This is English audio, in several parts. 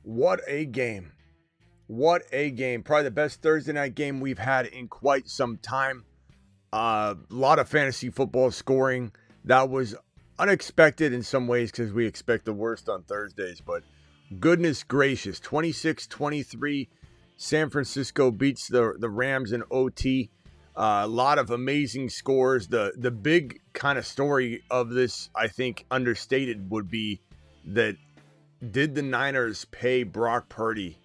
What a game. What a game. Probably the best Thursday night game we've had in quite some time. A lot of fantasy football scoring. That was unexpected in some ways because we expect the worst on Thursdays. But goodness gracious, 26-23. San Francisco beats the Rams in OT. A lot of amazing scores. The big kind of story of this, I think, understated would be that did the Niners pay Brock Purdy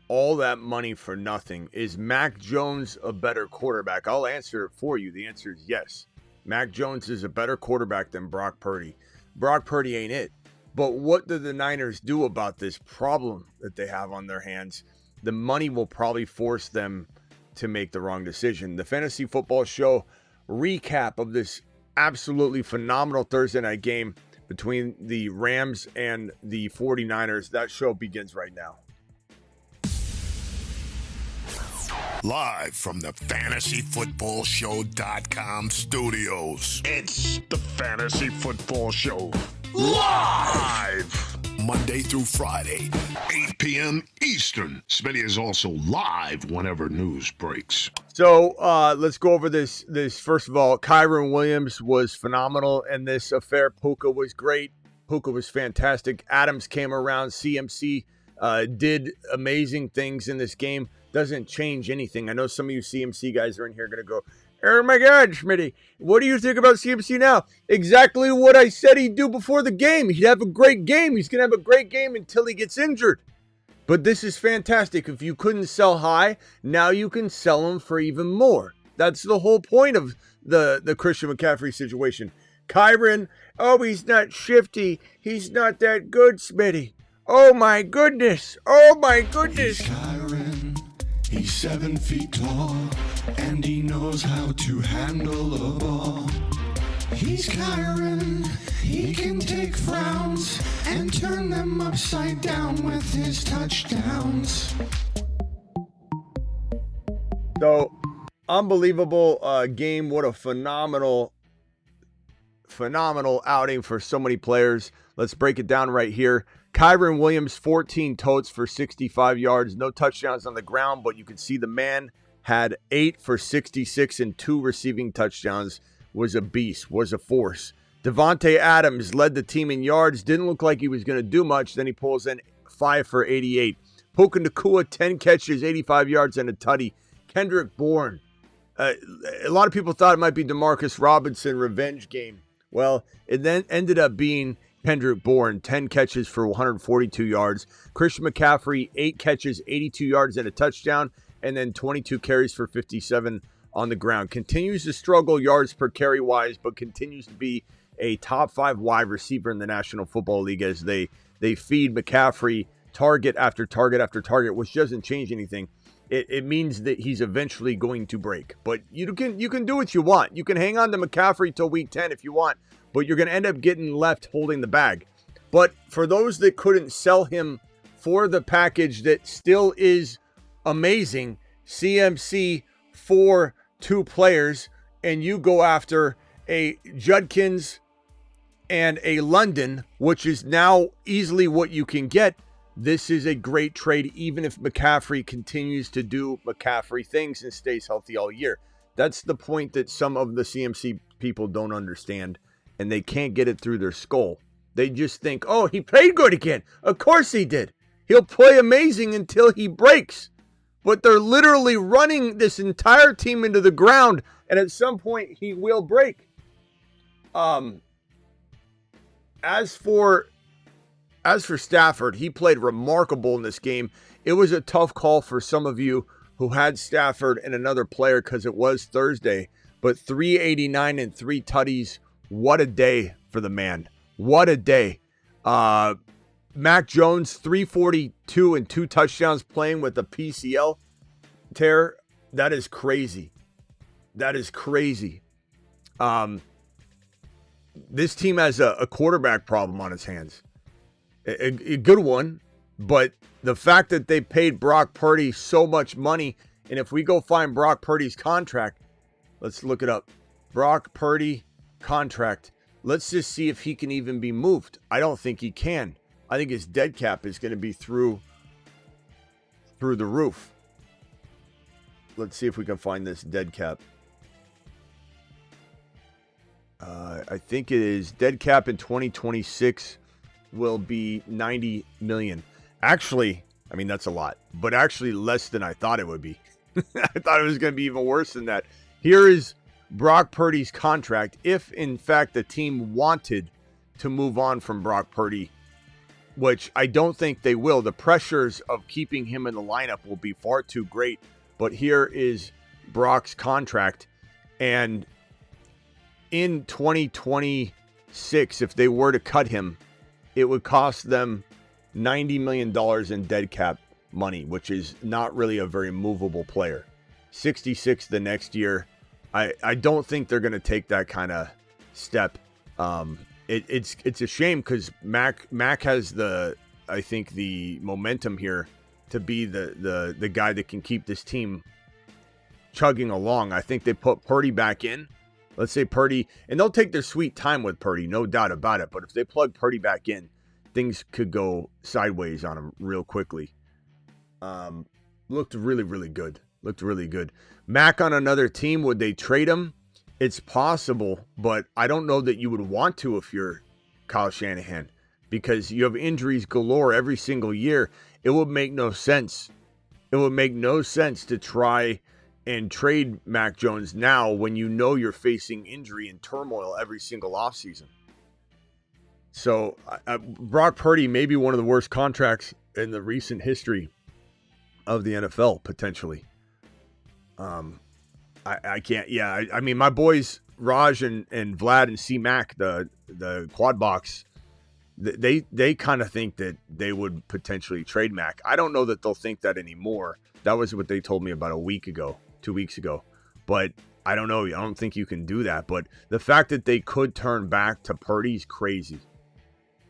all that money for nothing? Is Mac Jones a better quarterback? I'll answer it for you. The answer is yes. Mac Jones is a better quarterback than Brock Purdy. Brock Purdy ain't it. But what do the Niners do about this problem that they have on their hands? The money will probably force them to make the wrong decision. The Fantasy Football Show recap of this absolutely phenomenal Thursday night game between the Rams and the 49ers. That show begins right now. Live from the FantasyFootballShow.com studios. It's the Fantasy Football Show. Live! Monday through Friday, 8 p.m. Eastern. Smitty is also live whenever news breaks. So let's go over this. First of all, Kyren Williams was phenomenal in this affair. Puka was great. Puka was fantastic. Adams came around. CMC did amazing things in this game. Doesn't change anything. I know some of you CMC guys are in here going to go, oh my God, Smitty, what do you think about CMC now? Exactly what I said he'd do before the game. He'd have a great game. He's going to have a great game until he gets injured. But this is fantastic. If you couldn't sell high, now you can sell him for even more. That's the whole point of the Christian McCaffrey situation. Kyren, oh, he's not shifty. He's not that good, Smitty. Oh my goodness. Oh my goodness. He's Kyren. He's 7 feet tall, and he knows how to handle a ball. He's Kyren. He can take frowns and turn them upside down with his touchdowns. So, unbelievable game. What a phenomenal outing for so many players. Let's break it down right here. Kyren Williams, 14 totes for 65 yards. No touchdowns on the ground, but you can see the man had 8 for 66 and 2 receiving touchdowns. Was a beast, was a force. Devontae Adams led the team in yards. Didn't look like he was going to do much. Then he pulls in 5 for 88. Puka Kyren, 10 catches, 85 yards, and a tutty. Kendrick Bourne. A lot of people thought it might be Demarcus Robinson revenge game. Well, it then ended up being Kendrick Bourne, 10 catches for 142 yards. Christian McCaffrey, 8 catches, 82 yards, and a touchdown. And then 22 carries for 57 on the ground. Continues to struggle yards per carry wise, but continues to be a top 5 wide receiver in the National Football League as they feed McCaffrey target after target after target, which doesn't change anything. It means that he's eventually going to break. But you can do what you want. You can hang on to McCaffrey till week 10 if you want, but you're going to end up getting left holding the bag. But for those that couldn't sell him for the package that still is amazing, CMC for 2 players, and you go after a Judkins and a London, which is now easily what you can get, this is a great trade, even if McCaffrey continues to do McCaffrey things and stays healthy all year. That's the point that some of the CMC people don't understand, and they can't get it through their skull. They just think, oh, he played good again. Of course he did. He'll play amazing until he breaks. But they're literally running this entire team into the ground, and at some point he will break. As for Stafford, he played remarkable in this game. It was a tough call for some of you who had Stafford and another player because it was Thursday. But 389 and 3 tutties. What a day for the man. What a day. Mac Jones, 342 and 2 touchdowns playing with a PCL tear. That is crazy. That is crazy. This team has a quarterback problem on its hands. A good one, but the fact that they paid Brock Purdy so much money, and if we go find Brock Purdy's contract, let's look it up. Brock Purdy contract. Let's just see if he can even be moved. I don't think he can. I think his dead cap is going to be through through the roof. Let's see if we can find this dead cap. I think it is dead cap in 2026 will be 90 million. Actually, I mean, that's a lot, but actually less than I thought it would be. I thought it was going to be even worse than that. Here is Brock Purdy's contract. If in fact the team wanted to move on from Brock Purdy, which I don't think they will, the pressures of keeping him in the lineup will be far too great. But here is Brock's contract. And in 2026, if they were to cut him, it would cost them $90 million in dead cap money, which is not really a very movable player. 66 the next year. I don't think they're going to take that kind of step. It's a shame because Mac has the momentum here to be the guy that can keep this team chugging along. I think they put Purdy back in. Let's say Purdy, and they'll take their sweet time with Purdy, no doubt about it. But if they plug Purdy back in, things could go sideways on him real quickly. Looked really, really good. Mac on another team, would they trade him? It's possible, but I don't know that you would want to if you're Kyle Shanahan, because you have injuries galore every single year. It would make no sense. It would make no sense to try and trade Mac Jones now when you know you're facing injury and turmoil every single offseason. So Brock Purdy may be one of the worst contracts in the recent history of the NFL, potentially. I can't. Yeah, I mean, my boys Raj and Vlad and C-Mac, the quad box, they kind of think that they would potentially trade Mac. I don't know that they'll think that anymore. That was what they told me about 2 weeks ago. But I don't know. I don't think you can do that. But the fact that they could turn back to Purdy's crazy.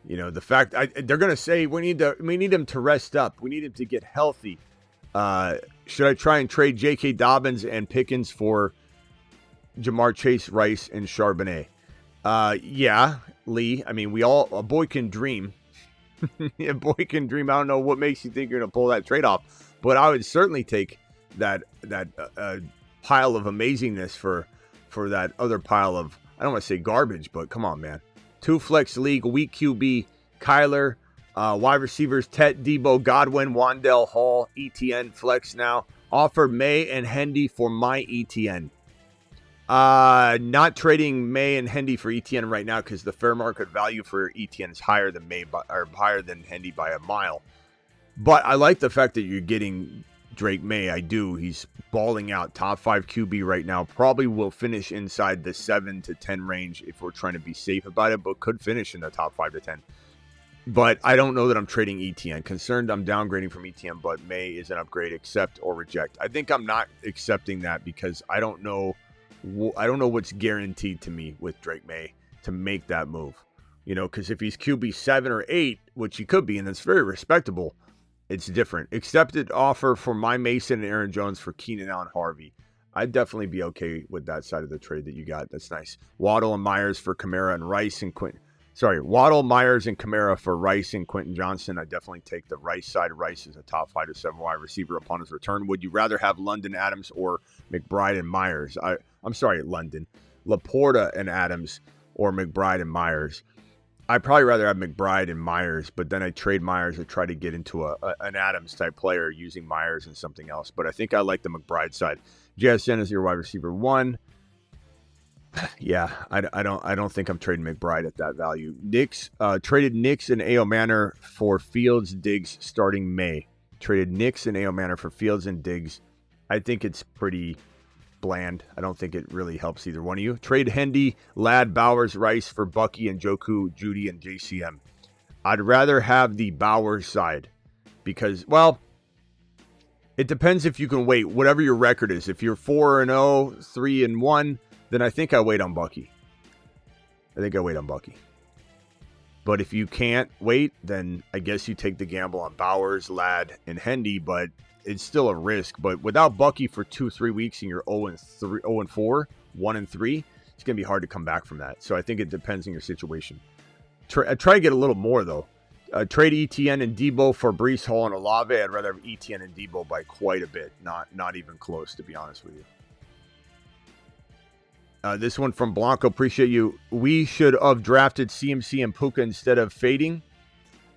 You know, the fact they're going to say we need him to rest up. We need him to get healthy. Should I try and trade J.K. Dobbins and Pickens for Jamar Chase, Rice, and Charbonnet? Yeah, Lee. I mean, a boy can dream. A boy can dream. I don't know what makes you think you're going to pull that trade off, but I would certainly take that pile of amazingness for that other pile of, I don't want to say garbage, but come on, man. 2-flex league, weak QB, Kyler. Wide receivers, Tet, Debo, Godwin, Wandell, Hall, ETN, flex now. Offered May and Hendy for my ETN. Not trading May and Hendy for ETN right now because the fair market value for ETN is higher than higher than Hendy by a mile. But I like the fact that you're getting Drake May. I do. He's balling out, top 5 QB right now. Probably will finish inside the 7 to 10 range if we're trying to be safe about it, but could finish in the top 5 to 10. But I don't know that I'm trading ETN. Concerned I'm downgrading from ETN, but May is an upgrade, accept or reject. I think I'm not accepting that because I don't know what's guaranteed to me with Drake May to make that move. You know, because if he's QB 7 or 8, which he could be, and that's very respectable, it's different. Accepted offer for my Mason and Aaron Jones for Keenan Allen Harvey. I'd definitely be okay with that side of the trade that you got. That's nice. Waddle and Myers for Kamara and Rice and Quentin. Waddle, Myers, and Kamara for Rice and Quentin Johnson. I definitely take the Rice side. Rice is a top 5 to 7 wide receiver upon his return. Would you rather have London, Adams, or McBride and Myers? I'm sorry, London. Laporta and Adams or McBride and Myers. I'd probably rather have McBride and Myers, but then I trade Myers and try to get into an Adams-type player using Myers and something else. But I think I like the McBride side. JSN is your wide receiver 1. Yeah, I don't think I'm trading McBride at that value. Knicks traded Knicks and A.O. Manor for Fields, Diggs starting May. Traded Knicks and A.O. Manor for Fields and Diggs. I think it's pretty bland. I don't think it really helps either one of you. Trade Hendy, Ladd, Bowers, Rice for Bucky and Joku, Judy, and JCM. I'd rather have the Bowers side because, well, it depends if you can wait. Whatever your record is. If you're 4-0, 3-1, then I think I wait on Bucky. But if you can't wait, then I guess you take the gamble on Bowers, Ladd, and Hendy, but it's still a risk. But without Bucky for 2-3 weeks and you're 0-4, 1-3, it's going to be hard to come back from that. So I think it depends on your situation. Try to get a little more, though. Trade ETN and Debo for Breece Hall and Olave. I'd rather have ETN and Debo by quite a bit. Not even close, to be honest with you. This one from Blanco. Appreciate you. We should have drafted CMC and Puka instead of fading.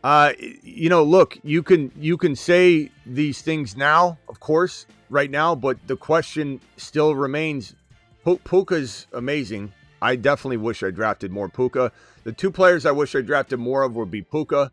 Look, you can say these things now, of course, right now, but the question still remains. Puka's amazing. I definitely wish I drafted more Puka. The two players I wish I drafted more of would be Puka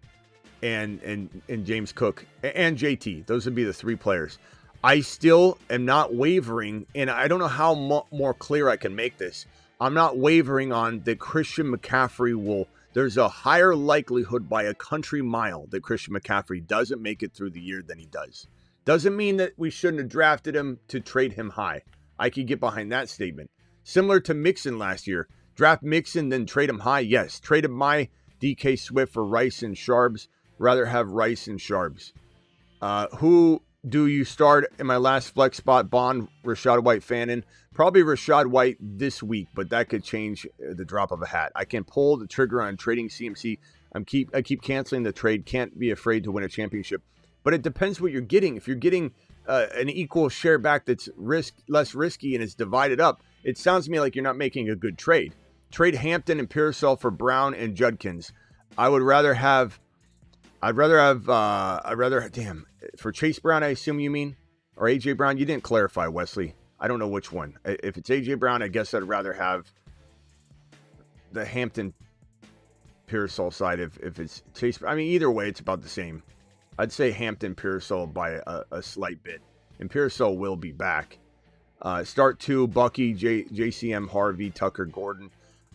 and James Cook and JT. Those would be the three players. I still am not wavering, and I don't know how more clear I can make this. I'm not wavering on that Christian McCaffrey will. There's a higher likelihood by a country mile that Christian McCaffrey doesn't make it through the year than he does. Doesn't mean that we shouldn't have drafted him to trade him high. I could get behind that statement. Similar to Mixon last year. Draft Mixon, then trade him high. Yes. Traded my DK Swift for Rice and Sharps. Rather have Rice and Sharps. Who do you start in my last flex spot? Bond, Rachaad White, Fannin. Probably Rachaad White this week, but that could change the drop of a hat. I can pull the trigger on trading CMC. I keep canceling the trade. Can't be afraid to win a championship. But it depends what you're getting. If you're getting an equal share back that's less risky and it's divided up, it sounds to me like you're not making a good trade. Trade Hampton and Pearsall for Brown and Judkins. Damn, for Chase Brown, I assume you mean? Or A.J. Brown? You didn't clarify, Wesley. I don't know which one. If it's A.J. Brown, I guess I'd rather have the Hampton Pearsall side. If it's Chase, I mean, either way, it's about the same. I'd say Hampton Pearsall by a slight bit. And Pearsall will be back. Start two, Bucky, JCM, Harvey, Tucker, Gordon.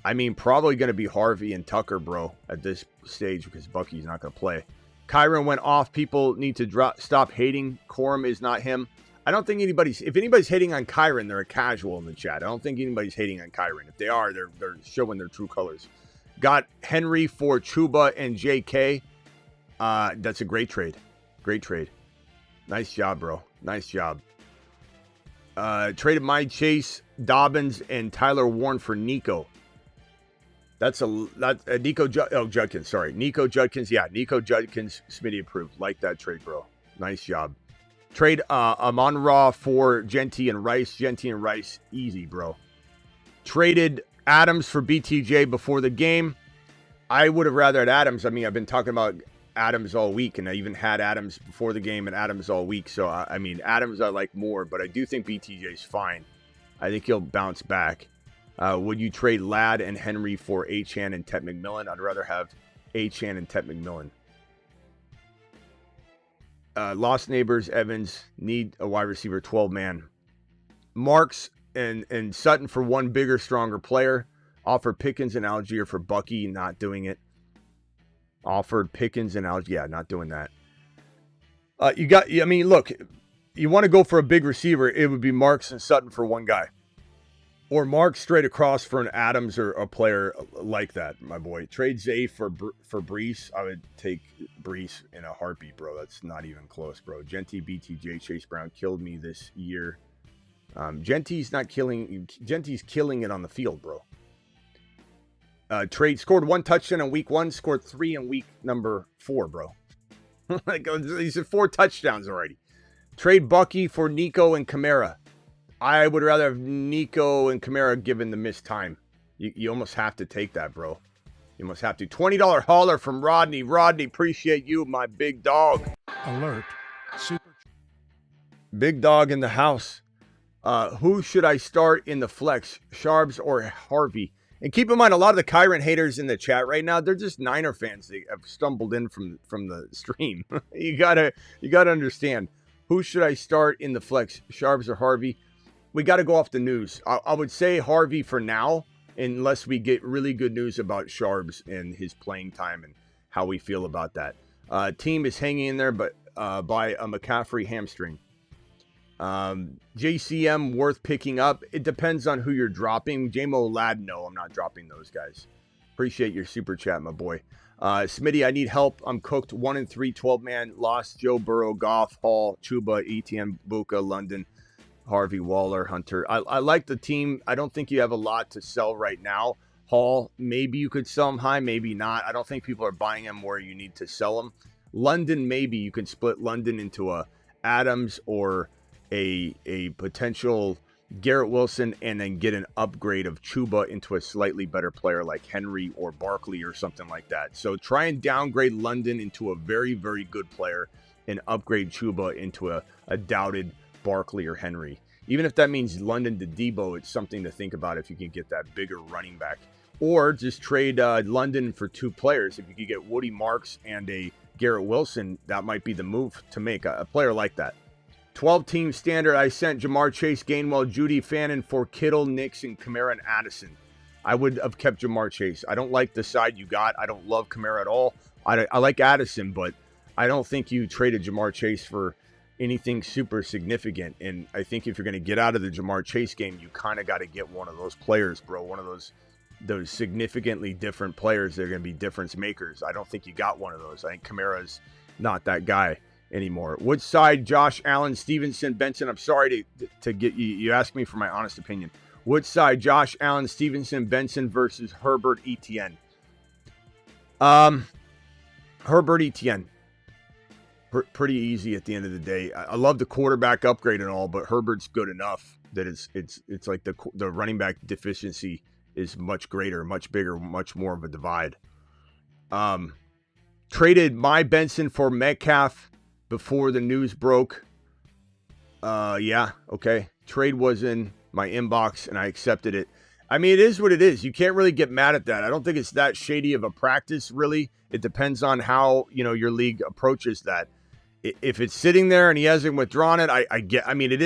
I mean, probably going to be Harvey and Tucker, bro, at this stage because Bucky's not going to play. Kyren went off. People need to stop hating. Corum is not him. I don't think if anybody's hating on Kyren, they're a casual in the chat. I don't think anybody's hating on Kyren. If they are, they're showing their true colors. Got Henry for Chuba and JK. That's a great trade. Great trade. Nice job, bro. Nice job. Traded my Chase, Dobbins, and Tyler Warren for Nico. Judkins. Sorry. Nico Judkins. Yeah, Nico Judkins. Smitty approved. Like that trade, bro. Nice job. Trade Amon-Ra for Genty and Rice. Genty and Rice. Easy, bro. Traded Adams for BTJ before the game. I would have rather had Adams. I mean, I've been talking about Adams all week, and I even had Adams before the game and Adams all week. So, I mean, Adams I like more, but I do think BTJ is fine. I think he'll bounce back. Would you trade Ladd and Henry for Achane and Tet McMillan? I'd rather have Achane and Tet McMillan. Lost Neighbors, Evans, need a wide receiver, 12-man. Marks and Sutton for one bigger, stronger player. Offered Pickens and Algier for Bucky, not doing it. Offered Pickens and Algier, yeah, not doing that. Look, you want to go for a big receiver, it would be Marks and Sutton for one guy. Or Mark straight across for an Adams or a player like that, my boy. Trade Zay for Breece. I would take Breece in a heartbeat, bro. That's not even close, bro. Genty, BTJ, Chase Brown killed me this year. Genty's killing it on the field, bro. Trade scored one touchdown in week 1, scored 3 in week number 4, bro. These are 4 touchdowns already. Trade Bucky for Nico and Kamara. I would rather have Nico and Kamara given the missed time. You almost have to take that, bro. You almost have to. $20 hauler from Rodney. Rodney, appreciate you, my big dog. Alert. Big dog in the house. Who should I start in the flex? Sharps or Harvey? And keep in mind, a lot of the Kyren haters in the chat right now, they're just Niner fans that have stumbled in from the stream. you gotta understand. Who should I start in the flex? Sharps or Harvey? We got to go off the news. I would say Harvey for now, unless we get really good news about Sharps and his playing time and how we feel about that. Team is hanging in there, but by a McCaffrey hamstring. JCM worth picking up. It depends on who you're dropping. JMO Ladd, no, I'm not dropping those guys. Appreciate your super chat, my boy. Smitty, I need help. I'm cooked. 1-3, 12-man. Lost Joe Burrow, Goff, Hall, Chuba, ETN, Buka, London. Harvey, Waller, Hunter. I like the team. I don't think you have a lot to sell right now. Hall, maybe you could sell him high, maybe not. I don't think people are buying him where you need to sell him. London, maybe you can split London into a Adams or a potential Garrett Wilson, and then get an upgrade of Chuba into a slightly better player like Henry or Barkley or something like that. So try and downgrade London into a very, very good player and upgrade Chuba into a doubted Barkley or Henry. Even if that means London to Debo, it's something to think about if you can get that bigger running back. Or just trade London for 2 players. If you could get Woody Marks and a Garrett Wilson, that might be the move to make, a player like that. 12-team standard, I sent Jamar Chase, Gainwell, Judy, Fannin for Kittle, Nix, and Kamara and Addison. I would have kept Jamar Chase. I don't like the side you got. I don't love Kamara at all. I like Addison, but I don't think you traded Jamar Chase for anything super significant. And I think if you're going to get out of the Jamar Chase game, you kind of got to get one of those players, bro. One of those significantly different players that are going to be difference makers. I don't think you got one of those. I think Kamara's not that guy anymore. Which side, Josh Allen, Stevenson, Benson? I'm sorry to get you. You asked me for my honest opinion. Which side, Josh Allen, Stevenson, Benson versus Herbert, Etienne? Herbert, Etienne. Pretty easy at the end of the day. I love the quarterback upgrade and all, but Herbert's good enough that it's like the running back deficiency is much greater, much bigger, much more of a divide. Traded my Benson for Metcalf before the news broke. Yeah, okay. Trade was in my inbox and I accepted it. I mean, it is what it is. You can't really get mad at that. I don't think it's that shady of a practice, really. It depends on how, your league approaches that. If it's sitting there and he hasn't withdrawn it, I guess it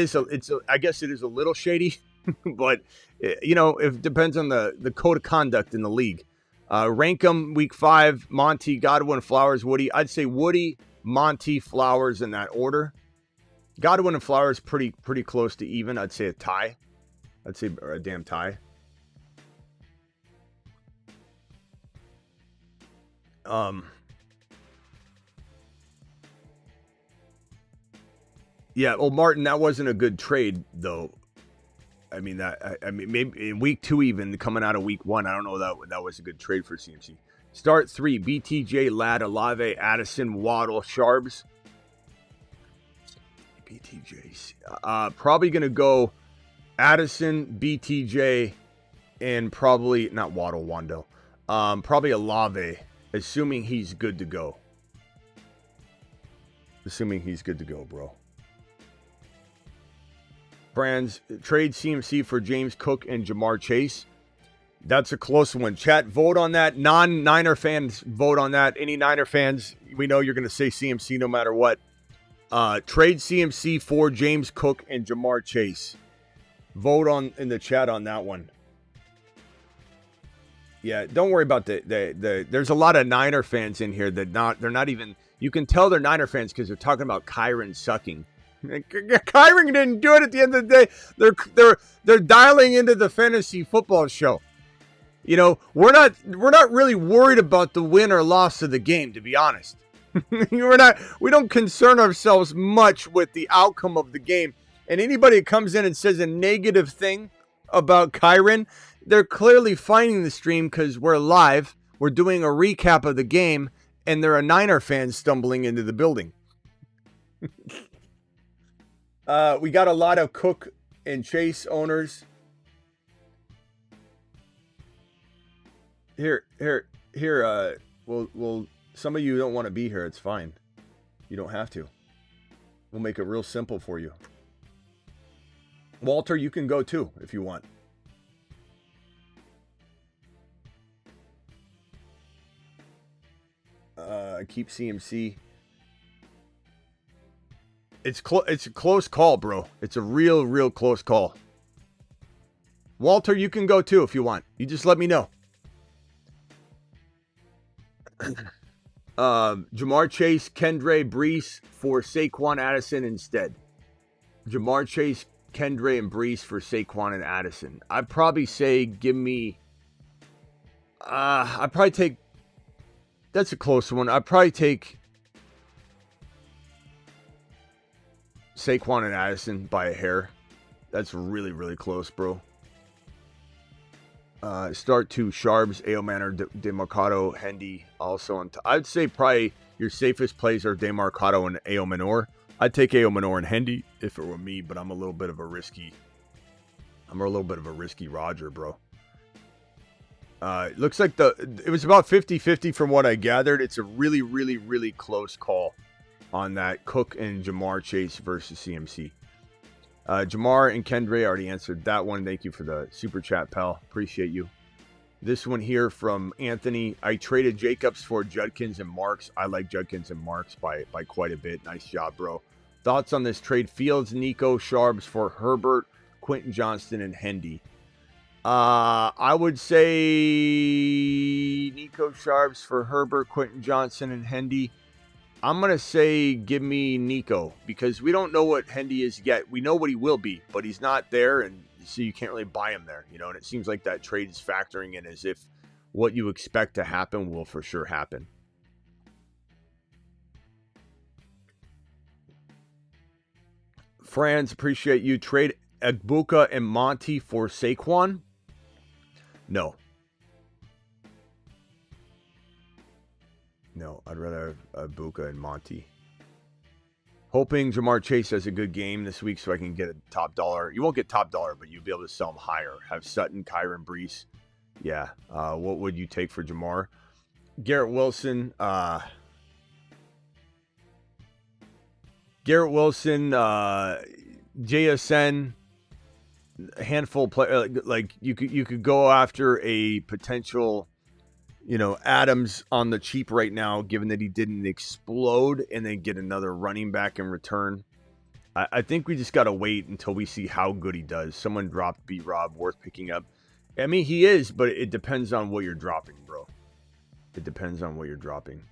is a little shady, but it depends on the code of conduct in the league. Rank them week 5, Monty, Godwin, Flowers, Woody. I'd say Woody, Monty, Flowers in that order. Godwin and Flowers pretty close to even. I'd say a tie. I'd say a damn tie. Yeah, well, Martin, that wasn't a good trade though. I mean maybe in week 2 even coming out of week 1, I don't know that was a good trade for CMC. Start 3, BTJ, Ladd, Olave, Addison, Waddle, Sharps. BTJ. Probably going to go Addison, BTJ, and probably not Waddle, Wando. Probably Olave, assuming he's good to go. Assuming he's good to go, bro. Brands, trade CMC for James Cook and Jamar Chase. That's a close one. Chat, vote on that. Non-Niner fans, vote on that. Any Niner fans, we know you're going to say CMC no matter what. Trade CMC for James Cook and Jamar Chase. Vote in the chat on that one. Yeah, don't worry about there's a lot of Niner fans in here that they're not even, you can tell they're Niner fans because they're talking about Kyren sucking. Kyren didn't do it at the end of the day. They're dialing into the fantasy football show. We're not really worried about the win or loss of the game, to be honest. We don't concern ourselves much with the outcome of the game. And anybody that comes in and says a negative thing about Kyren, they're clearly finding the stream because we're live. We're doing a recap of the game, and there are Niner fans stumbling into the building. We got a lot of Cook and Chase owners. Here. Well, some of you don't want to be here. It's fine. You don't have to. We'll make it real simple for you. Walter, you can go too if you want. Keep CMC. It's a close call, bro. It's a real close call. Walter, you can go too if you want. You just let me know. Jamar Chase, Kendre, Brees for Saquon, Addison instead. Jamar Chase, Kendre, and Brees for Saquon and Addison. I'd probably say give me... I'd probably take... That's a close one. I'd probably take Saquon and Addison by a hair. That's really close, bro. Start two, Sharps, Aomanor, DeMarcado, Hendy. Also on I'd say probably your safest plays are DeMarcado and Aomanor. I'd take Aomanor and Hendy if it were me, but I'm a little bit of a risky Roger, bro. It looks like it was about 50-50 from what I gathered. It's a really, really, really close call on that Cook and Jamar Chase versus CMC. Jamar and Kendre already answered that one. Thank you for the super chat, pal. Appreciate you. This one here from Anthony. I traded Jacobs for Judkins and Marks. I like Judkins and Marks by quite a bit. Nice job, bro. Thoughts on this trade? Fields, Nico, Sharps for Herbert, Quentin Johnston, and Hendy. I would say Nico Sharps for Herbert, Quentin Johnson, and Hendy. I'm going to say give me Nico because we don't know what Hendy is yet. We know what he will be, but he's not there, and so you can't really buy him there, you know, and it seems like that trade is factoring in as if what you expect to happen will for sure happen. Franz, appreciate you. Trade Egbuka and Monty for Saquon? No. No, I'd rather have Buka and Monty. Hoping Jamar Chase has a good game this week so I can get a top dollar. You won't get top dollar, but you'll be able to sell him higher. Have Sutton, Kyren, Brees. Yeah. What would you take for Jamar? Garrett Wilson. JSN. A handful of play, like you could go after a potential, you know, Adams on the cheap right now, given that he didn't explode, and then get another running back in return. I think we just got to wait until we see how good he does. Someone dropped B-Rob, worth picking up. I mean, he is, but it depends on what you're dropping, bro. It depends on what you're dropping.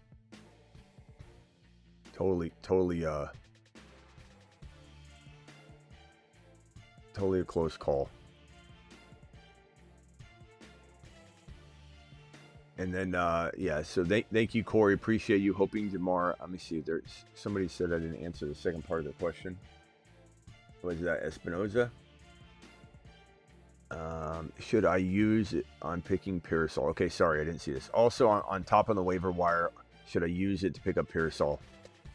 Totally a close call. And then, yeah, so thank you, Corey. Appreciate you. Hoping Jamar. Let me see. There's somebody said I didn't answer the second part of the question. Was that Espinoza? Should I use it on picking Parasol? Okay, sorry, I didn't see this. Also, on top of the waiver wire, should I use it to pick up Parasol?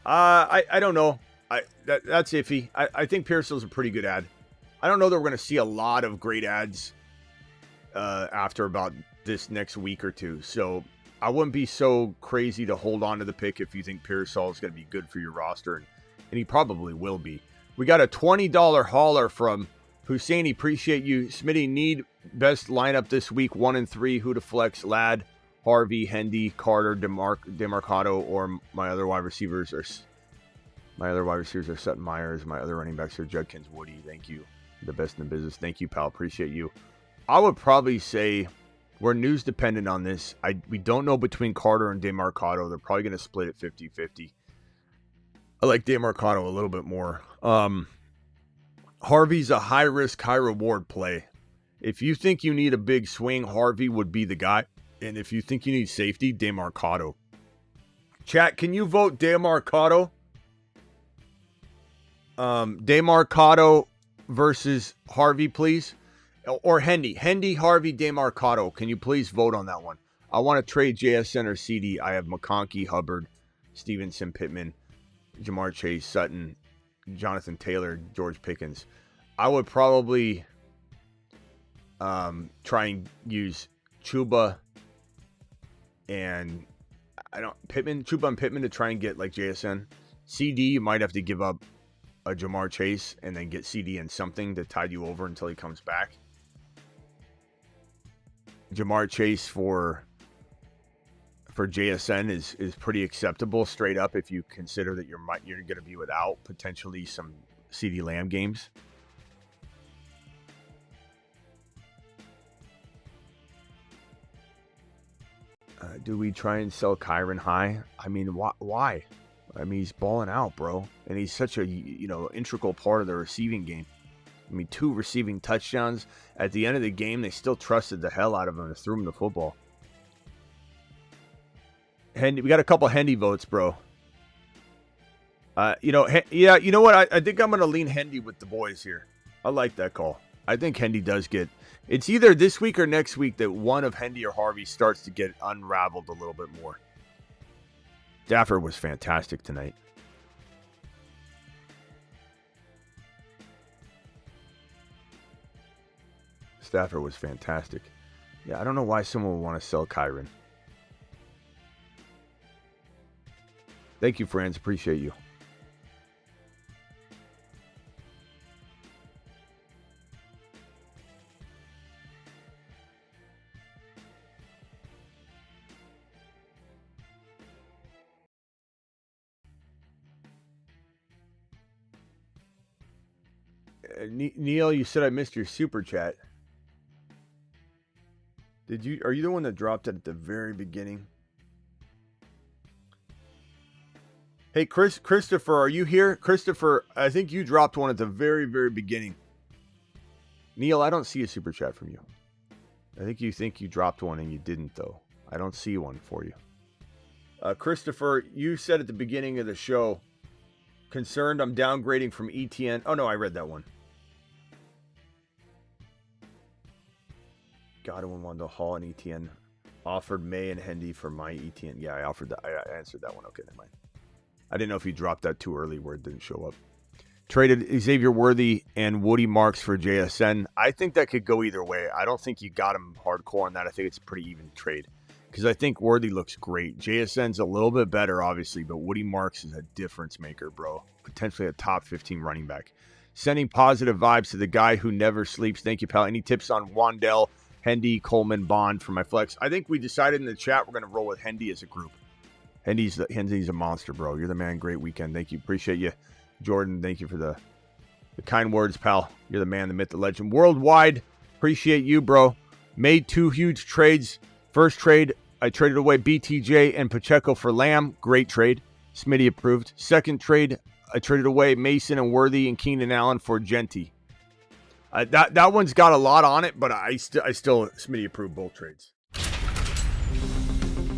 I don't know. That's iffy. I think Parasol's a pretty good ad. I don't know that we're going to see a lot of great ads after about this next week or two. So I wouldn't be so crazy to hold on to the pick if you think Parasol is going to be good for your roster. And he probably will be. We got a $20 hauler from Hussein. Appreciate you. Smitty, need best lineup this week. 1 and 3. Who to flex? Ladd, Harvey, Hendy, Carter, DeMarcado, or my other wide receivers are Sutton Myers. My other running backs are Judkins, Woody. Thank you. The best in the business. Thank you, pal. Appreciate you. I would probably say we're news dependent on this. We don't know between Carter and DeMarcado. They're probably going to split it 50-50. I like DeMarcado a little bit more. Harvey's a high-risk, high-reward play. If you think you need a big swing, Harvey would be the guy. And if you think you need safety, DeMarcado. Chat, can you vote DeMarcado? DeMarcado versus Harvey, please. Or Hendy. Hendy, Harvey, DeMarcado. Can you please vote on that one? I want to trade JSN or CD. I have McConkey, Hubbard, Stevenson, Pittman, Jamar Chase, Sutton, Jonathan Taylor, George Pickens. I would probably try and use Chuba and Chuba and Pittman to try and get like JSN. CD, you might have to give up a Jamar Chase and then get CD and something to tide you over until he comes back. Jamar Chase for JSN is pretty acceptable straight up if you consider that you're going to be without potentially some CD Lamb games. Do we try and sell Kyren high? I mean, why? I mean, he's balling out, bro. And he's such a, integral part of the receiving game. I mean, 2 receiving touchdowns. At the end of the game, they still trusted the hell out of him and threw him the football. Hendy, we got a couple Hendy votes, bro. You know what? I think I'm going to lean Hendy with the boys here. I like that call. I think Hendy does get. It's either this week or next week that one of Hendy or Harvey starts to get unraveled a little bit more. Stafford was fantastic tonight. Stafford was fantastic. Yeah, I don't know why someone would want to sell Kyren. Thank you, friends. Appreciate you. Neil, you said I missed your super chat. Did you? Are you the one that dropped it at the very beginning? Hey, Christopher, are you here? Christopher, I think you dropped one at the very, very beginning. Neil, I don't see a super chat from you. I think you dropped one and you didn't, though. I don't see one for you. Christopher, you said at the beginning of the show, concerned I'm downgrading from ETN. Oh, no, I read that one. Godwin wanted to haul an ETN. Offered May and Hendy for my ETN. Yeah, I offered that. I answered that one. Okay, never mind. I didn't know if he dropped that too early where it didn't show up. Traded Xavier Worthy and Woody Marks for JSN. I think that could go either way. I don't think you got him hardcore on that. I think it's a pretty even trade. Because I think Worthy looks great. JSN's a little bit better, obviously, but Woody Marks is a difference maker, bro. Potentially a top 15 running back. Sending positive vibes to the guy who never sleeps. Thank you, pal. Any tips on Wandell, Hendy, Coleman, Bond for my flex? I think we decided in the chat we're going to roll with Hendy as a group. Hendy's a monster, bro. You're the man. Great weekend. Thank you. Appreciate you. Jordan, thank you for the kind words, pal. You're the man, the myth, the legend. Worldwide, appreciate you, bro. Made 2 huge trades. First trade, I traded away BTJ and Pacheco for Lamb. Great trade. Smitty approved. Second trade, I traded away Mason and Worthy and Keenan Allen for Genty. That one's got a lot on it, but I still Smitty approved both trades.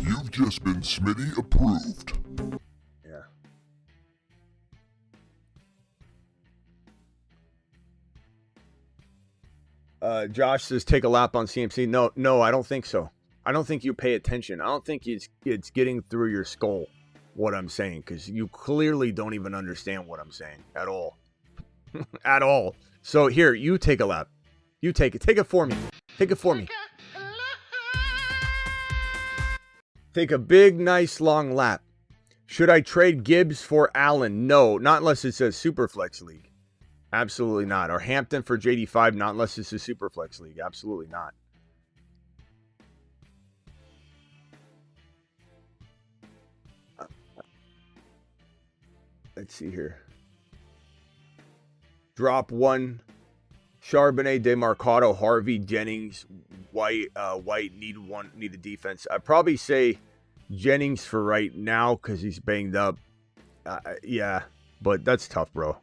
You've just been Smitty approved. Yeah. Josh says take a lap on CMC. No, I don't think so. I don't think you pay attention. I don't think it's getting through your skull what I'm saying, because you clearly don't even understand what I'm saying at all. At all. So here, you take a lap. You take it. Take it for me. Take it for me. Take a big, nice, long lap. Should I trade Gibbs for Allen? No, not unless it's a Superflex league. Absolutely not. Or Hampton for JD5? Not unless it's a Superflex league. Absolutely not. Let's see here. Drop one. Charbonnet, DeMarcado, Harvey, Jennings, White. White need a defense. I'd probably say Jennings for right now because he's banged up. Yeah, but that's tough, bro.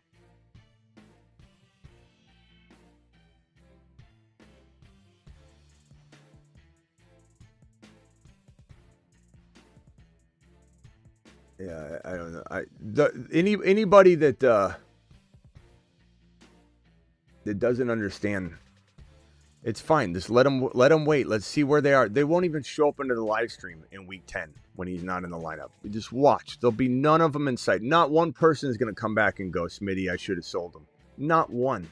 Yeah, I don't know. Anybody that doesn't understand, it's fine. Just let them wait. Let's see where they are. They won't even show up into the live stream in week 10 when he's not in the lineup. You just watch. There'll be none of them in sight. Not one person is going to come back and go, Smitty, I should have sold him. Not one.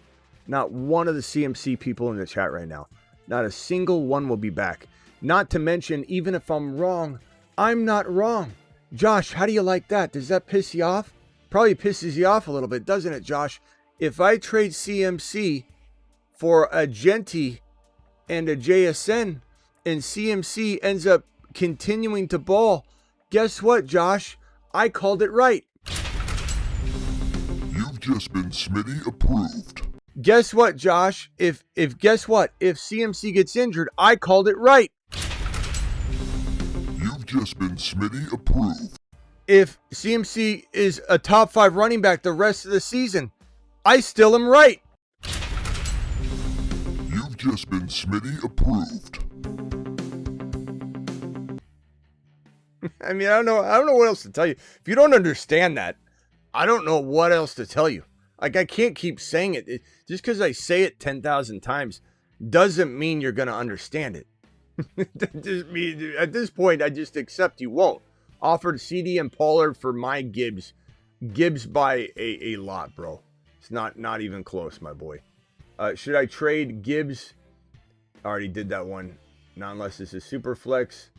Not one of the CMC people in the chat right now. Not a single one will be back. Not to mention, even if I'm wrong, I'm not wrong. Josh, how do you like that? Does that piss you off? Probably pisses you off a little bit, doesn't it, Josh? If I trade CMC for a Genty and a JSN and CMC ends up continuing to ball, guess what, Josh? I called it right. You've just been Smitty approved. Guess what, Josh? If CMC gets injured, I called it right. You've just been Smitty approved. If CMC is a top 5 running back the rest of the season, I still am right. You've just been Smitty approved. I mean, I don't know what else to tell you. If you don't understand that, I don't know what else to tell you. Like, I can't keep saying it. Just because I say it 10,000 times doesn't mean you're going to understand it. At this point, I just accept you won't. Offered CD and Pollard for my Gibbs. Gibbs by a lot, bro. It's not even close, my boy. Should I trade Gibbs? I already did that one. Not unless this is super flex.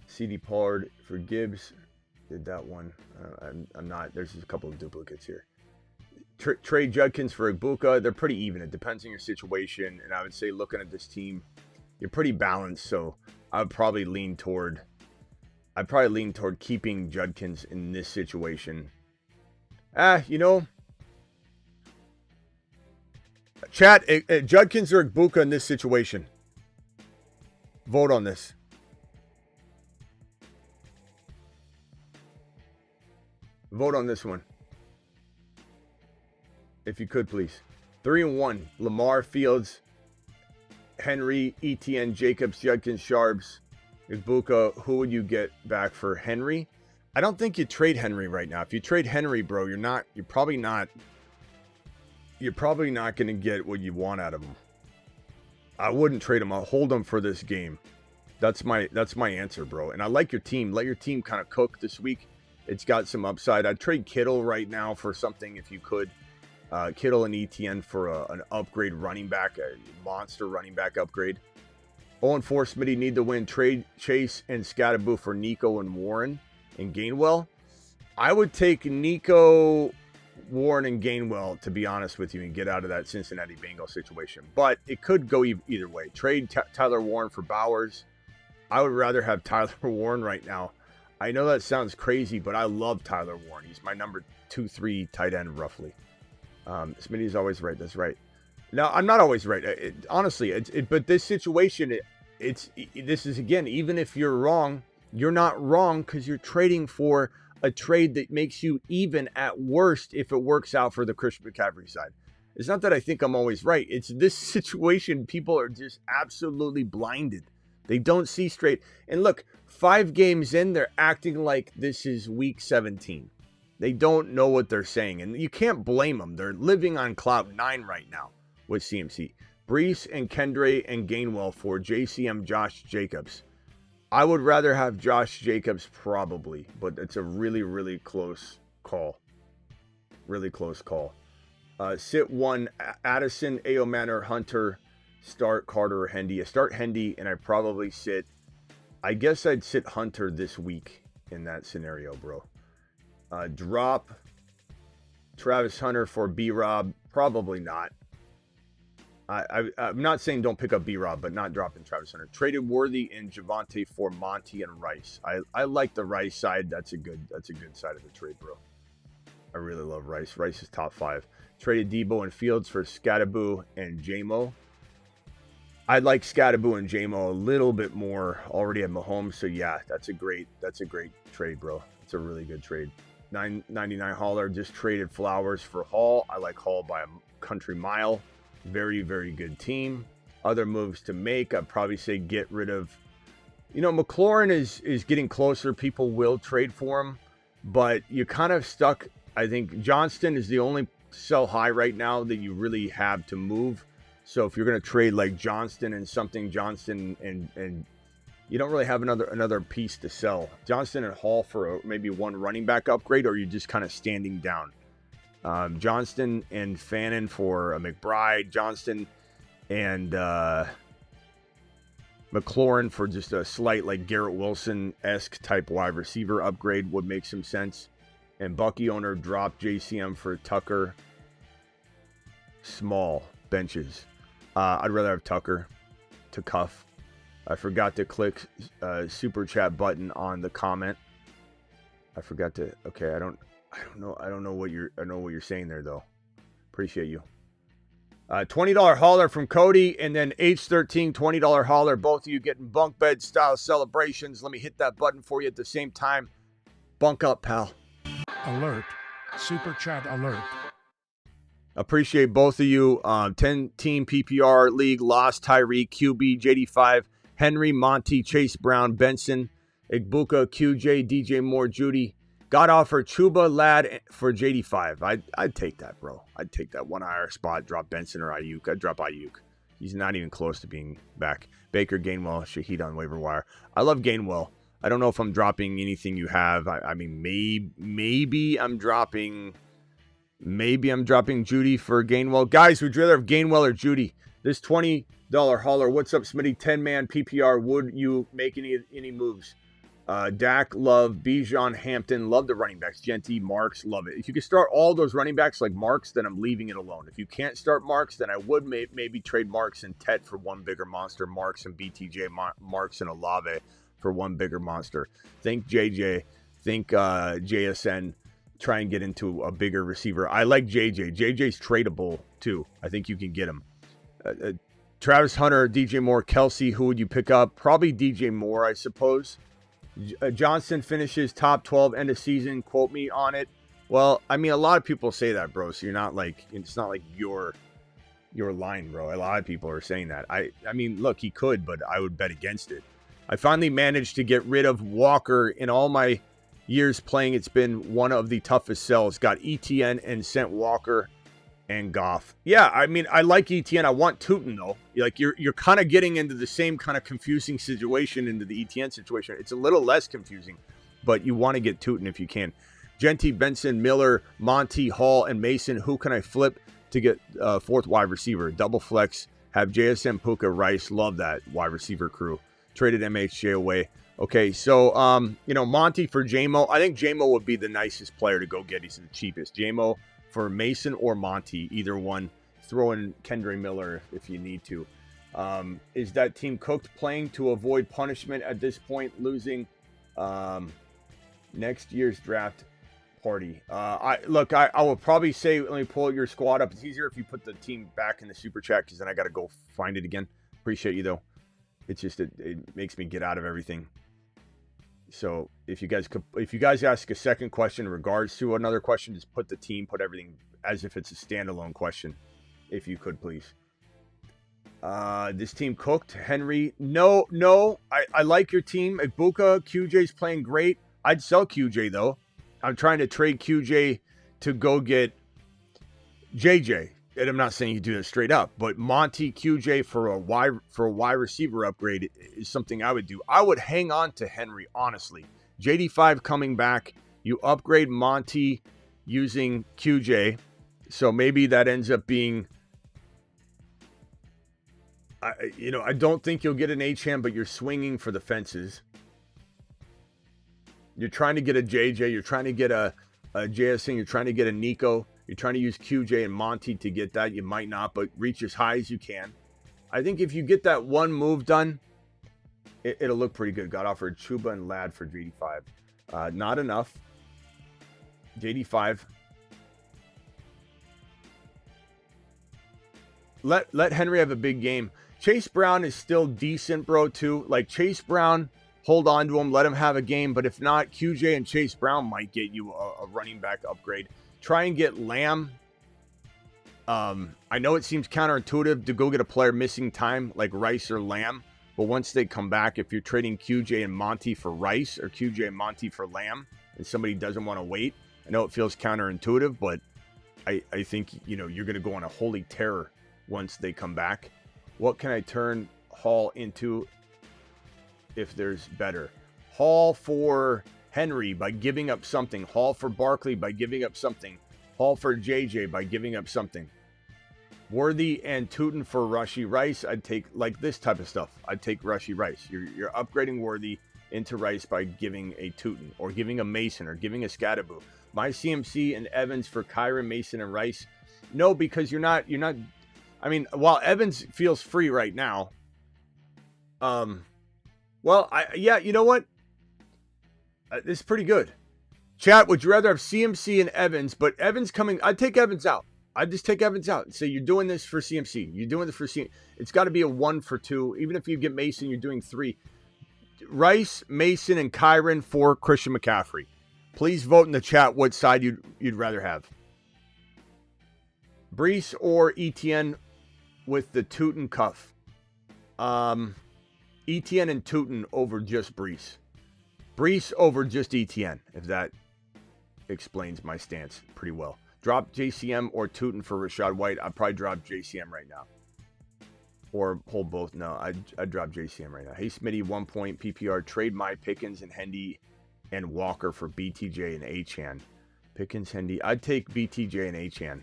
CD Pollard for Gibbs. Did that one. I'm not. There's a couple of duplicates here. Trade Judkins for Ibuka. They're pretty even. It depends on your situation. And I would say looking at this team, you're pretty balanced. So I'd probably lean toward keeping Judkins in this situation. Chat, Judkins or Ibuka in this situation. Vote on this. Vote on this one. If you could, please. 3-1. Lamar, Fields, Henry, ETN, Jacobs, Judkins, Sharps, Ibuka. Who would you get back for Henry? I don't think you trade Henry right now. If you trade Henry, bro, you're probably not going to get what you want out of him. I wouldn't trade him. I'll hold him for this game. That's my answer, bro. And I like your team. Let your team kind of cook this week. It's got some upside. I'd trade Kittle right now for something if you could. Kittle and ETN for an upgrade running back, a monster running back upgrade. 0-4 Smitty need to win. Trade Chase and Scatterboo for Nico and Warren and Gainwell. I would take Nico, Warren, and Gainwell, to be honest with you, and get out of that Cincinnati Bengals situation. But it could go either way. Trade Tyler Warren for Bowers. I would rather have Tyler Warren right now. I know that sounds crazy, but I love Tyler Warren. He's my number 2-3 tight end, roughly. Smitty's always right. That's right. Now, I'm not always right. Honestly, but this situation, this is, again, even if you're wrong, you're not wrong because you're trading for a trade that makes you even at worst if it works out for the Christian McCaffrey side. It's not that I think I'm always right. It's this situation, people are just absolutely blinded. They don't see straight. And look, 5 games in, they're acting like this is week 17. They don't know what they're saying. And you can't blame them. They're living on cloud 9 right now with CMC. Brees and Kendre and Gainwell for JCM Josh Jacobs. I would rather have Josh Jacobs probably, but it's a really, really close call. Really close call. Sit 1, Addison, Manor, Hunter, start Carter or Hendy. I start Hendy, and I probably I guess I'd sit Hunter this week in that scenario, bro. Drop Travis Hunter for B-Rob. Probably not. I'm not saying don't pick up B-Rob, but not dropping Travis Hunter. Traded Worthy and Javonte for Monty and Rice. I like the Rice side. That's a good side of the trade, bro. I really love Rice. Rice is top 5. Traded Debo and Fields for Scatterboo and JMO. I like Scatterboo and JMO a little bit more. Already at Mahomes, so yeah, that's a great trade, bro. It's a really good trade. $9.99 Haller just traded Flowers for Hall. I like Hall by a country mile. Very, very good team. Other moves to make, I'd probably say get rid of, McLaurin is getting closer. People will trade for him, but you're kind of stuck. I think Johnston is the only sell high right now that you really have to move. So if you're going to trade like Johnston and you don't really have another piece to sell. Johnston and Hall for maybe one running back upgrade, or you're just kind of standing down. Johnston and Fannin for a McBride. Johnston and McLaurin for just a slight like Garrett Wilson-esque type wide receiver upgrade would make some sense. And Bucky owner dropped JCM for Tucker. Small benches. I'd rather have Tucker to cuff. I forgot to click super chat button on the comment. I forgot to. Okay, I don't know what you're saying there though. Appreciate you. $20 hauler from Cody, and then H13 $20 hauler. Both of you getting bunk bed style celebrations. Let me hit that button for you at the same time. Bunk up, pal. Alert. Super chat alert. Appreciate both of you. 10-team PPR league. Lost Tyreek, QB, JD5, Henry, Monty, Chase Brown, Benson, Ibuka, QJ, DJ Moore, Judy, Got offer Chuba Lad for JD5. I'd take that, bro. I'd take that 1 IR spot. Drop Benson or Ayuk. I'd drop Ayuk. He's not even close to being back. Baker, Gainwell, Shaheed on waiver wire. I love Gainwell. I don't know if I'm dropping anything you have. I mean, maybe I'm dropping Judy for Gainwell. Guys, would you rather have Gainwell or Judy? This $20 hauler. What's up, Smitty? 10-man PPR. Would you make any moves? Dak, Love, Bijan, Hampton. Love the running backs. Genty, Marks. Love it. If you can start all those running backs like Marks, then I'm leaving it alone. If you can't start Marks, then I would maybe trade Marks and Tet for one bigger monster. Marks and BTJ, Marks and Olave for one bigger monster. Think JJ. Think JSN. Try and get into a bigger receiver. I like JJ. JJ's tradable too. I think you can get him. Travis Hunter, DJ Moore, Kelsey. Who would you pick up? Probably DJ Moore, I suppose. Johnson finishes top 12 end of season. Quote me on it. Well, I mean, a lot of people say that, bro. So you're not like, it's not like your line, bro. A lot of people are saying that. I mean, look, he could, but I would bet against it. I finally managed to get rid of Walker in all my years playing. It's been one of the toughest sells. Got ETN and sent Walker and Goff. Yeah, I mean, I like ETN. I want Tootin, though. Like, you're kind of getting into the same kind of confusing situation into the ETN situation. It's a little less confusing, but you want to get Tootin if you can. Genty, Benson, Miller, Monty, Hall, and Mason. Who can I flip to get fourth wide receiver? Double flex. Have JSN, Puka, Rice. Love that wide receiver crew. Traded MHJ away. Okay, so, Monty for JMO. I think JMO would be the nicest player to go get. He's the cheapest. JMO for Mason or Monty, either one. Throw in Kendre Miller if you need to. Is that team cooked playing to avoid punishment at this point, losing next year's draft party? I will probably say, let me pull your squad up. It's easier if you put the team back in the super chat because then I got to go find it again. Appreciate you, though. It's just, it makes me get out of everything. So if you guys ask a second question in regards to another question, just put the team, put everything as if it's a standalone question, if you could, please. This team cooked. Henry, no. I like your team. Ibuka, QJ's playing great. I'd sell QJ, though. I'm trying to trade QJ to go get JJ. And I'm not saying you do that straight up, but Monty QJ for a wide receiver upgrade is something I would do. I would hang on to Henry, honestly. JD5 coming back. You upgrade Monty using QJ. So maybe that ends up being, I don't think you'll get an HM, but you're swinging for the fences. You're trying to get a JJ. You're trying to get a JSN. You're trying to get a Nico. You're trying to use QJ and Monty to get that. You might not, but reach as high as you can. I think if you get that one move done, it'll look pretty good. Got offered Chuba and Lad for JD5. Not enough. JD5. Let Henry have a big game. Chase Brown is still decent, bro, too. Like, Chase Brown, hold on to him. Let him have a game. But if not, QJ and Chase Brown might get you a running back upgrade. Try and get Lamb. I know it seems counterintuitive to go get a player missing time like Rice or Lamb. But once they come back, if you're trading QJ and Monty for Rice or QJ and Monty for Lamb and somebody doesn't want to wait, I know it feels counterintuitive, but I think, you're going to go on a holy terror once they come back. What can I turn Hall into if there's better? Hall for Henry by giving up something. Hall for Barkley by giving up something. Hall for JJ by giving up something. Worthy and Tootin for Rushy Rice. I'd take, like, this type of stuff. I'd take Rushy Rice. You're upgrading Worthy into Rice by giving a Tootin or giving a Mason or giving a Scattaboo. My CMC and Evans for Kyren, Mason, and Rice. No, because you're not. I mean, while Evans feels free right now. You know what? This is pretty good. Chat, would you rather have CMC and Evans? But Evans coming, I'd take Evans out. I'd just take Evans out and say, you're doing this for CMC. You're doing this for CMC. It's got to be a 1 for 2. Even if you get Mason, you're doing 3. Rice, Mason, and Kyren for Christian McCaffrey. Please vote in the chat what side you'd rather have. Brees or ETN with the Tootin cuff. ETN and Tootin over just Brees. Brees over just ETN, if that explains my stance pretty well. Drop JCM or Tootin for Rashad White. I'd probably drop JCM right now. Or hold both. No, I'd drop JCM right now. Hey, Smitty, 1 point PPR. Trade my Pickens and Hendy and Walker for BTJ and Achane. Pickens, Hendy. I'd take BTJ and Achane.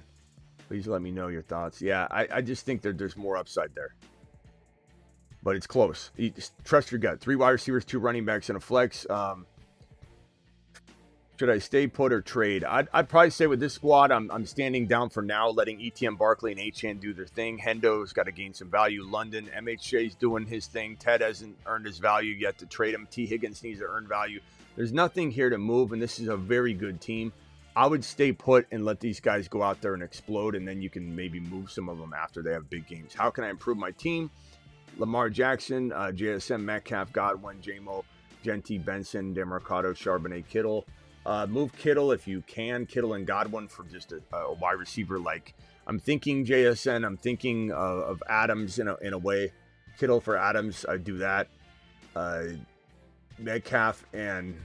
Please let me know your thoughts. Yeah, I just think that there's more upside there. But it's close. You just trust your gut. 3 wide receivers, 2 running backs, and a flex. Should I stay put or trade? I'd probably say with this squad, I'm standing down for now, letting ETN, Barkley, and Achane do their thing. Hendo's got to gain some value. London, MHJ's doing his thing. Ted hasn't earned his value yet to trade him. T. Higgins needs to earn value. There's nothing here to move, and this is a very good team. I would stay put and let these guys go out there and explode, and then you can maybe move some of them after they have big games. How can I improve my team? Lamar Jackson, JSM, Metcalf, Godwin, J-Mo, Genty, Benson, Demarcado, Charbonnet, Kittle. Move Kittle if you can. Kittle and Godwin for just a wide receiver. Like, I'm thinking JSN. I'm thinking of Adams in a way. Kittle for Adams. I do that. Metcalf and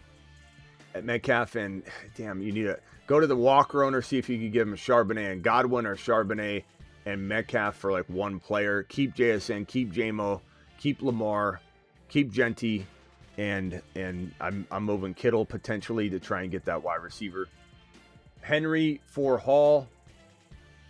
damn, you need to go to the Walker owner, see if you can give him Charbonnet and Godwin, or Charbonnet and Metcalf for like one player. Keep JSN, keep JMO, keep Lamar, keep Genty, and I'm moving Kittle potentially to try and get that wide receiver. Henry for Hall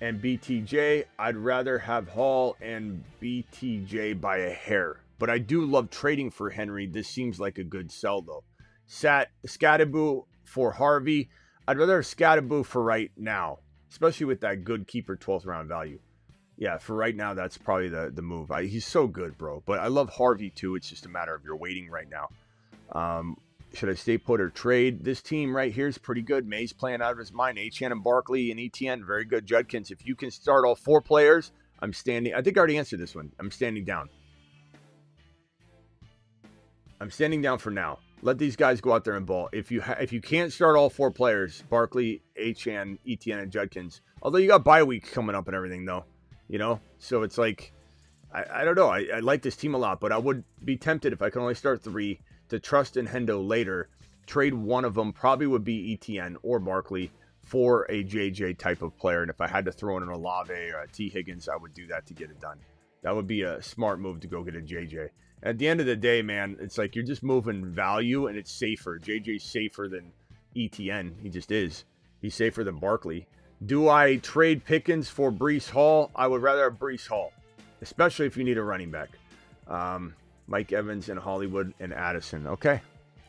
and BTJ. I'd rather have Hall and BTJ by a hair, but I do love trading for Henry. This seems like a good sell though. Scattaboo for Harvey. I'd rather have Scattaboo for right now, especially with that good keeper 12th round value. Yeah, for right now, that's probably the move. He's so good, bro. But I love Harvey, too. It's just a matter of you're waiting right now. Should I stay put or trade? This team right here is pretty good. May's playing out of his mind. Achane and Barkley and ETN, very good. Judkins, if you can start all 4 players, I'm standing. I think I already answered this one. I'm standing down. I'm standing down for now. Let these guys go out there and ball. If you can't start all 4 players, Barkley, Achane, ETN, and Judkins, although you got bye week coming up and everything, though. You know, so it's like, I don't know. I like this team a lot, but I would be tempted if I can only start 3 to trust in Hendo later. Trade one of them, probably would be ETN or Barkley for a JJ type of player. And if I had to throw in an Olave or a T. Higgins, I would do that to get it done. That would be a smart move to go get a JJ. At the end of the day, man, it's like you're just moving value and it's safer. JJ's safer than ETN. He just is. He's safer than Barkley. Do I trade Pickens for Breece Hall? I would rather have Breece Hall, especially if you need a running back. Mike Evans and Hollywood and Addison. Okay.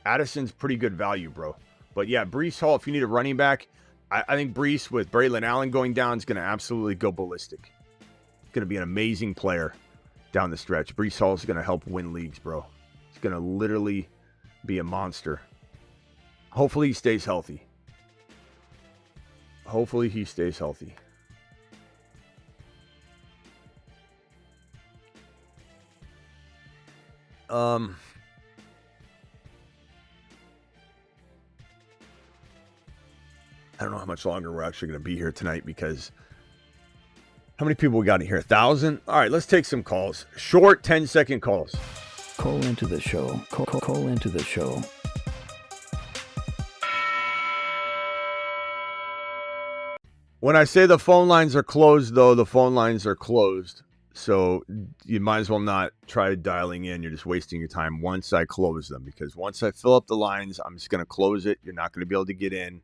Addison's pretty good value, bro. But yeah, Breece Hall, if you need a running back, I think Breece with Braylon Allen going down is going to absolutely go ballistic. It's going to be an amazing player down the stretch. Breece Hall is going to help win leagues, bro. It's going to literally be a monster. Hopefully he stays healthy. Hopefully he stays healthy. I don't know how much longer we're actually going to be here tonight because how many people we got in here? 1,000? All right, let's take some calls. Short 10-second calls. Call into the show. Call into the show. When I say the phone lines are closed, though, the phone lines are closed. So you might as well not try dialing in. You're just wasting your time once I close them. Because once I fill up the lines, I'm just going to close it. You're not going to be able to get in.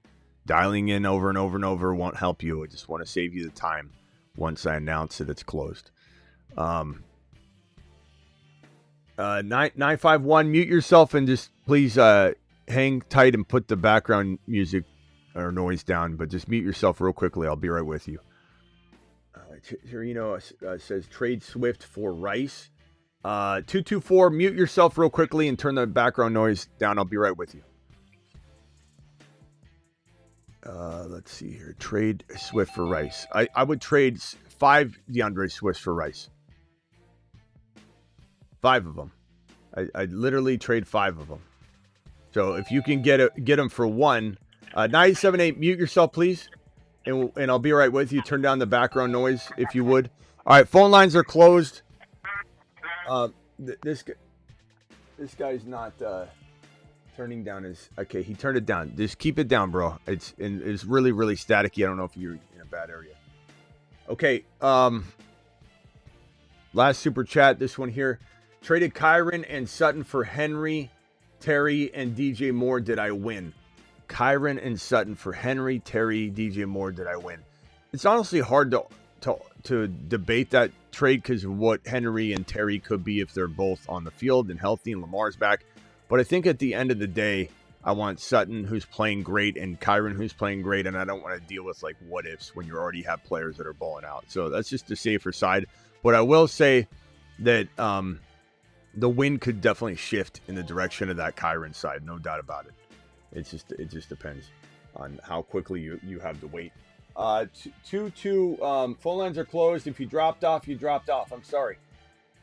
Dialing in over and over and over won't help you. I just want to save you the time once I announce that it's closed. 951, mute yourself and just please hang tight and put the background music or noise down, but just mute yourself real quickly. I'll be right with you. Torino says trade Swift for Rice. 224, mute yourself real quickly and turn the background noise down. I'll be right with you. Let's see here. Trade Swift for Rice. I would trade 5 DeAndre Swifts for Rice. 5 of them. I'd literally trade 5 of them. So if you can get them for 1, 978, mute yourself, please. And I'll be right with you. Turn down the background noise, if you would. All right, phone lines are closed. This guy's not Turning down is okay. He turned it down. Just keep it down, bro. It's really, really staticky. I don't know if you're in a bad area. Okay. Last super chat. This one here. Traded Kyren and Sutton for Henry, Terry, and DJ Moore. Did I win? Kyren and Sutton for Henry, Terry, DJ Moore. Did I win? It's honestly hard to debate that trade because of what Henry and Terry could be if they're both on the field and healthy and Lamar's back. But I think at the end of the day, I want Sutton, who's playing great, and Kyren, who's playing great, and I don't want to deal with like what ifs when you already have players that are balling out. So that's just the safer side. But I will say that the wind could definitely shift in the direction of that Kyren side, no doubt about it. It just depends on how quickly you have to wait. Phone lines are closed. If you dropped off, you dropped off. I'm sorry.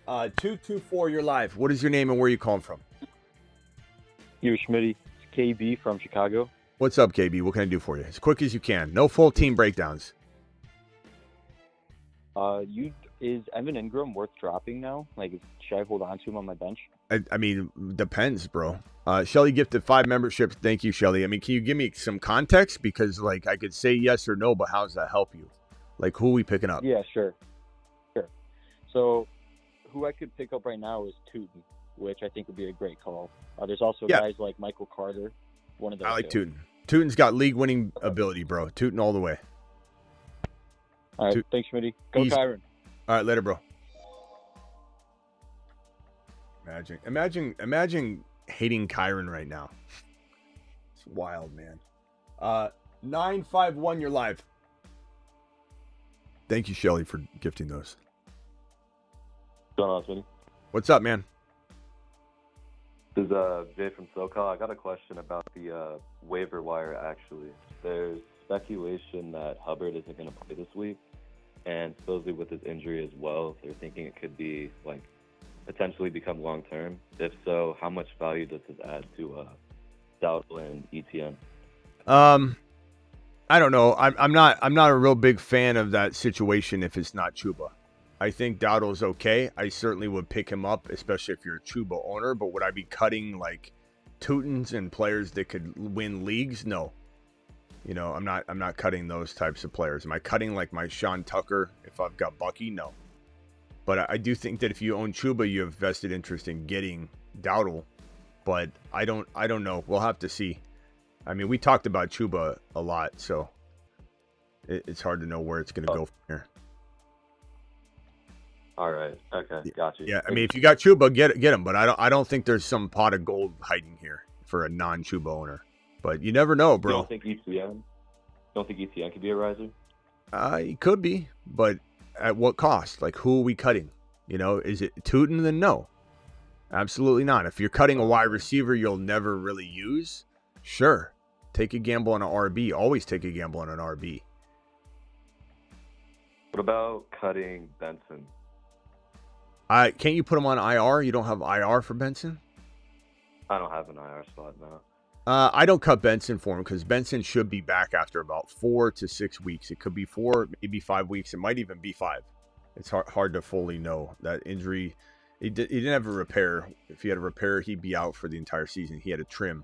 224, you're live. What is your name and where are you calling from? You, Smitty. It's KB from Chicago. What's up, KB? What can I do for you? As quick as you can. No full team breakdowns. Is Evan Ingram worth dropping now? Like, should I hold on to him on my bench? I mean, depends, bro. Shelly gifted 5 memberships. Thank you, Shelly. I mean, can you give me some context? Because, like, I could say yes or no, but how does that help you? Like, who are we picking up? Yeah, sure. So, who I could pick up right now is Tootin, which I think would be a great call. There's also guys like Michael Carter. One of those. I like Tootin. Tootin's got league-winning ability, bro. Tootin all the way. All right, thanks, Smitty. Go Kyren. All right, later, bro. Imagine hating Kyren right now. It's wild, man. 951, you're live. Thank you, Shelly, for gifting those. What's going on, Smitty? What's up, man? This is Jay from SoCal. I got a question about the waiver wire, actually. There's speculation that Hubbard isn't going to play this week, and supposedly with his injury as well, they're thinking it could be, like, potentially become long-term. If so, how much value does this add to Dowdle and ETN? I don't know. I'm not a real big fan of that situation if it's not Chuba. I think Dowdle's okay. I certainly would pick him up, especially if you're a Chuba owner. But would I be cutting like Tutins and players that could win leagues? No. You know, I'm not cutting those types of players. Am I cutting like my Sean Tucker if I've got Bucky? No. But I do think that if you own Chuba, you have vested interest in getting Dowdle. But I don't know. We'll have to see. I mean, we talked about Chuba a lot, so it's hard to know where it's going to go from here. All right. Okay. Gotcha. Yeah. I mean, if you got Chuba, get him. But I don't think there's some pot of gold hiding here for a non-Chuba owner. But you never know, bro. You don't think ETN could be a riser? He could be, but at what cost? Like, who are we cutting? You know, is it Tootin? Then no. Absolutely not. If you're cutting a wide receiver you'll never really use, sure. Take a gamble on an RB. Always take a gamble on an RB. What about cutting Benson? Can't you put him on IR? You don't have IR for Benson? I don't have an IR spot now. I don't cut Benson for him because Benson should be back after about 4 to 6 weeks. It could be 4, maybe 5 weeks. It might even be 5. It's hard to fully know. That injury, he didn't have a repair. If he had a repair, he'd be out for the entire season. He had a trim.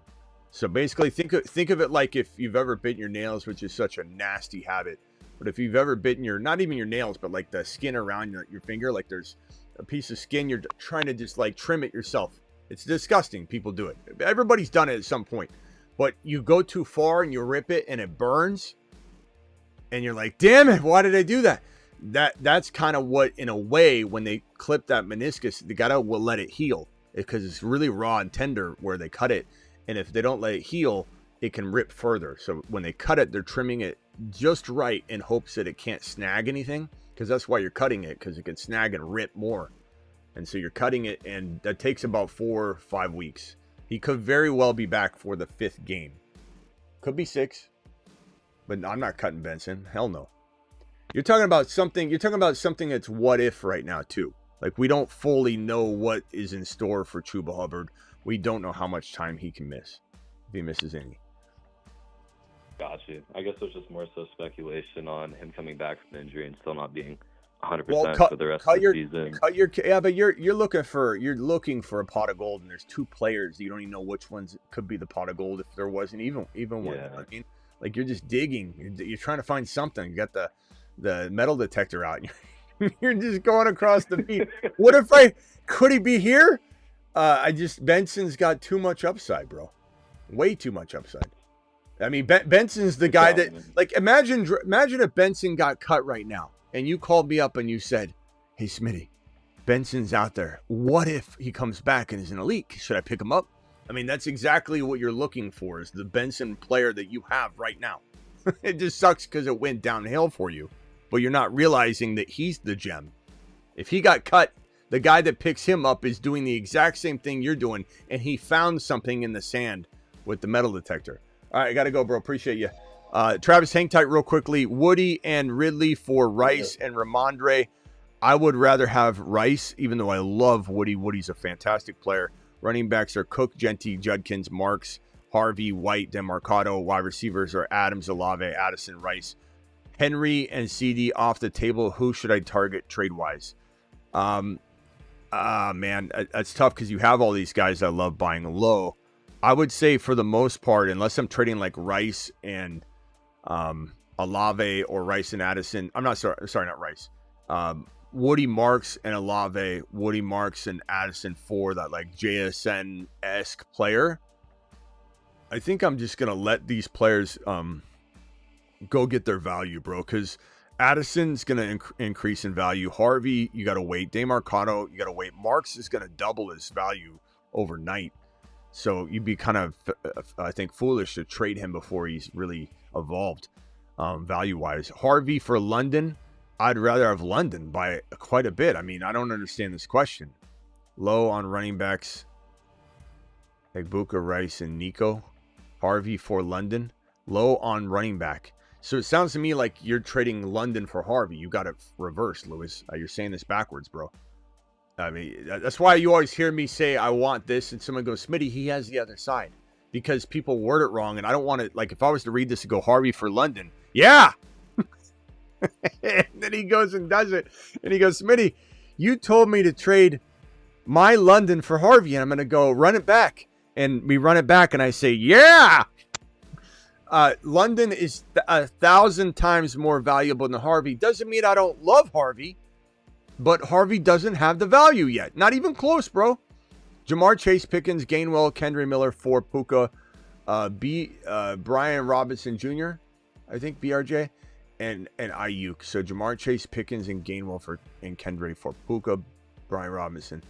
So basically, think of it like if you've ever bitten your nails, which is such a nasty habit. But if you've ever bitten not even your nails, but like the skin around your finger, like there's a piece of skin, you're trying to just like trim it yourself. It's disgusting. People do it. Everybody's done it at some point. But you go too far and you rip it and it burns. And you're like, damn it, why did I do that? That's kind of what, in a way, when they clip that meniscus, will let it heal. Because it's really raw and tender where they cut it. And if they don't let it heal, it can rip further. So when they cut it, they're trimming it just right in hopes that it can't snag anything. Because that's why you're cutting it, because it can snag and rip more. And so you're cutting it, and that takes about 4 or 5 weeks. He could very well be back for the 5th game. Could be 6. But I'm not cutting Benson. Hell no. You're talking about something that's what if right now, too. Like, we don't fully know what is in store for Chuba Hubbard. We don't know how much time he can miss, if he misses any. Gotcha. I guess there's just more so speculation on him coming back from injury and still not being 100% for the rest of the season. But you're looking for a pot of gold, and there's two players. You don't even know which ones could be the pot of gold if there wasn't even one. You know what I mean? Like, you're just digging. You're trying to find something. You got the metal detector out. You're just going across the beat. What if could he be here? Benson's got too much upside, bro. Way too much upside. I mean, Benson's the guy that, like, imagine if Benson got cut right now and you called me up and you said, hey, Smitty, Benson's out there. What if he comes back and is an elite? Should I pick him up? I mean, that's exactly what you're looking for, is the Benson player that you have right now. It just sucks because it went downhill for you, but you're not realizing that he's the gem. If he got cut, the guy that picks him up is doing the exact same thing you're doing, and he found something in the sand with the metal detector. All right, I got to go, bro. Appreciate you. Travis, hang tight real quickly. Woody and Ridley for Rice and Ramondre. I would rather have Rice, even though I love Woody. Woody's a fantastic player. Running backs are Cook, Genty, Judkins, Marks, Harvey, White, DeMarcado. Wide receivers are Adams, Olave, Addison, Rice. Henry and CD off the table. Who should I target trade-wise? Man, that's tough because you have all these guys I love buying low. I would say for the most part, unless I'm trading like Rice and Olave or Rice and Addison. I'm not sorry, not Rice. Woody, Marks and Olave, Woody, Marks and Addison for that like JSN-esque player. I think I'm just going to let these players go get their value, bro, because Addison's going to increase in value. Harvey, you got to wait. DeMarcado, you got to wait. Marks is going to double his value overnight. So you'd be kind of, I think, foolish to trade him before he's really evolved value-wise. Harvey for London. I'd rather have London by quite a bit. I mean, I don't understand this question. Low on running backs. Egbuka, Rice, and Nico. Harvey for London. Low on running back. So it sounds to me like you're trading London for Harvey. You got it reversed, Lewis. You're saying this backwards, bro. I mean, that's why you always hear me say, I want this, and someone goes, Smitty, he has the other side. Because people word it wrong, and I don't want to, like, if I was to read this and go, Harvey for London, yeah! And then he goes and does it, and he goes, Smitty, you told me to trade my London for Harvey, and I'm going to go run it back. And we run it back, and I say, yeah! London is 1,000 times more valuable than Harvey. Doesn't mean I don't love Harvey. But Harvey doesn't have the value yet. Not even close, bro. Jamar Chase, Pickens, Gainwell, Kendry Miller for Puka, Brian Robinson Jr., I think, BRJ, and Ayuk. So Jamar Chase, Pickens, and Gainwell and Kendry for Puka, Brian Robinson.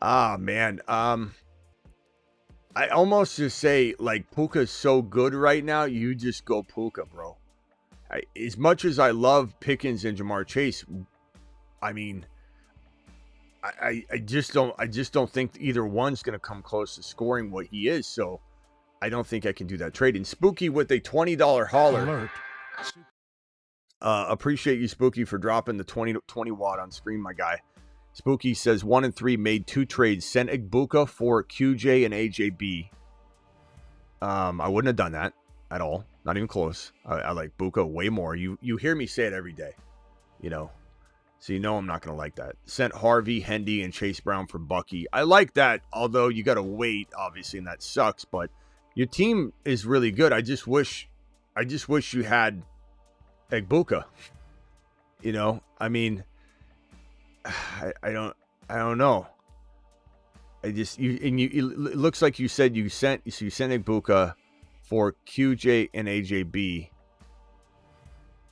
Man. I almost just say, like, Puka's so good right now, you just go Puka, bro. As much as I love Pickens and Jamar Chase, I mean, I just don't think either one's going to come close to scoring what he is. So I don't think I can do that trade. And Spooky with a $20 hauler. Alert. Appreciate you, Spooky, for dropping the 20 watt on screen, my guy. Spooky says 1 and 3 made 2 trades. Sent Egbuka for QJ and AJB. I wouldn't have done that at all. Not even close. I like Buka way more. You hear me say it every day, you know. So you know I'm not going to like that. Sent Harvey, Hendy, and Chase Brown for Bucky. I like that, although you got to wait, obviously, and that sucks. But your team is really good. I just wish you had Egbuka. You know, I mean, I don't know. It looks like you said you sent Egbuka for QJ and AJB,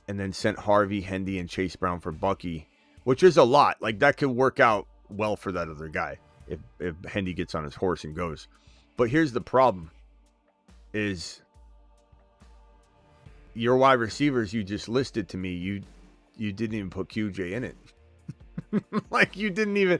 and then sent Harvey, Hendy, and Chase Brown for Bucky. Which is a lot. Like, that could work out well for that other guy if Hendy gets on his horse and goes. But here's the problem is your wide receivers you just listed to me, you didn't even put QJ in it. Like, you didn't even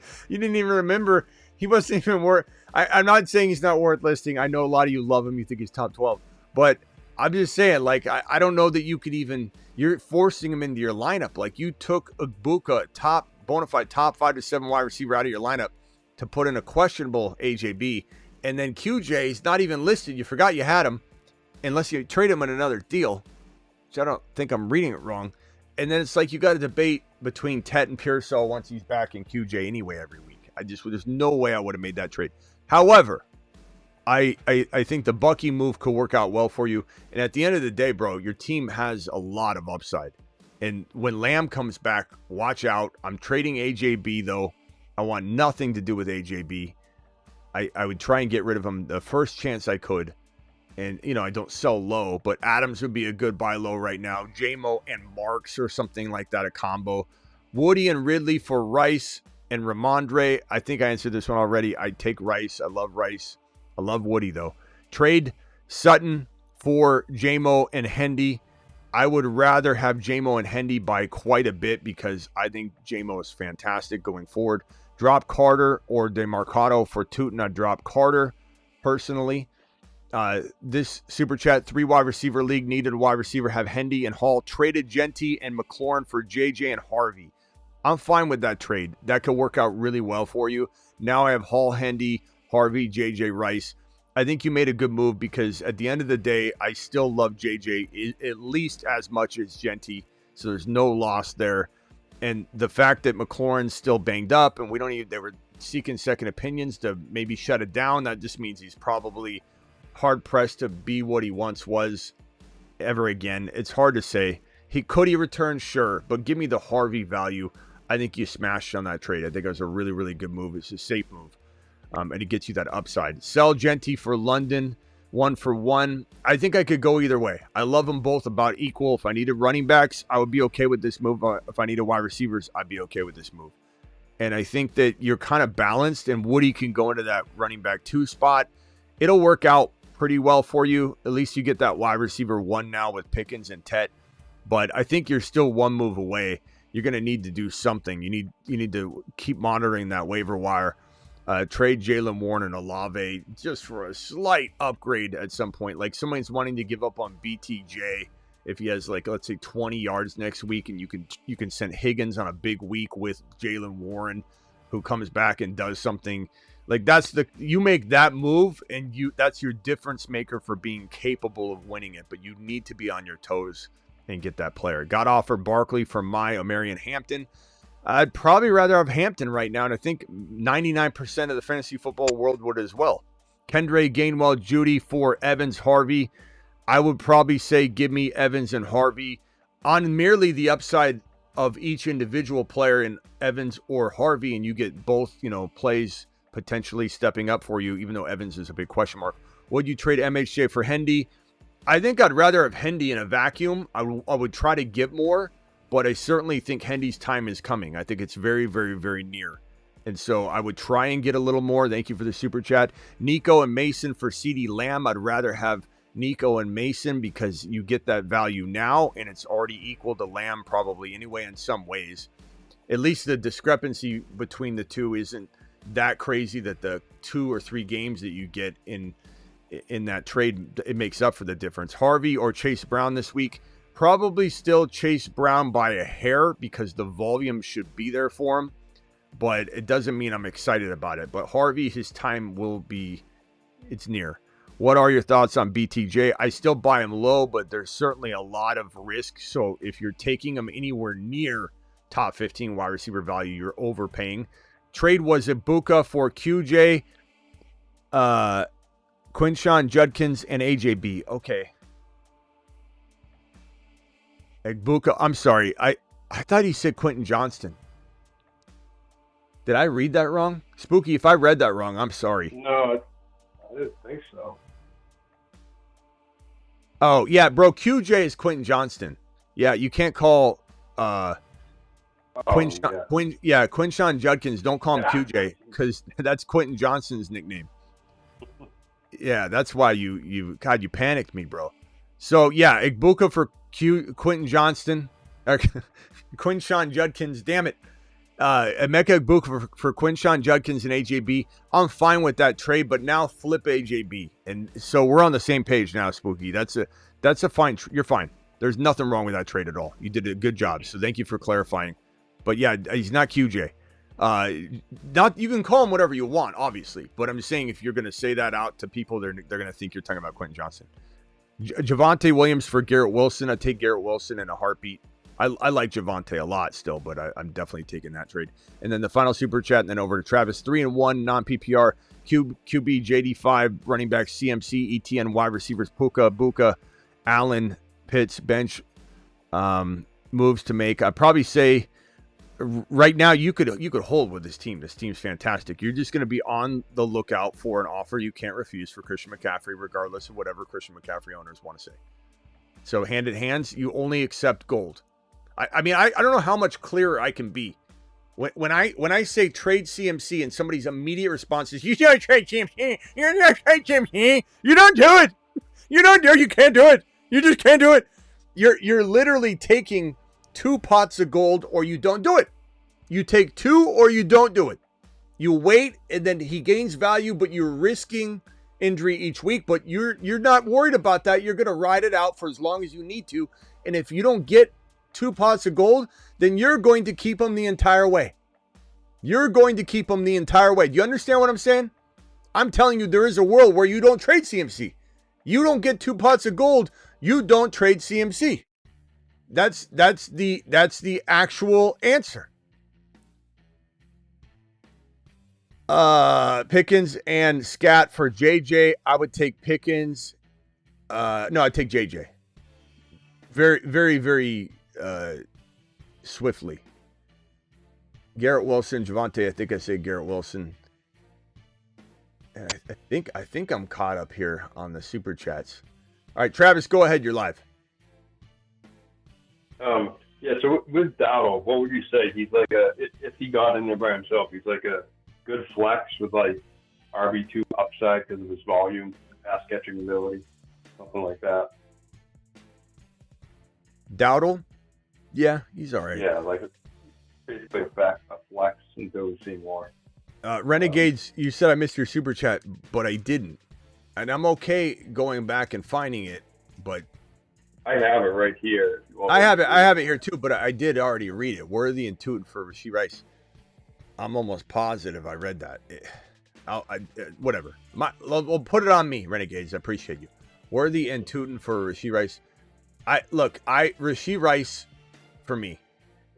remember. He wasn't even worth. I'm not saying he's not worth listing. I know a lot of you love him. You think he's top 12. But I'm just saying, like, I don't know that you could even. You're forcing him into your lineup. Like, you took Egbuka, top bona fide top 5 to 7 wide receiver out of your lineup to put in a questionable AJB, and then QJ is not even listed. You forgot you had him, unless you trade him in another deal, which I don't think I'm reading it wrong. And then it's like you got a debate between Tet and Pearsall once he's back in QJ anyway every week. There's no way I would have made that trade. However, I think the Bucky move could work out well for you. And at the end of the day, bro, your team has a lot of upside. And when Lamb comes back, watch out. I'm trading AJB, though. I want nothing to do with AJB. I would try and get rid of him the first chance I could. And, I don't sell low, but Adams would be a good buy low right now. JMO and Marks or something like that, a combo. Woody and Ridley for Rice and Ramondre. I think I answered this one already. I take Rice. I love Rice. I love Woody, though. Trade Sutton for JMO and Hendy. I would rather have JMO and Hendy by quite a bit because I think JMO is fantastic going forward. Drop Carter or DeMarcado for Tootin. I'd drop Carter personally. This super chat, 3 wide receiver league, needed a wide receiver, have Hendy and Hall. Traded Genty and McLaurin for JJ and Harvey. I'm fine with that trade. That could work out really well for you. Now I have Hall, Hendy, Harvey, JJ, Rice. I think you made a good move because at the end of the day, I still love JJ at least as much as Genty. So there's no loss there. And the fact that McLaurin's still banged up and they were seeking second opinions to maybe shut it down. That just means he's probably hard pressed to be what he once was ever again. It's hard to say. Could he return? Sure. But give me the Harvey value. I think you smashed on that trade. I think it was a really, really good move. It's a safe move. And it gets you that upside. Sell Genty for London, 1-for-1. I think I could go either way. I love them both about equal. If I needed running backs, I would be okay with this move. If I needed wide receivers, I'd be okay with this move. And I think that you're kind of balanced, and Woody can go into that running back 2 spot. It'll work out pretty well for you. At least you get that wide receiver 1 now with Pickens and Tet. But I think you're still one move away. You're going to need to do something. You need to keep monitoring that waiver wire. Trade Jalen Warren and Olave just for a slight upgrade at some point. Like somebody's wanting to give up on BTJ if he has let's say 20 yards next week, and you can send Higgins on a big week with Jalen Warren, who comes back and does something. Like you make that move, and that's your difference maker for being capable of winning it. But you need to be on your toes and get that player. Got offered Barkley for Omarion Hampton. I'd probably rather have Hampton right now, and I think 99% of the fantasy football world would as well. Kendre Gainwell, Judy for Evans, Harvey. I would probably say give me Evans and Harvey on merely the upside of each individual player in Evans or Harvey, and you get both, plays potentially stepping up for you, even though Evans is a big question mark. Would you trade MHJ for Hendy? I think I'd rather have Hendy in a vacuum. I would try to get more, but I certainly think Hendy's time is coming. I think it's very, very, very near. And so I would try and get a little more. Thank you for the super chat. Nico and Mason for CeeDee Lamb. I'd rather have Nico and Mason because you get that value now, and it's already equal to Lamb probably anyway in some ways. At least the discrepancy between the two isn't that crazy that the 2 or 3 games that you get in that trade, it makes up for the difference. Harvey or Chase Brown this week? Probably still Chase Brown by a hair because the volume should be there for him, but it doesn't mean I'm excited about it. But Harvey, his time it's near. What are your thoughts on BTJ? I still buy him low, but there's certainly a lot of risk. So if you're taking him anywhere near top 15 wide receiver value, you're overpaying. Trade was Ibuka for QJ, Quinshawn Judkins, and AJB. Okay. Ibuka, I'm sorry. I thought he said Quentin Johnston. Did I read that wrong? Spooky, if I read that wrong, I'm sorry. No, I didn't think so. Oh, yeah, bro. QJ is Quentin Johnston. Yeah, you can't call Quinshawn Judkins. Don't call him QJ because that's Quentin Johnston's nickname. Yeah, that's why you panicked me, bro. So, yeah, Ibuka for Quentin Johnston. Quinshawn Judkins, damn it. Emeka Ibuka for Quinshawn Judkins and AJB. I'm fine with that trade, but now flip AJB. And so we're on the same page now, Spooky. That's a fine. You're fine. There's nothing wrong with that trade at all. You did a good job. So thank you for clarifying. But yeah, he's not QJ. You can call him whatever you want, obviously. But I'm just saying, if you're going to say that out to people, they're going to think you're talking about Quentin Johnston. Javonte Williams for Garrett Wilson. I take Garrett Wilson in a heartbeat. I like Javonte a lot still, but I'm definitely taking that trade. And then the final super chat, and then over to Travis. 3-1 non-PPR QB JD5 running back CMC ETN wide receivers Puka Buka Allen Pitts bench moves to make. I'd probably say right now you could hold with this team. This team's fantastic. You're just going to be on the lookout for an offer you can't refuse for Christian McCaffrey, regardless of whatever Christian McCaffrey owners want to say. So hand in hands, you only accept gold. I mean, I don't know how much clearer I can be. When I say trade CMC and somebody's immediate response is, you don't trade CMC, you don't trade CMC, you don't do it. You don't do it. You can't do it. You just can't do it. You're literally taking 2 pots of gold or you don't do it. You take 2 or you don't do it. You wait and then he gains value, but you're risking injury each week, but you're not worried about that. You're going to ride it out for as long as you need to. And if you don't get 2 pots of gold, then you're going to keep them the entire way. You're going to keep them the entire way. Do you understand what I'm saying? I'm telling you, there is a world where you don't trade CMC. You don't get 2 pots of gold. You don't trade CMC. That's the actual answer. Pickens and Scat for JJ. I would take Pickens. No, I'd take JJ. Very, very, very swiftly. Garrett Wilson, Javonte. I think I say Garrett Wilson. And I think I'm caught up here on the super chats. All right, Travis, go ahead. You're live. Yeah. So with Dowdle, what would you say? He's like if he got in there by himself, he's like a good flex with like RB2 upside because of his volume, pass catching ability, something like that. Dowdle? Yeah, he's all right. Yeah, like basically a flex until we see more. Renegades, you said I missed your super chat, but I didn't. And I'm okay going back and finding it, but I have it right here. I have it here too, but I did already read it. Worthy and Tootin for Rashee Rice. I'm almost positive I read that. Whatever. We'll put it on me, Renegades. I appreciate you. Worthy and Tootin for Rashee Rice. Rashee Rice for me.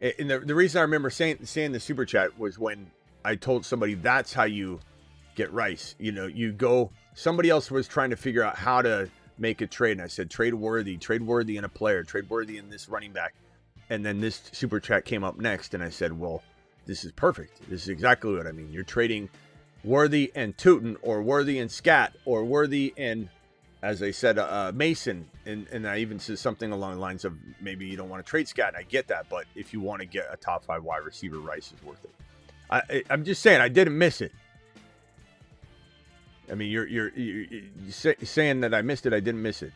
And the reason I remember saying the super chat was when I told somebody that's how you get Rice. You know, you go. Somebody else was trying to figure out how to make a trade, and I said trade Worthy in a player, trade Worthy in this running back, and then this super chat came up next, and I said, well, this is perfect. This is exactly what I mean. You're trading Worthy and Tootin, or Worthy and Scat, or Worthy and, as I said, Mason, and I even said something along the lines of maybe you don't want to trade Scat, and I get that, but if you want to get a top 5 wide receiver, Rice is worth it. I'm just saying I didn't miss it. I mean, you're saying that I missed it. I didn't miss it.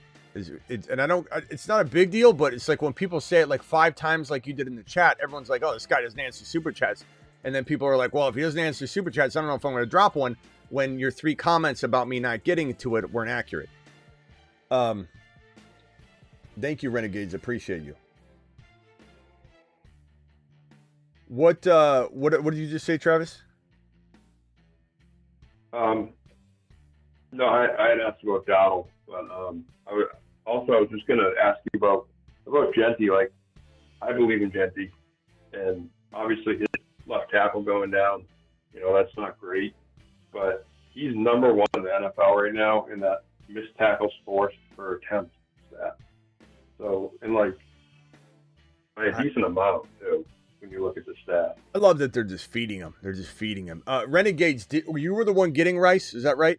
And I don't. It's not a big deal, but it's like when people say it like 5 times, like you did in the chat. Everyone's like, "Oh, this guy doesn't answer super chats," and then people are like, "Well, if he doesn't answer super chats, I don't know if I'm going to drop one." When your 3 comments about me not getting to it weren't accurate. Thank you, Renegades. Appreciate you. What did you just say, Travis? No, I had asked about Dowdle, but I was just going to ask you about Genty. Like, I believe in Genty, and obviously his left tackle going down, that's not great, but he's number 1 in the NFL right now in that missed tackles forced per attempt stat. So, and like, by a decent amount too, when you look at the stat. I love that they're just feeding him. Renegades, you were the one getting Rice, is that right?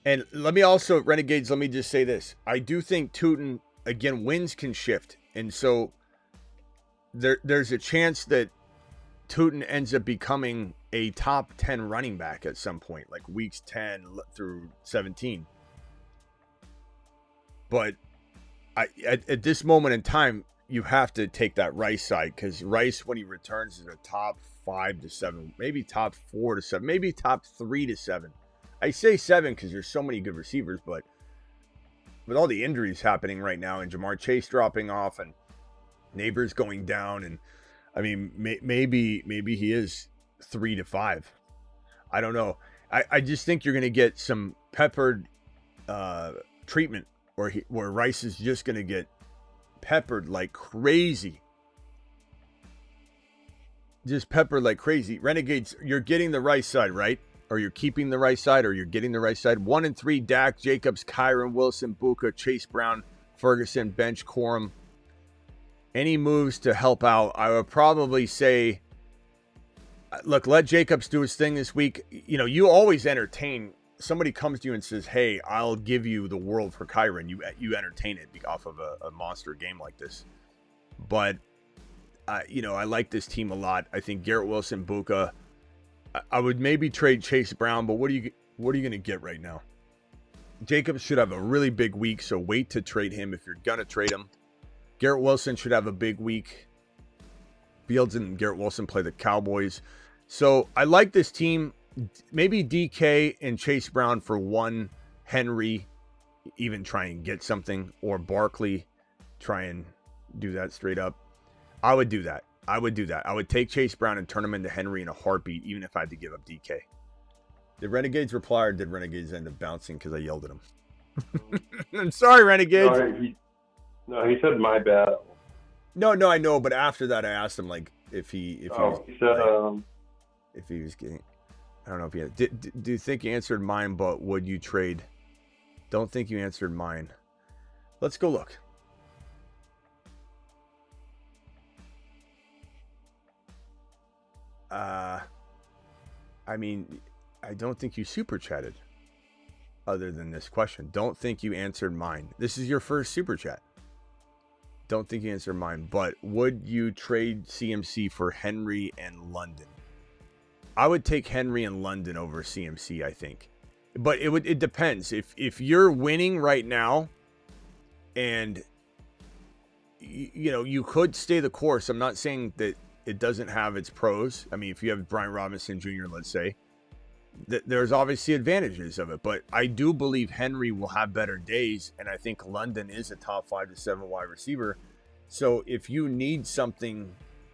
And Renegades, let me just say this. I do think Tootin, again, wins can shift. And so there's a chance that Tootin ends up becoming a top 10 running back at some point, like weeks 10 through 17. But at this moment in time, you have to take that Rice side, because Rice, when he returns, is a top 5 to 7, maybe top 4 to 7, maybe top 3 to 7. I say 7 because there's so many good receivers, but with all the injuries happening right now and Jamar Chase dropping off and Neighbors going down, and I mean, maybe he is 3 to 5. I don't know. I just think you're going to get some peppered treatment where Rice is just going to get peppered like crazy. Just peppered like crazy. Renegades, you're getting the right side, right? Or you're keeping the right side, or you're getting the right side. 1 and 3, Dak, Jacobs, Kyren, Wilson, Puka, Chase Brown, Ferguson, bench, Corum. Any moves to help out? I would probably say, look, let Jacobs do his thing this week. You know, you always entertain. Somebody comes to you and says, hey, I'll give you the world for Kyren. You entertain it off of a monster game like this. But, you know, I like this team a lot. I think Garrett Wilson, Puka. I would maybe trade Chase Brown, but what are you going to get right now? Jacobs should have a really big week, so wait to trade him if you're going to trade him. Garrett Wilson should have a big week. Fields and Garrett Wilson play the Cowboys. So I like this team. Maybe DK and Chase Brown for 1, Henry, even try and get something, or Barkley, try and do that straight up. I would do that. I would take Chase Brown and turn him into Henry in a heartbeat, even if I had to give up DK. Did Renegades reply, or did Renegades end up bouncing because I yelled at him? I'm sorry, Renegades. No, he said my bad. No, I know, but after that, I asked him like if he was getting. I don't know if he had. Do you think you answered mine? But would you trade? Don't think you answered mine. Let's go look. I mean, I don't think you super chatted other than this question. Don't think you answered mine. This is your first super chat. Don't think you answered mine, but would you trade CMC for Henry and London? I would take Henry and London over CMC, I think. But it depends. If you're winning right now and you know, you could stay the course. I'm not saying that it doesn't have its pros. I mean, if you have Brian Robinson Jr., let's say, there's obviously advantages of it. But I do believe Henry will have better days, and I think London is a top 5 to 7 wide receiver. So if you need something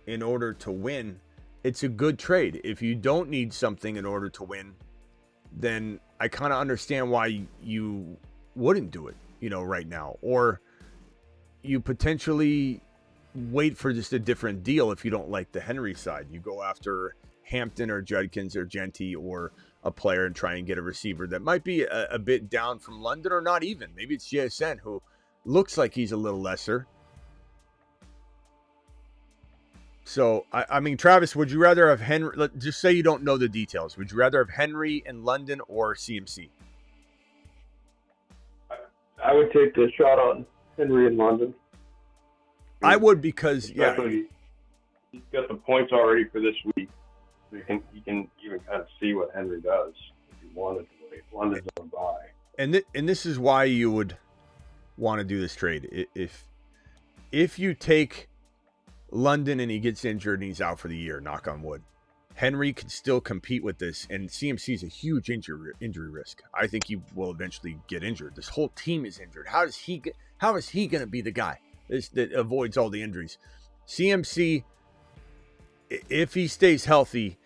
in order to win, it's a good trade. If you don't need something in order to win, then I kind of understand why you wouldn't do it, you know, right now. Or you potentially wait for just a different deal if you don't like the Henry side. You go after Hampton or Judkins or Genty or a player and try and get a receiver that might be a bit down from London, or not even. Maybe it's JSN, who looks like he's a little lesser. So, I mean, Travis, would you rather have Henry? Just say you don't know the details. Would you rather have Henry in London or CMC? I would take the shot on Henry in London. I would, because, he's got the points already for this week. He can even kind of see what Henry does if he wanted to wait. London's on bye. And this is why you would want to do this trade. If you take London and he gets injured and he's out for the year, knock on wood, Henry can still compete with this, and CMC is a huge injury risk. I think he will eventually get injured. This whole team is injured. How is he going to be the guy that avoids all the injuries? CMC, if he stays healthy,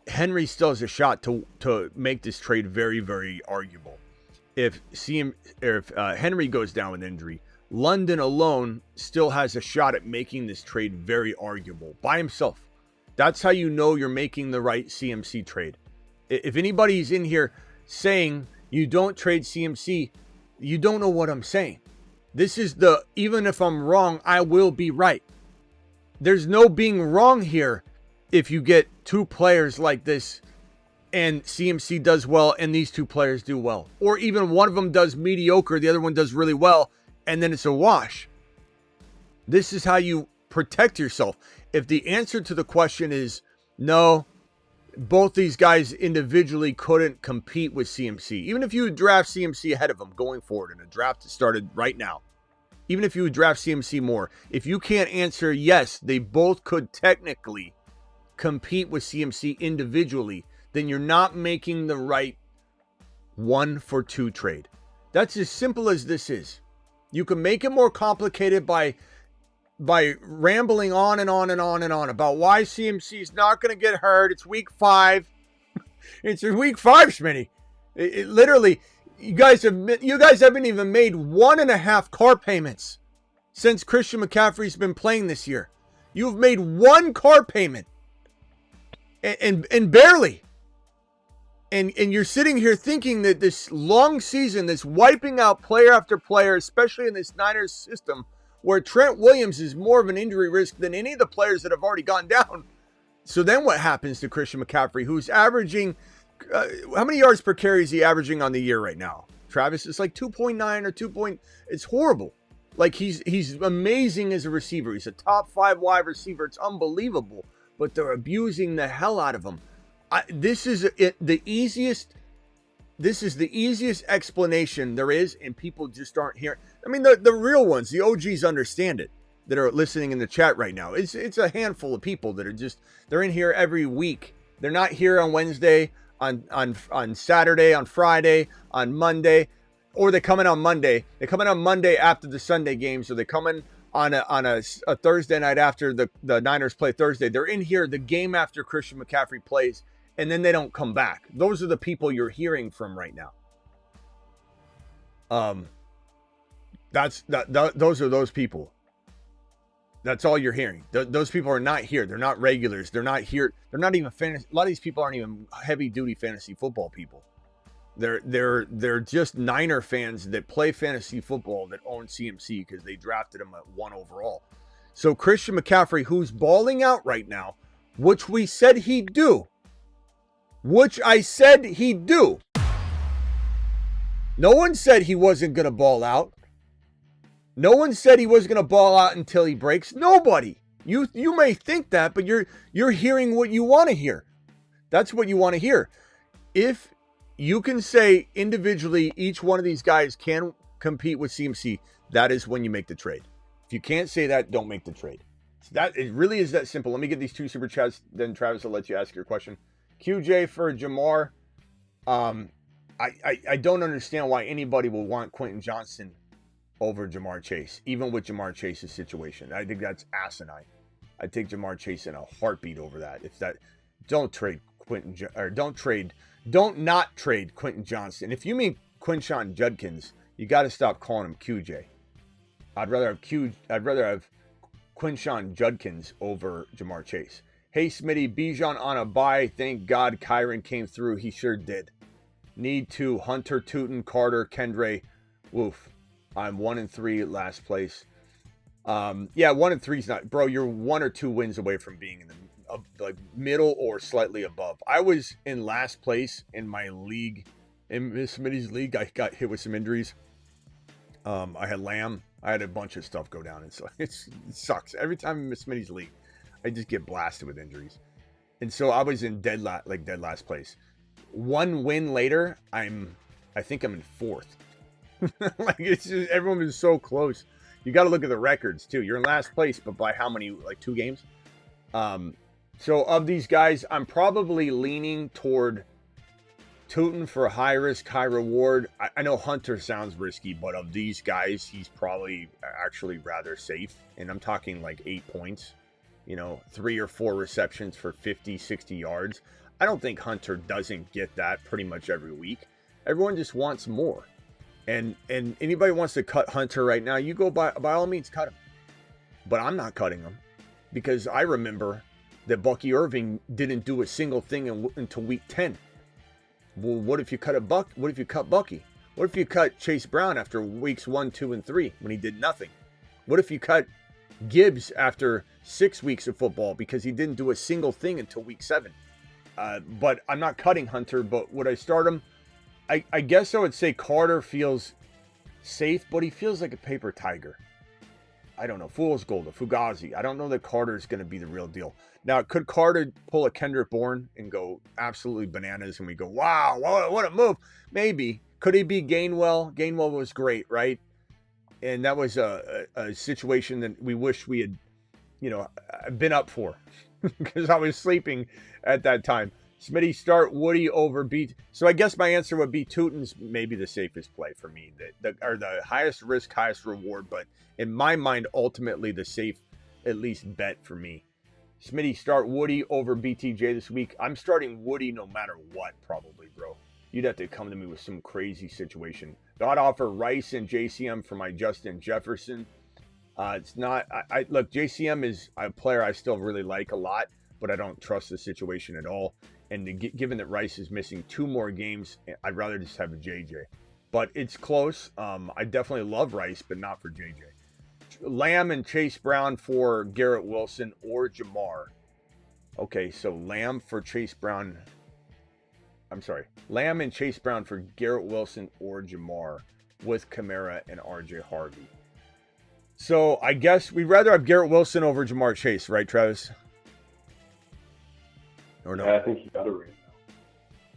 Henry still has a shot to make this trade very, very arguable. If Henry goes down with injury, London alone still has a shot at making this trade very arguable by himself. That's how you know you're making the right CMC trade. If anybody's in here saying you don't trade CMC, you don't know what I'm saying. This is even if I'm wrong, I will be right. There's no being wrong here if you get two players like this and CMC does well and these two players do well. Or even one of them does mediocre, the other one does really well, and then it's a wash. This is how you protect yourself. If the answer to the question is no, both these guys individually couldn't compete with CMC. Even if you would draft CMC ahead of them going forward in a draft that started right now, even if you would draft CMC more, if you can't answer yes, they both could technically compete with CMC individually, then you're not making the right 1-for-2 trade. That's as simple as this is. You can make it more complicated by rambling on and on and on and on about why CMC is not going to get hurt. It's week 5. It's week 5, Smitty. It literally, you guys haven't even made 1.5 car payments. since Christian McCaffrey's been playing this year. You've made one car payment. And barely. And you're sitting here thinking that this long season, this wiping out player after player, especially in this Niners system, where Trent Williams is more of an injury risk than any of the players that have already gone down. So then what happens to Christian McCaffrey, who's averaging, how many yards per carry is he averaging on the year right now? Travis, it's like 2.9 or 2. It's horrible. Like he's amazing as a receiver. He's a top 5 wide receiver. It's unbelievable. But they're abusing the hell out of him. This is the easiest explanation there is, and people just aren't hearing. I mean, the real ones, the OGs understand it, that are listening in the chat right now. It's a handful of people that are they're in here every week. They're not here on Wednesday, on Saturday, on Friday, on Monday, or they come in on Monday. They come in on Monday after the Sunday games, or they come in on a Thursday night after the Niners play Thursday. They're in here the game after Christian McCaffrey plays, and then they don't come back. Those are the people you're hearing from right now. Those are those people. That's all you're hearing. Those people are not here. They're not regulars. They're not here. They're not even fantasy. A lot of these people aren't even heavy duty fantasy football people. They're just Niner fans that play fantasy football that own CMC because they drafted him at 1 overall. So Christian McCaffrey, who's balling out right now, which we said he'd do, which I said he'd do. No one said he wasn't going to ball out. No one said he was going to ball out until he breaks. Nobody. You may think that, but you're hearing what you want to hear. That's what you want to hear. If you can say individually each one of these guys can compete with CMC, that is when you make the trade. If you can't say that, don't make the trade. It really is that simple. Let me get these 2 super chats, then Travis will let you ask your question. QJ for Jamar. I don't understand why anybody will want Quentin Johnson over Jamar Chase, even with Jamar Chase's situation. I think that's asinine. I take Jamar Chase in a heartbeat over that. Don't not trade Quentin Johnson. If you mean Quinshon Judkins, you got to stop calling him QJ. I'd rather have Quinshon Judkins over Jamar Chase. Hey, Smitty, Bijan on a bye. Thank God Kyren came through. He sure did. Need to Hunter, Tootin, Carter, Kendre. Woof. I'm 1-3 last place. Yeah, 1-3 is not, bro. You're 1 or 2 wins away from being in the middle or slightly above. I was in last place in my league, in Miss Smitty's league. I got hit with some injuries. I had Lamb. I had a bunch of stuff go down, and so it sucks. Every time in Miss Smitty's league, I just get blasted with injuries. And so I was in dead last place. 1 win later, I think I'm in 4th. Like, it's just, everyone is so close. You got to look at the records too. You're in last place, but by how many? Like 2 games. So of these guys, I'm probably leaning toward Tootin for high risk, high reward. I know Hunter sounds risky, but of these guys, he's probably actually rather safe. And I'm talking like 8 points, 3 or 4 receptions for 50, 60 yards. I don't think Hunter doesn't get that pretty much every week. Everyone just wants more. And anybody wants to cut Hunter right now, you go by all means, cut him. But I'm not cutting him because I remember that Bucky Irving didn't do a single thing until week 10. Well, what if you cut What if you cut Bucky? What if you cut Chase Brown after weeks 1, 2, and 3 when he did nothing? What if you cut Gibbs after 6 weeks of football because he didn't do a single thing until week 7? But I'm not cutting Hunter, but would I start him? I guess I would say Carter feels safe, but he feels like a paper tiger. I don't know. Fool's gold, a Fugazi. I don't know that Carter is going to be the real deal. Now, could Carter pull a Kendrick Bourne and go absolutely bananas and we go, wow, what a move? Maybe. Could he be Gainwell? Gainwell was great, right? And that was a situation that we wish we had, been up for because I was sleeping at that time. Smitty, start Woody over B. So I guess my answer would be Tootin's maybe the safest play for me, or the highest risk, highest reward, but in my mind, ultimately the safe, at least bet for me. Smitty, start Woody over BTJ this week. I'm starting Woody no matter what, probably, bro. You'd have to come to me with some crazy situation. God offer Rice and JCM for my Justin Jefferson. It's not. I look. JCM is a player I still really like a lot, but I don't trust the situation at all. And given that Rice is missing 2 more games, I'd rather just have a JJ. But it's close. I definitely love Rice, but not for JJ. Lamb and Chase Brown for Garrett Wilson or Jamar. Okay, so Lamb for Chase Brown. I'm sorry. Lamb and Chase Brown for Garrett Wilson or Jamar with Kamara and RJ Harvey. So I guess we'd rather have Garrett Wilson over Jamar Chase, right, Travis? Or no? Yeah, I think you got to read.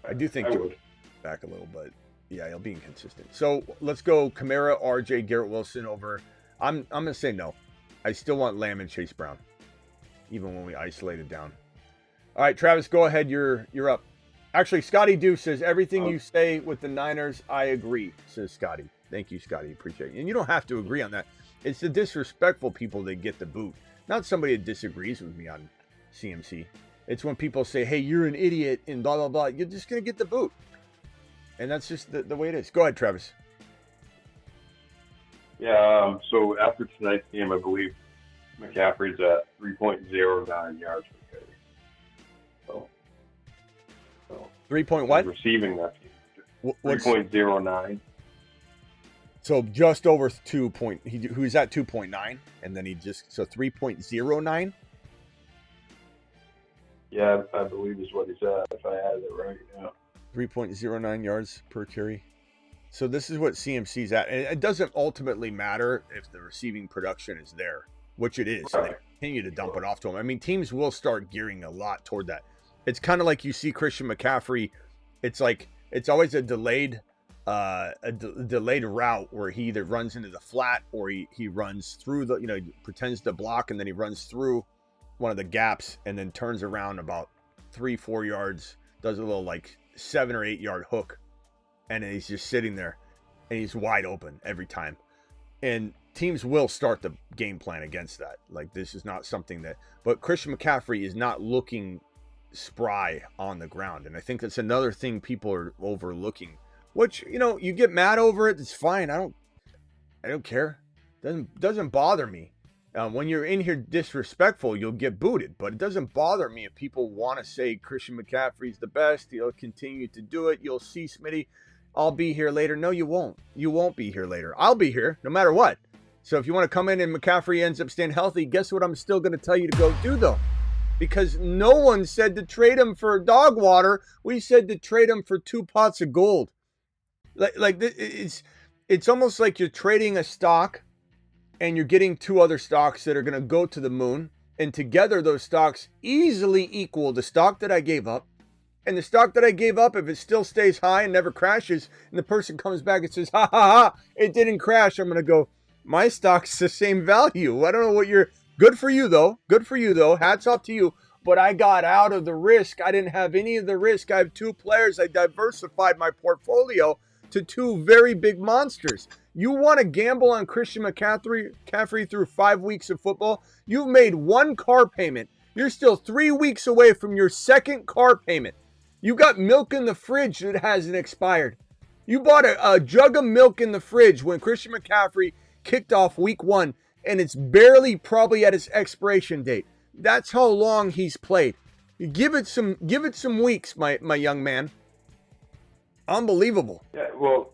I do think I you'll would. back a little, but yeah, he'll be inconsistent. So let's go Kamara, RJ, Garrett Wilson over. I'm gonna say no. I still want Lamb and Chase Brown, even when we isolate it down. All right, Travis, go ahead. You're up. Actually, Scotty Dew says everything you say with the Niners, I agree. Says Scotty. Thank you, Scotty. Appreciate it. And you don't have to agree on that. It's the disrespectful people that get the boot, not somebody that disagrees with me on CMC. It's when people say, hey, you're an idiot and blah, blah, blah. You're just going to get the boot. And that's just the way it is. Go ahead, Travis. Yeah, so after tonight's game, I believe McCaffrey's at 3.09 yards per carry. So 3 point what? Receiving that team. 3.09. So just over 2 point. Who's at 2.9, and then so 3.09. Yeah, I believe is what he said. If I had it right, yeah. 3.09 yards per carry. So this is what CMC's at, and it doesn't ultimately matter if the receiving production is there, which it is. Right. They continue to dump it off to him. I mean, teams will start gearing a lot toward that. It's kind of like you see Christian McCaffrey. It's like it's always a delayed route where he either runs into the flat or he runs through the, he pretends to block and then he runs through one of the gaps and then turns around about 3-4 yards, does a little like 7 or 8 yard hook, and then he's just sitting there and he's wide open every time. And teams will start the game plan against that. Like, this is not something but Christian McCaffrey is not looking spry on the ground. And I think that's another thing people are overlooking, which, you get mad over it. It's fine. I don't care. Doesn't bother me. When you're in here disrespectful, you'll get booted, but it doesn't bother me if people want to say Christian McCaffrey's the best. He'll continue to do it. You'll see, Smitty, I'll be here later. No, you won't. You won't be here later. I'll be here no matter what. So if you want to come in and McCaffrey ends up staying healthy, guess what I'm still going to tell you to go do, though? Because no one said to trade him for dog water. We said to trade him for 2 pots of gold. Like it's almost like you're trading a stock and you're getting 2 other stocks that are going to go to the moon. And together, those stocks easily equal the stock that I gave up. And the stock that I gave up, if it still stays high and never crashes, and the person comes back and says, ha, ha, ha, it didn't crash, I'm going to go, my stock's the same value. I don't know what good for you, though. Good for you, though. Hats off to you. But I got out of the risk. I didn't have any of the risk. I have 2 players. I diversified my portfolio to 2 very big monsters. You want to gamble on Christian McCaffrey through 5 weeks of football? You've made 1 car payment. You're still 3 weeks away from your 2nd car payment. You got milk in the fridge that hasn't expired. You bought a jug of milk in the fridge when Christian McCaffrey kicked off week 1, and it's barely probably at its expiration date. That's how long he's played. Give it some weeks, my young man. Unbelievable. Yeah, well,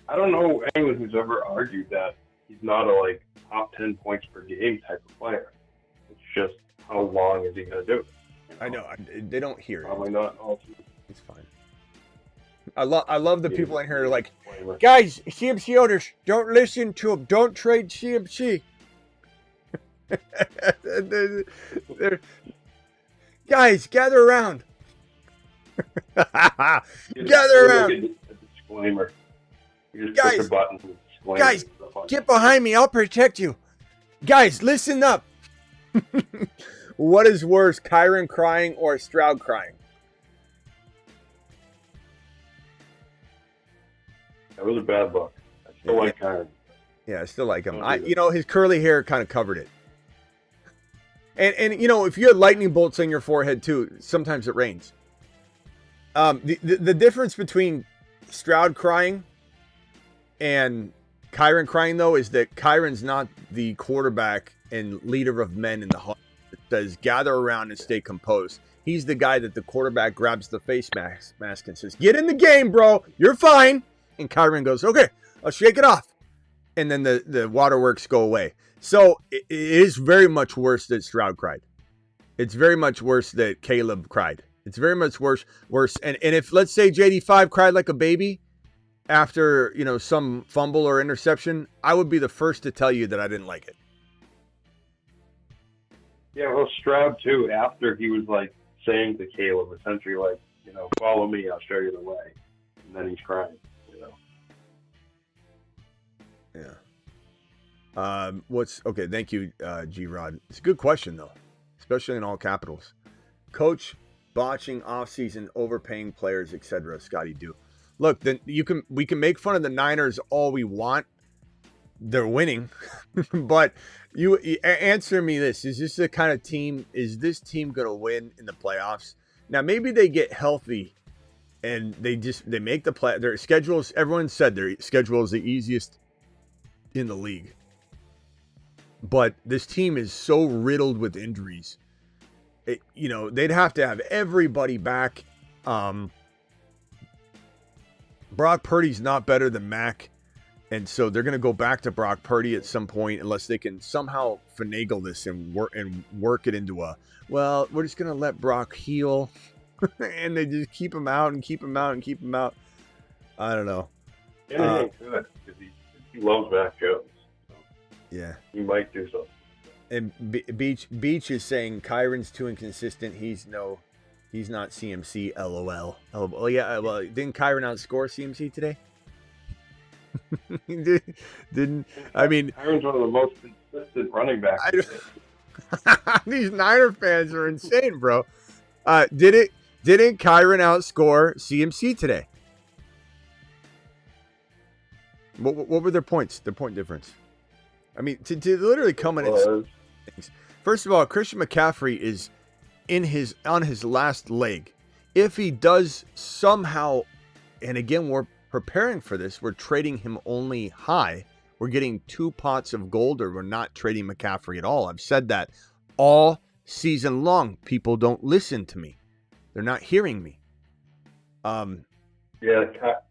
I don't know anyone who's ever argued that he's not a top 10 points per game type of player. It's just how long is he going to do it? I know. They don't hear it. Probably not. It's fine. I love the people in here who are like, guys, CMC owners, don't listen to him. Don't trade CMC. Guys, gather around. Gather around. A disclaimer. You just push a button with disclaimer. Guys, get behind me. I'll protect you. Guys, listen up. What is worse, Kyren crying or Stroud crying? That was a bad look. I still like Kyren. Yeah, I still like him. His curly hair kind of covered it. And if you had lightning bolts on your forehead too, sometimes it rains. The difference between Stroud crying and Kyren crying, though, is that Kyren's not the quarterback and leader of men in the huddle that says gather around and stay composed. He's the guy that the quarterback grabs the face mask and says, get in the game, bro. You're fine. And Kyren goes, okay, I'll shake it off. And then the waterworks go away. So it is very much worse that Stroud cried. It's very much worse that Caleb cried. It's very much worse. And if, let's say, JD5 cried like a baby after, some fumble or interception, I would be the first to tell you that I didn't like it. Yeah, well, Stroud, too, after he was, saying to Caleb, essentially, follow me, I'll show you the way. And then he's crying, Yeah. Okay, thank you, G-Rod. It's a good question, though, especially in all capitals. Coach botching offseason, overpaying players, etc. Scotty Do. Look, then we can make fun of the Niners all we want. They're winning. But you answer me this. Is this the kind of team, is this team going to win in the playoffs? Now, maybe they get healthy and they make the play. Their schedules, everyone said their schedule is the easiest in the league. But this team is so riddled with injuries. They'd have to have everybody back. Brock Purdy's not better than Mac. And so they're going to go back to Brock Purdy at some point unless they can somehow finagle this and work it into we're just going to let Brock heal. And they just keep him out and keep him out and keep him out. I don't know. Anything good because he loves Mac Jones. So yeah. He might do something. And Beach is saying Kyren's too inconsistent. He's not CMC. LOL. Oh yeah. Well, didn't Kyren outscore CMC today? Didn't I mean? Kyren's one of the most consistent running backs. These Niner fans are insane, bro. Didn't Kyren outscore CMC today? What were their points? Their point difference. I mean, to literally come in and things. First of all, Christian McCaffrey is on his last leg. If he does somehow, and again, we're preparing for this, we're trading him only high. We're getting 2 pots of gold, or we're not trading McCaffrey at all. I've said that all season long. People don't listen to me. They're not hearing me. Yeah,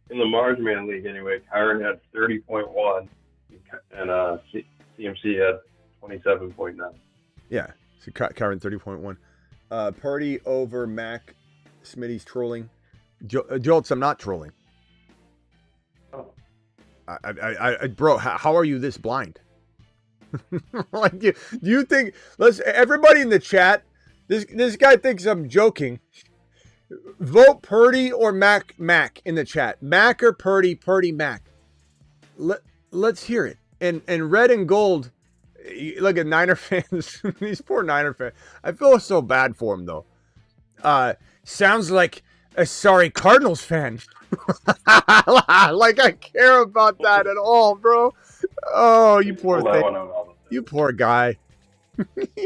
in the Marsman League anyway, Kyren had 30.1 and CMC had 27.9. Yeah, so Kyren 30.1. Purdy over Mac. Smitty's trolling. Jolts, I'm not trolling. Oh. Bro, how are you this blind? Do you think? Everybody in the chat. This guy thinks I'm joking. Vote Purdy or Mac in the chat. Mac or Purdy? Purdy, Mac. Let's hear it. And red and gold. Look at Niner fans. These poor Niner fans. I feel so bad for them though. Sounds like a sorry Cardinals fan. Like I care about that at all, bro. Oh, you poor thing. You poor guy.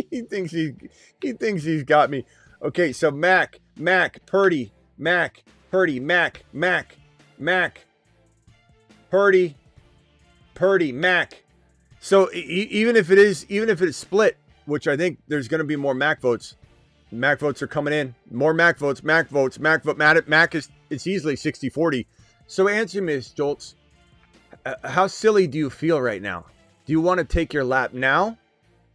he thinks he's got me. Okay, so Mac, Purdy, Mac, Purdy, Mac, Purdy, Mac. So even if it's split, which I think there's going to be more Mac votes. Mac votes are coming in. More Mac votes. Mac is it's easily 60-40. So answer me, Miss Jolts. How silly do you feel right now? Do you want to take your lap now?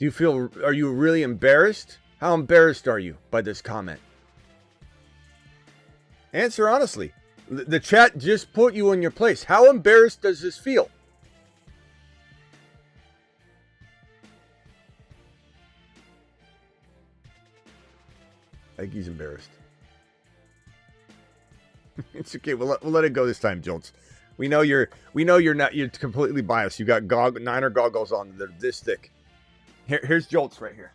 Are you really embarrassed? How embarrassed are you by this comment? Answer honestly. The chat just put you in your place. How embarrassed does this feel? I think he's embarrassed. It's okay. We'll let it go this time, Jolts. We know you're completely biased. You got Niner goggles on. They're this thick. Here's Jolts right here.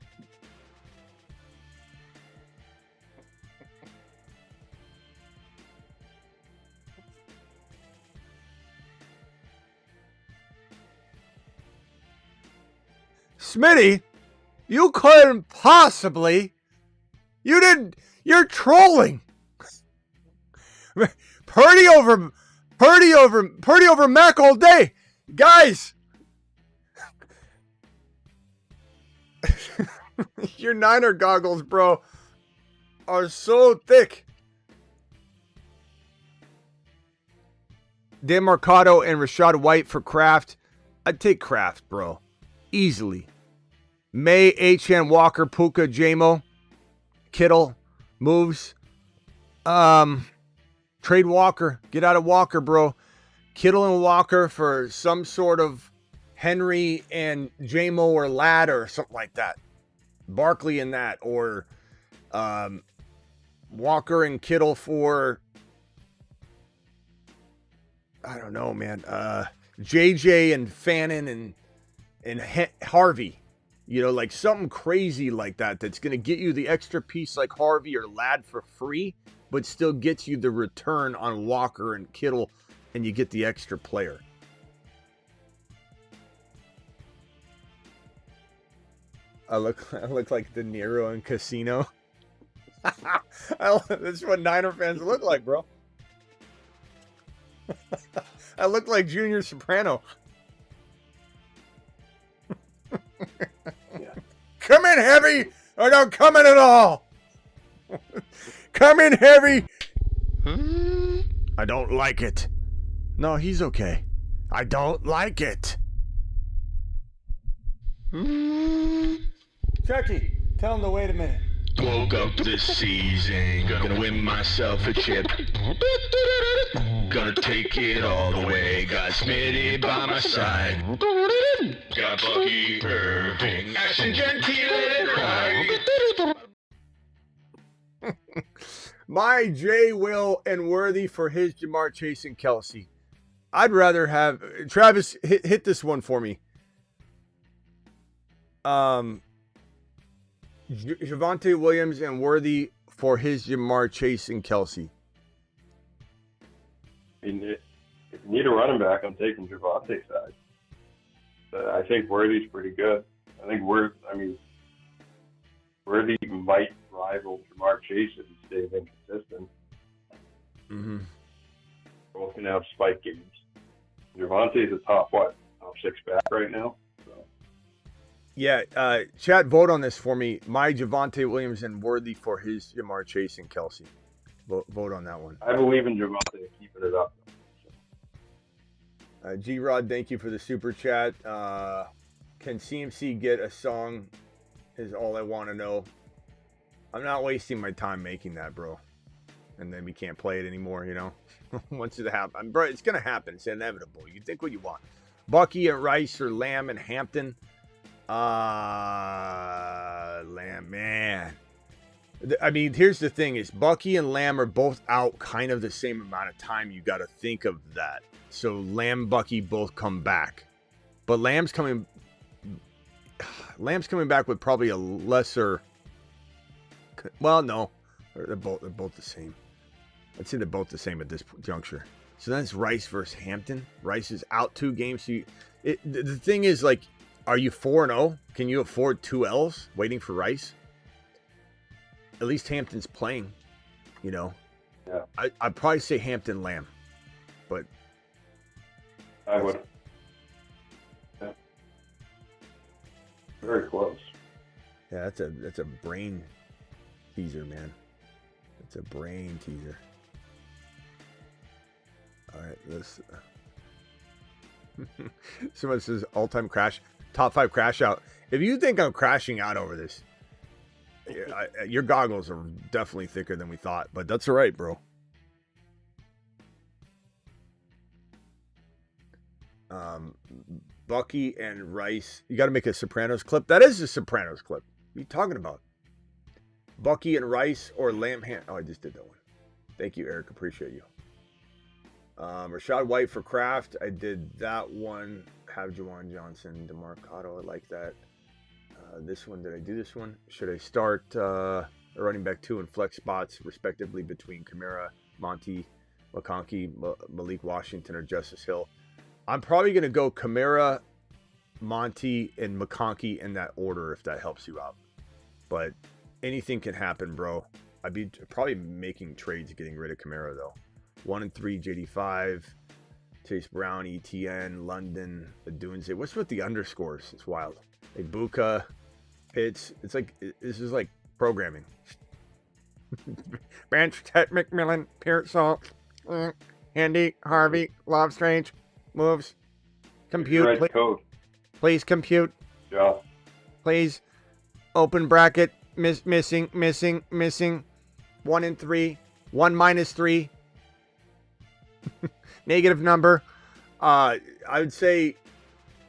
Smitty, you couldn't possibly. You didn't. You're trolling. Purdy over Mac all day. Guys! Your Niner goggles, bro, are so thick. Dan Mercado and Rashad White for Kraft. I'd take Kraft, bro. Easily. May, H.N. Walker, Puka, J-Mo, Kittle, moves. Trade Walker. Get out of Walker, bro. Kittle and Walker for some sort of Henry and J-Mo or Ladd or something like that. Barkley in that. Or Walker and Kittle for, I don't know, man. JJ and Fannin and Harvey. You know, like something crazy like that that's going to get you the extra piece like Harvey or Ladd for free, but still gets you the return on Walker and Kittle, and you get the extra player. I look like De Niro in Casino. That's what Niner fans look like, bro. I look like Junior Soprano. Yeah. Come in heavy or don't come in at all. Come in heavy. I don't like it. No, he's okay. I don't like it. Chucky, tell him to wait a minute. Woke up this season, gonna win myself a chip. Gonna take it all the way. Got Smitty by my side. Got Bucky Irving, Ashton Gentile right. My J. Will and Worthy for his Jamar Chase and Kelsey. I'd rather have Travis hit this one for me. Javonte Williams and Worthy for his Jamar Chase and Kelsey. I mean, if you need a running back, I'm taking Javonte's side. But I think Worthy's pretty good. I think Worthy might rival Jamar Chase if he stays inconsistent. Mm-hmm. Both can have spike games. Javonte's a top 6 back right now. So. Yeah, chat, vote on this for me. My Javonte Williams and Worthy for his Jamar Chase and Kelsey. Vote on that one. I believe in Javonte keeping it up. G-Rod, thank you for the super chat. Can CMC get a song is all I want to know. I'm not wasting my time making that, bro. And then we can't play it anymore, you know? Once it happens. Bro, it's going to happen. It's inevitable. You think what you want. Bucky and Rice or Lamb and Hampton. Lamb, man. I mean, here's the thing is Bucky and Lamb are both out kind of the same amount of time. You got to think of that. So Lamb, Bucky both come back. But Lamb's coming back with probably a lesser. Well, no. They're both the same. I'd say they're both the same at this juncture. So then it's Rice versus Hampton. Rice is out 2 games. So the thing is, like, are you 4-0? Can you afford 2 L's waiting for Rice? At least Hampton's playing, you know. Yeah. I'd probably say Hampton Lamb, but I would. Yeah. Very close. Yeah, that's a brain teaser, man. That's a brain teaser. All right, let's. Someone says all-time crash, top 5 crash out. If you think I'm crashing out over this, your goggles are definitely thicker than we thought, but that's all right, bro. Bucky and Rice. You got to make a Sopranos clip. That is a Sopranos clip. What are you talking about? Bucky and Rice or Lamb Hand. Oh, I just did that one. Thank you, Eric. Appreciate you. Rashad White for Kraft. I did that one. Have Juwan Johnson, DeMarcado. I like that. This one, did I do this one? Should I start running back 2 and flex spots, respectively, between Kamara, Monty, McConkey, Malik Washington, or Justice Hill? I'm probably going to go Kamara, Monty, and McConkey in that order, if that helps you out. But anything can happen, bro. I'd be probably making trades getting rid of Kamara, though. 1 and 3, JD5. Chase Brown, ETN, London, Adunze. What's with the underscores? It's wild. Like Buka, Pitts. It's like, this is like programming. Bench, Ted McMillan, Pearsall, Andy, Harvey, Love Strange, moves. Compute, Right please. code. Please compute. Yeah. Please. Open bracket. Missing. 1 and 3. 1 minus 3. Negative number. I would say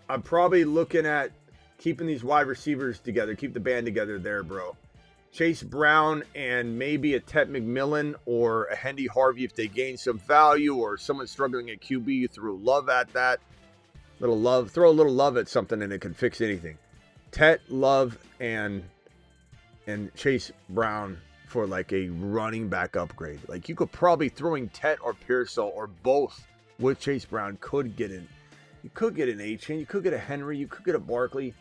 I'm probably looking at keeping these wide receivers together. Keep the band together there, bro. Chase Brown and maybe a Ted McMillan or a Hendy Harvey if they gain some value, or someone struggling at QB, you throw love at that. Little love. Throw a little love at something and it can fix anything. Tet, Love, and Chase Brown for like a running back upgrade. Like you could probably throwing Tet or Pearsall or both with Chase Brown could get in. You could get an A-Chain. You could get a Henry. You could get a Barkley.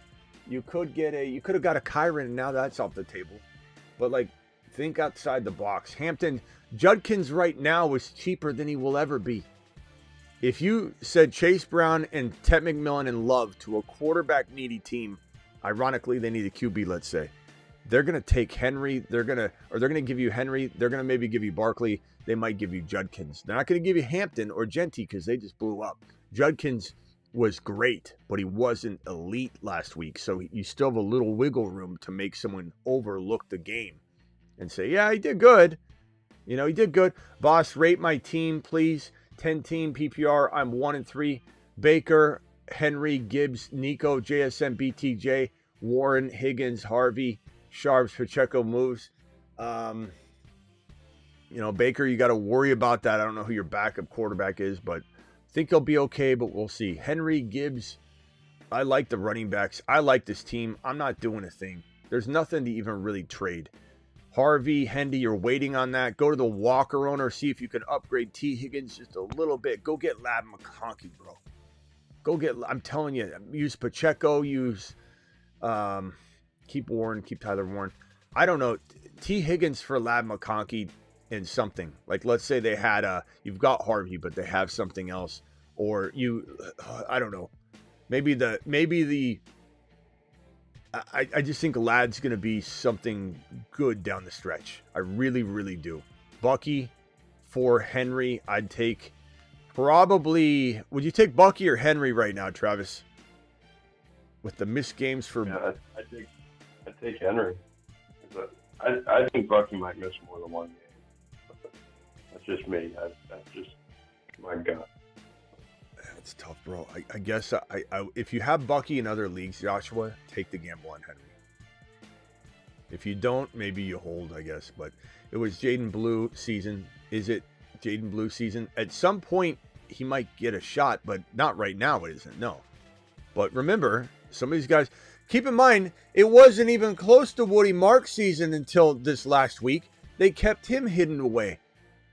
You could have got a Kyren, and now that's off the table. But like, think outside the box. Hampton, Judkins right now is cheaper than he will ever be. If you said Chase Brown and Ted McMillan and Love to a quarterback needy team, ironically they need a QB, let's say, they're gonna take Henry. They're gonna give you Henry. They're gonna maybe give you Barkley. They might give you Judkins. They're not gonna give you Hampton or Genty because they just blew up. Judkins was great, but he wasn't elite last week. So you still have a little wiggle room to make someone overlook the game and say, yeah, he did good. You know, he did good. Boss, rate my team, please. 10-team PPR. I'm 1 and 3. Baker, Henry, Gibbs, Nico, JSN, BTJ, Warren, Higgins, Harvey, Sharps, Pacheco moves. You know, Baker, you got to worry about that. I don't know who your backup quarterback is, but I think he'll be okay, but we'll see. Henry, Gibbs, I like the running backs. I like this team. I'm not doing a thing. There's nothing to even really trade. Harvey, Hendy, you're waiting on that. Go to the Walker owner. See if you can upgrade T. Higgins just a little bit. Go get Lab McConkey, bro. I'm telling you, use Pacheco, keep Warren, keep Tyler Warren. I don't know. T. Higgins for Lab McConkey and something. Like, let's say they had you've got Harvey, but they have something else. Or I don't know. I just think Lad's going to be something good down the stretch. I really, really do. Bucky for Henry, I'd take probably... Would you take Bucky or Henry right now, Travis? With the missed games for... Yeah, I take Henry. I think Bucky might miss more than one game. That's just me. That's just my gut. That's tough, bro. I guess if you have Bucky in other leagues, Joshua, take the gamble on Henry. If you don't, maybe you hold, I guess. But it was Jaden Blue season. Is it Jaden Blue season? At some point, he might get a shot, but not right now, it isn't. No. But remember, some of these guys, keep in mind, it wasn't even close to Woody Marks' season until this last week. They kept him hidden away.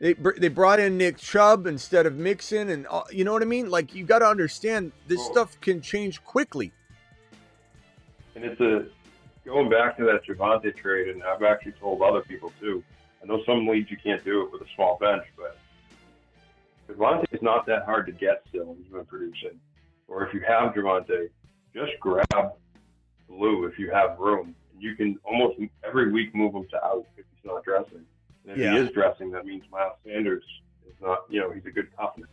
They brought in Nick Chubb instead of Mixon, and you know what I mean? Like, you got to understand, this stuff can change quickly. And it's going back to that Javonte trade, and I've actually told other people too. I know some leagues you can't do it with a small bench, but Javonte is not that hard to get still. He's been producing. Or if you have Javonte, just grab Blue if you have room. You can almost every week move him to out if he's not dressing. And if he is dressing, that means Miles Sanders is not, he's a good confidence.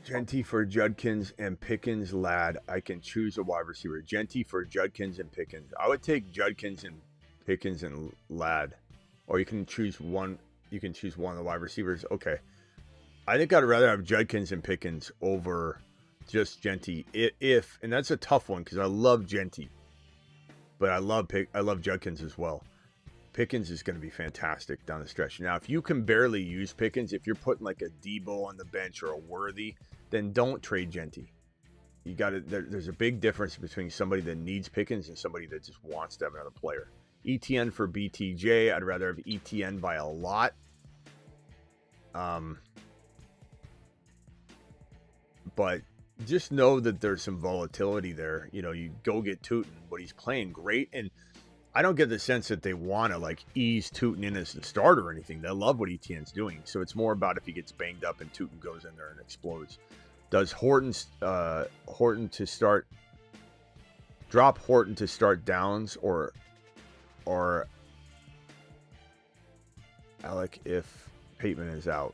Genty for Judkins and Pickens, Lad. I can choose a wide receiver. Genty for Judkins and Pickens. I would take Judkins and Pickens and Lad. Or you can choose one. You can choose one of the wide receivers. Okay. I think I'd rather have Judkins and Pickens over just Genty. And that's a tough one because I love Genty. But I love Judkins as well. Pickens is going to be fantastic down the stretch. Now, if you can barely use Pickens, if you're putting like a Debo on the bench or a Worthy, then don't trade Genty. You got to. There's a big difference between somebody that needs Pickens and somebody that just wants to have another player. ETN for BTJ. I'd rather have ETN by a lot. But just know that there's some volatility there. You go get Tootin, but he's playing great, and I don't get the sense that they want to like ease Tootin in as the starter or anything. They love what ETN's doing. So it's more about if he gets banged up and Tootin goes in there and explodes. Does Horton to start? Drop Horton to start Downs or Alec if Pittman is out?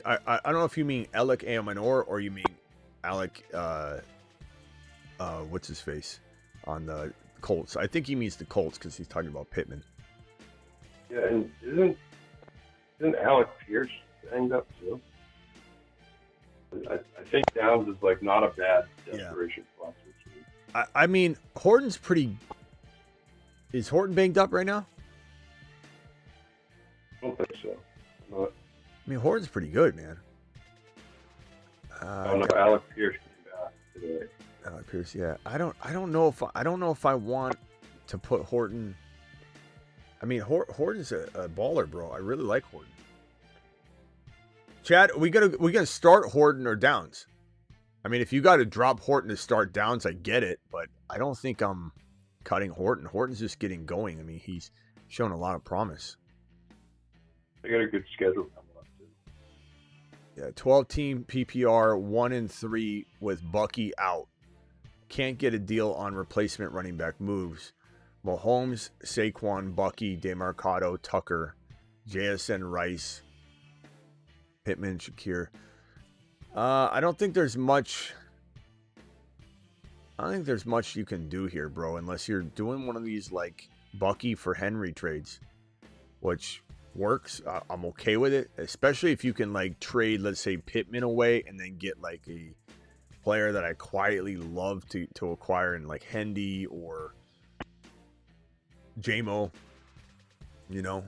I don't know if you mean Alec Amanor or you mean Alec what's his face on the Colts. I think he means the Colts because he's talking about Pittman. Yeah, and isn't Alec Pierce banged up too? I think Downs is like not a bad desperation spot this week. I mean, Horton's pretty. Is Horton banged up right now? I don't think so. Not, I mean, Horton's pretty good, man. I don't know. Alec Pierce came back today. Alec Pierce, yeah. I don't know if I want to put Horton. I mean, Horton's a baller, bro. I really like Horton. Chad, we gotta start Horton or Downs. I mean, if you got to drop Horton to start Downs, I get it, but I don't think I'm cutting Horton. Horton's just getting going. I mean, he's shown a lot of promise. They got a good schedule coming up too. Yeah, 12-team PPR, 1-3 with Bucky out. Can't get a deal on replacement running back moves. Mahomes, Saquon, Bucky, DeMarcado, Tucker, JSN, Rice, Pittman, Shakir. I don't think there's much you can do here, bro, unless you're doing one of these like Bucky for Henry trades, which works. I'm okay with it, especially if you can like trade, let's say, Pittman away and then get like a player that I quietly love to acquire in like Hendy or JMO, you know,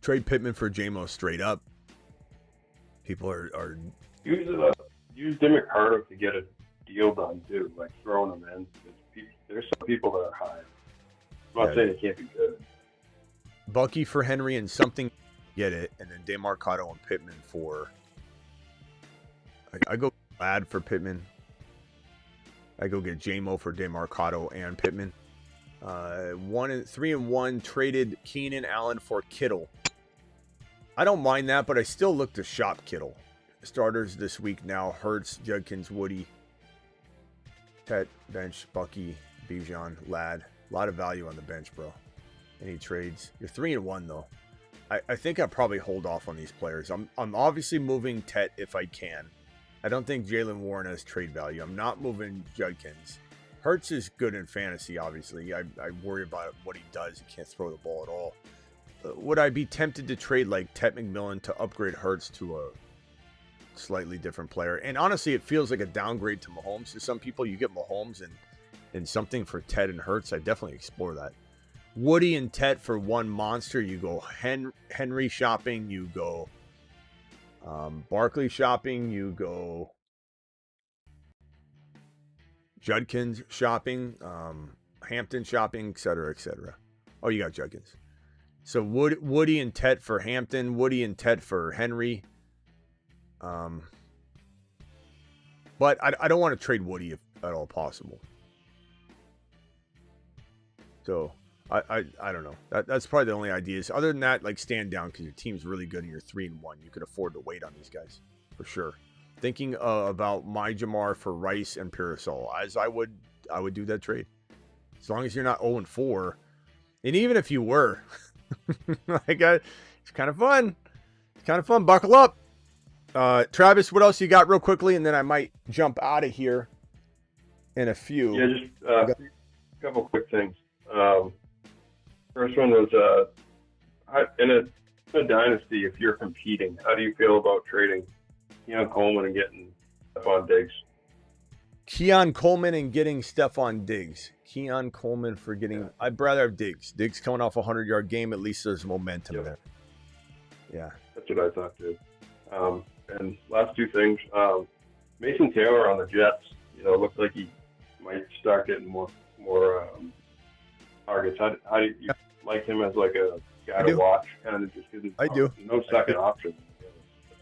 trade Pittman for JMO straight up. People are use DeMarcado to get a deal done too, like throwing them in. There's some people that are high. I'm not saying it can't be good. Bucky for Henry and something, get it, and then DeMarcado and Pittman for. I go Lad for Pittman. I go get JMO for DeMarcado and Pittman. 3-1 traded Keenan Allen for Kittle. I don't mind that, but I still look to shop Kittle. Starters this week now: Hurts, Judkins, Woody, Tet, bench, Bucky, Bijan, Lad. A lot of value on the bench, bro. Any trades? You're 3-1 though. I think I'll probably hold off on these players. I'm obviously moving Tet if I can. I don't think Jalen Warren has trade value. I'm not moving Judkins. Hurts is good in fantasy, obviously. I worry about what he does. He can't throw the ball at all. Would I be tempted to trade like Tet McMillan to upgrade Hurts to a slightly different player? And honestly, it feels like a downgrade to Mahomes. To some people, you get Mahomes and something for Tet and Hurts. I definitely explore that. Woody and Tet for one monster. You go Henry shopping. You go Barkley shopping. You go Judkins shopping. Hampton shopping, etc., etc. Oh, you got Judkins. So Woody and Tet for Hampton, Woody and Tet for Henry. But I don't want to trade Woody if at all possible. So I don't know. That's probably the only ideas. Other than that, like stand down because your team's really good and you're 3-1. You could afford to wait on these guys for sure. Thinking about my Jamar for Rice and Parasol, as I would do that trade. As long as you're not 0-4, and even if you were. It's kind of fun. It's kind of fun. Buckle up. Travis, what else you got real quickly? And then I might jump out of here in a few. Yeah, just a couple quick things. First one was in a dynasty, if you're competing, how do you feel about trading Keon Coleman and getting Stephon Diggs? Keon Coleman and getting Stephon Diggs. Keon Coleman for getting... I'd rather have Diggs. Diggs coming off a 100-yard game. At least there's momentum there. Yeah. That's what I thought, too. And last two things. Mason Taylor on the Jets, looked like he might start getting more targets. How do you like him as like a guy to watch? Kind of just because I do. No second option.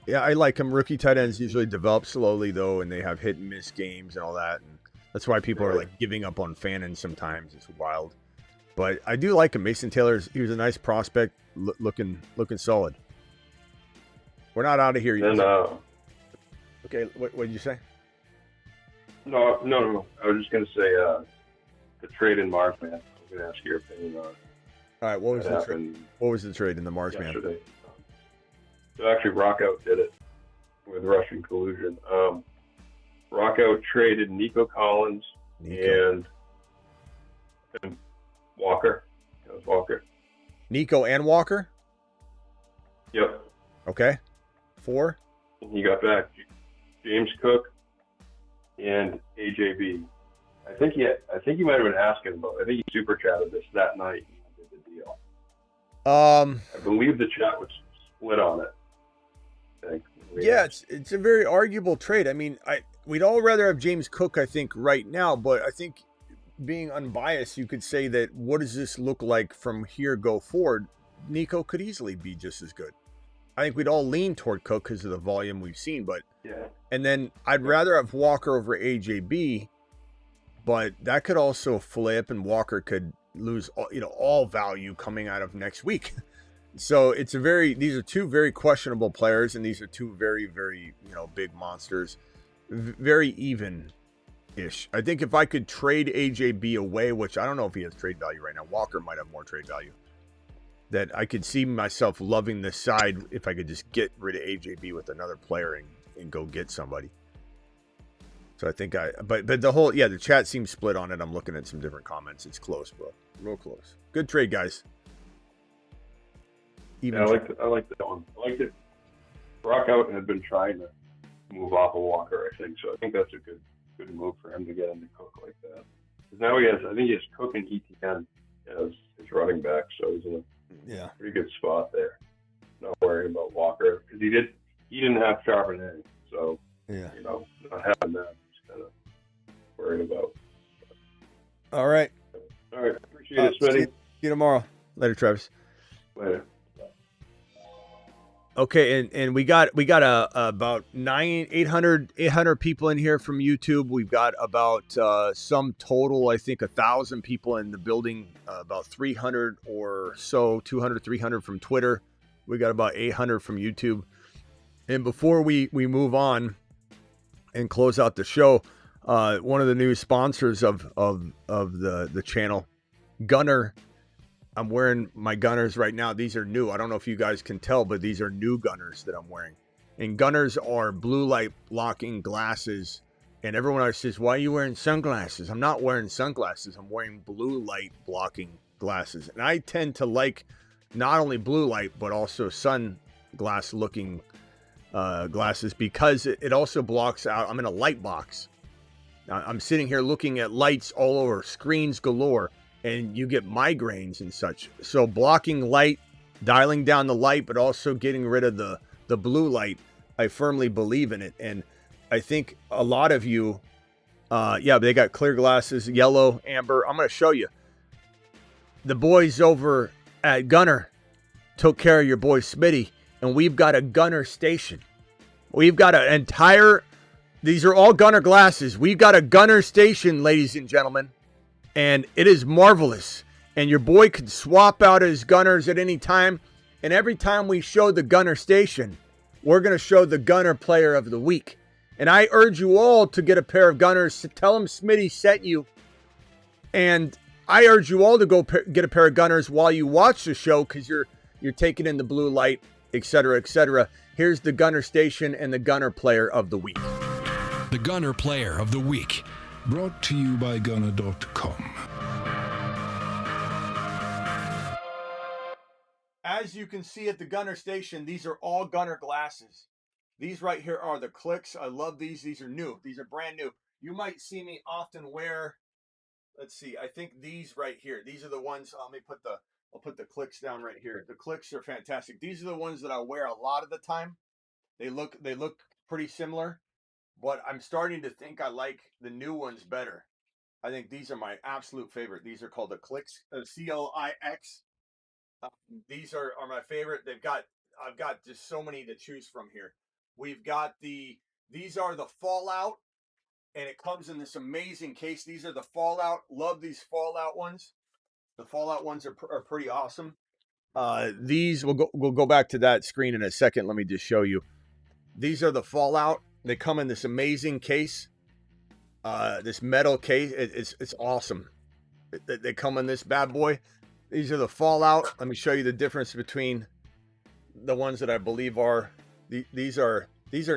Yeah, I like him. Rookie tight ends usually develop slowly, though, and they have hit and miss games and all that. And that's why people are like giving up on Fannin sometimes. It's wild. But I do like him. Mason Taylor, he was a nice prospect, looking solid. We're not out of here yet. Okay, what did you say? No. I was just going to say the trade in Markman. I was going to ask your opinion on it. All right, what was the trade in the Markman? Yesterday. So actually, Rockout did it with Russian collusion. Rockout traded Nico Collins and Walker. It was Walker. Nico and Walker? Yep. Okay. 4? And he got back James Cook and AJB. I think he might have been asking about. I think he super chatted this that night and did the deal. I believe the chat was split on it. Yeah, it's a very arguable trade. I mean, we'd all rather have James Cook, I think, right now, but I think being unbiased, you could say that what does this look like from here go forward? Nico could easily be just as good. I think we'd all lean toward Cook because of the volume we've seen, but yeah. And then I'd rather have Walker over AJB, but that could also flip, and Walker could lose all value coming out of next week. So these are two very questionable players, and these are two very, very, big monsters. Very even-ish. I think if I could trade AJB away, which I don't know if he has trade value right now. Walker might have more trade value. That I could see myself loving this side if I could just get rid of AJB with another player and go get somebody. So I think but the chat seems split on it. I'm looking at some different comments. It's close, bro. Real close. Good trade, guys. I like that one. I liked it. Rockout had been trying to move off of Walker, I think. So I think that's a good move for him to get into Cook like that. Because now he has Cook and ETN as his running back, so he's in a pretty good spot there. Not worrying about Walker because he didn't have Charbonnet, so not having that, he's kind of worried about. All right. Appreciate it, Smitty. See you tomorrow. Later, Travis. Later. Okay, and we got about 800 people in here from YouTube. We've got about some total, I think 1,000 people in the building, about 300 or so, 200, 300 from Twitter. We got about 800 from YouTube. And before we move on and close out the show, one of the new sponsors of the channel, Gunner. I'm wearing my Gunners right now. These are new. I don't know if you guys can tell, but these are new Gunners that I'm wearing. And Gunners are blue light blocking glasses. And everyone always says, why are you wearing sunglasses? I'm not wearing sunglasses. I'm wearing blue light blocking glasses. And I tend to like not only blue light, but also sunglass looking glasses because it also blocks out. I'm in a light box. I'm sitting here looking at lights all over, screens galore. And you get migraines and such. So blocking light, dialing down the light, but also getting rid of the blue light, I firmly believe in it. And I think a lot of you, they got clear glasses, yellow, amber. I'm going to show you. The boys over at Gunner took care of your boy Smitty, and we've got a Gunner station. We've got an entire, these are all Gunner glasses. We've got a Gunner station, ladies and gentlemen. And it is marvelous. And your boy could swap out his Gunners at any time. And every time we show the Gunner station, we're going to show the Gunner player of the week. And I urge you all to get a pair of Gunners. Tell them Smitty sent you. And I urge you all to go get a pair of Gunners while you watch the show because you're taking in the blue light, etc., etc. Here's the Gunner station and the Gunner player of the week. The Gunner player of the week. Brought to you by Gunner.com. As you can see at the Gunner station, these are all Gunner glasses. These right here are the Clicks. I love these. These are new. These are brand new. You might see me often wear, let's see, I think these right here. These are the ones, I'll put the Clicks down right here. The Clicks are fantastic. These are the ones that I wear a lot of the time. They look pretty similar. But I'm starting to think I like the new ones better. I think these are my absolute favorite. These are called the Clicks, CLIX. These are my favorite. I've got just so many to choose from here. We've got these are the Fallout, and it comes in this amazing case. These are the Fallout. Love these Fallout ones. The Fallout ones are pretty awesome. These we'll go back to that screen in a second. Let me just show you. These are the Fallout. They come in this amazing case. This metal case. It's awesome. They come in this bad boy. These are the Fallout. Let me show you the difference between the ones that I believe are these are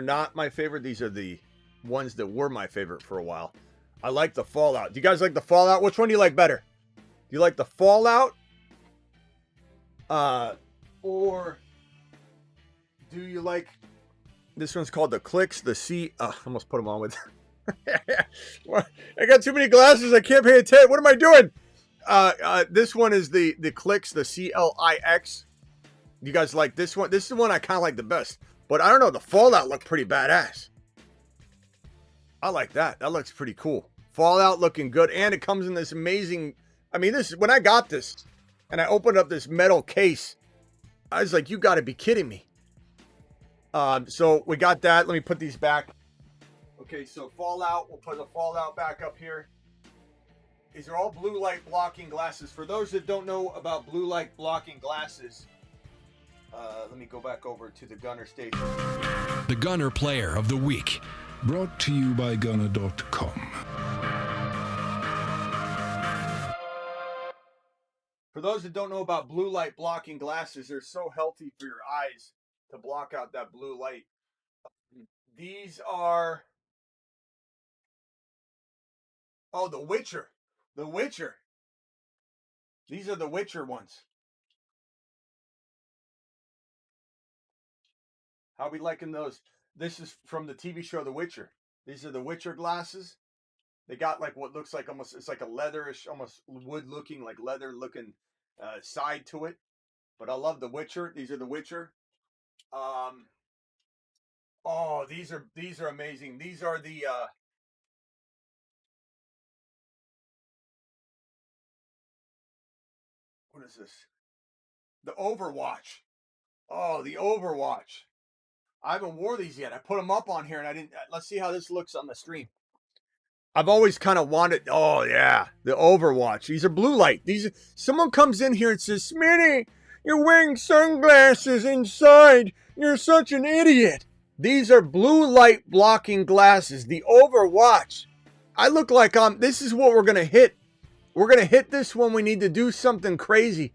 not my favorite. These are the ones that were my favorite for a while. I like the Fallout. Do you guys like the Fallout? Which one do you like better? Do you like the Fallout? Or do you like this one's called the Clicks, the C I almost put them on with I got too many glasses, I can't pay attention. What am I doing? This one is the Clicks, the CLIX. You guys like this one? This is the one I kind of like the best. But I don't know, the Fallout looked pretty badass. I like that. That looks pretty cool. Fallout looking good. And it comes in this amazing... I mean, this when I got this and I opened up this metal case, I was like, you got to be kidding me. So we got that. Let me put these back. Okay, so Fallout. We'll put the Fallout back up here. These are all blue light blocking glasses. For those that don't know about blue light blocking glasses... let me go back over to the Gunner station. The Gunner Player of the Week, brought to you by Gunner.com. For those that don't know about blue light blocking glasses, they're so healthy for your eyes to block out that blue light. These are... Oh, The Witcher. The Witcher. These are the Witcher ones. How are we liking those? This is from the TV show The Witcher. These are the Witcher glasses. They got like what looks like almost, it's like a leatherish, almost wood looking, like leather looking side to it. But I love The Witcher. These are The Witcher. Oh, these are amazing. These are the what is this? The Overwatch. Oh, the Overwatch. I haven't wore these yet. I put them up on here and I didn't. Let's see how this looks on the stream. I've always kind of wanted. Oh yeah, the Overwatch. These are blue light. Someone comes in here and says, "Smitty, you're wearing sunglasses inside. You're such an idiot." These are blue light blocking glasses. The Overwatch. I look like this is what we're gonna hit. We're gonna hit this when we need to do something crazy.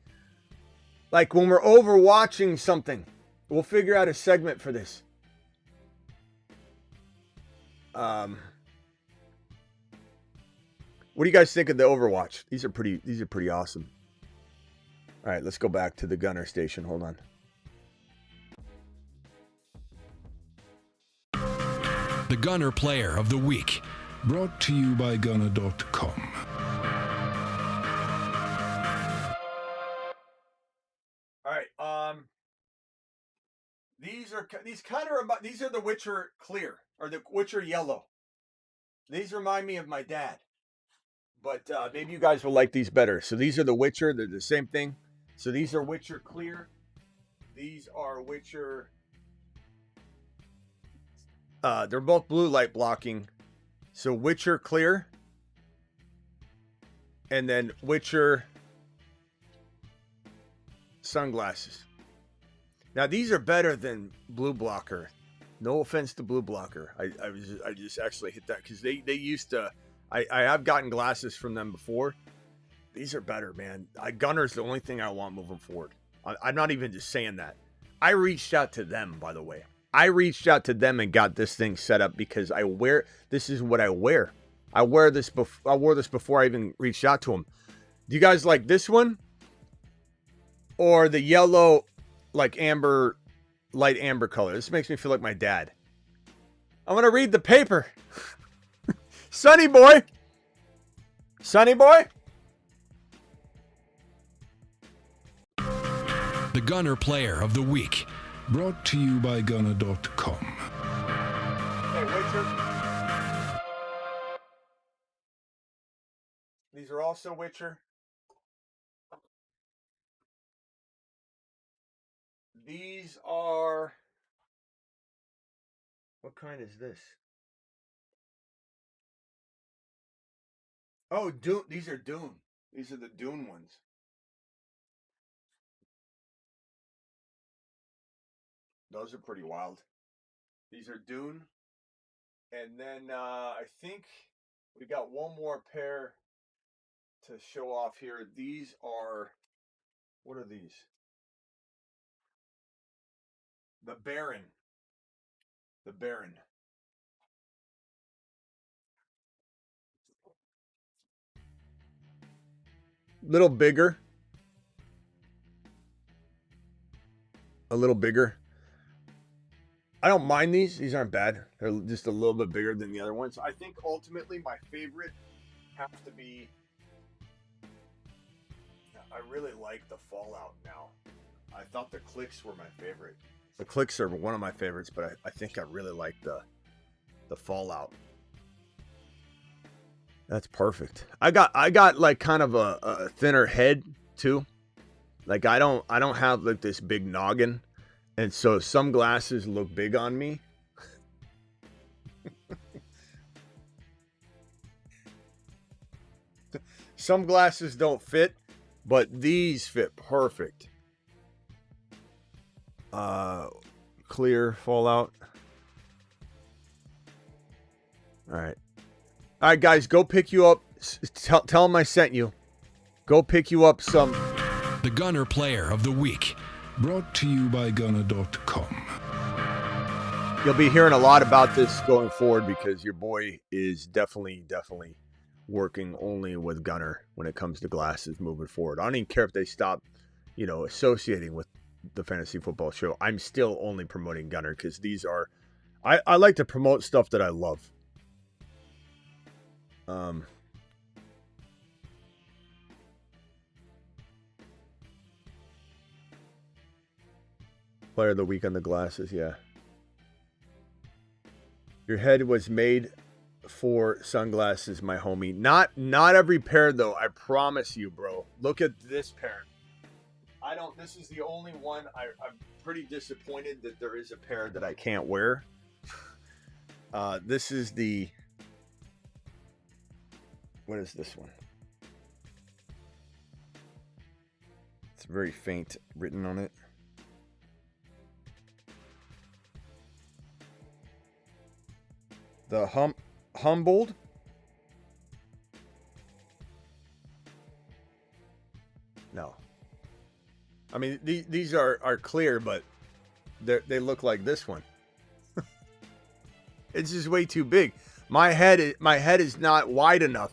Like when we're overwatching something. We'll figure out a segment for this. What do you guys think of the Overwatch? These are pretty awesome. All right, let's go back to the Gunner station. Hold on. The Gunner Player of the Week, brought to you by Gunner.com. All right, these are the Witcher clear or the Witcher yellow. These remind me of my dad, but maybe you guys will like these better. So these are the Witcher. They're the same thing. So these are Witcher clear. These are Witcher. They're both blue light blocking. So Witcher clear, and then Witcher sunglasses. Now these are better than blue blocker. No offense to blue blocker. I just actually hit that because they used to. I have gotten glasses from them before. These are better, man. Gunner's the only thing I want moving forward. I'm not even just saying that. I reached out to them, by the way. I reached out to them and got this thing set up because this is what I wear. I wore this before I even reached out to them. Do you guys like this one? Or the yellow, like light amber color? This makes me feel like my dad. I'm going to read the paper. Sonny boy. Sonny boy. The Gunner Player of the Week, brought to you by Gunner.com. Hey, Witcher. These are also Witcher. These are... What kind is this? Oh, Dune. These are Dune. These are the Dune ones. Those are pretty wild. These are Dune. And then I think we got one more pair to show off here. These are, what are these? The Baron. The Baron. Little bigger. A little bigger. I don't mind these. These aren't bad. They're just a little bit bigger than the other ones. I think ultimately my favorite has to be, I really like the Fallout now. I thought the Clicks were my favorite. The Clicks are one of my favorites, but I think I really like the Fallout. That's perfect. I got like kind of a thinner head too. Like I don't have like this big noggin. And so some glasses look big on me. Some glasses don't fit, but these fit perfect. Clear Fallout. All right, guys, go pick you up. Tell them I sent you. Go pick you up some. The Gunner Player of the Week. Brought to you by Gunner.com. You'll be hearing a lot about this going forward because your boy is definitely working only with Gunner when it comes to glasses moving forward. I don't even care if they stop, associating with the Fantasy Football Show. I'm still only promoting Gunner because these are, I like to promote stuff that I love. Player of the Week on the glasses, yeah. Your head was made for sunglasses, my homie. Not every pair though, I promise you, bro. Look at this pair. This is the only one I'm pretty disappointed that there is a pair that I can't wear. This is the, what is this one? It's very faint written on it. The Humboldt. No. I mean, these are clear, but they look like this one. It's just way too big. My head is not wide enough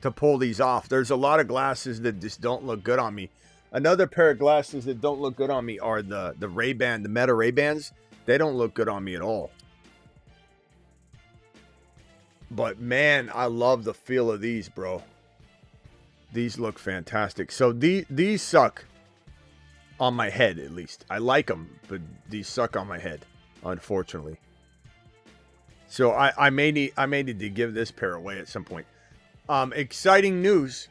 to pull these off. There's a lot of glasses that just don't look good on me. Another pair of glasses that don't look good on me are the Ray-Ban, the Meta Ray-Bans. They don't look good on me at all. But man, I love the feel of these, bro. These look fantastic. So these suck on my head, at least. I like them, but these suck on my head, unfortunately. So I may need to give this pair away at some point. Exciting news.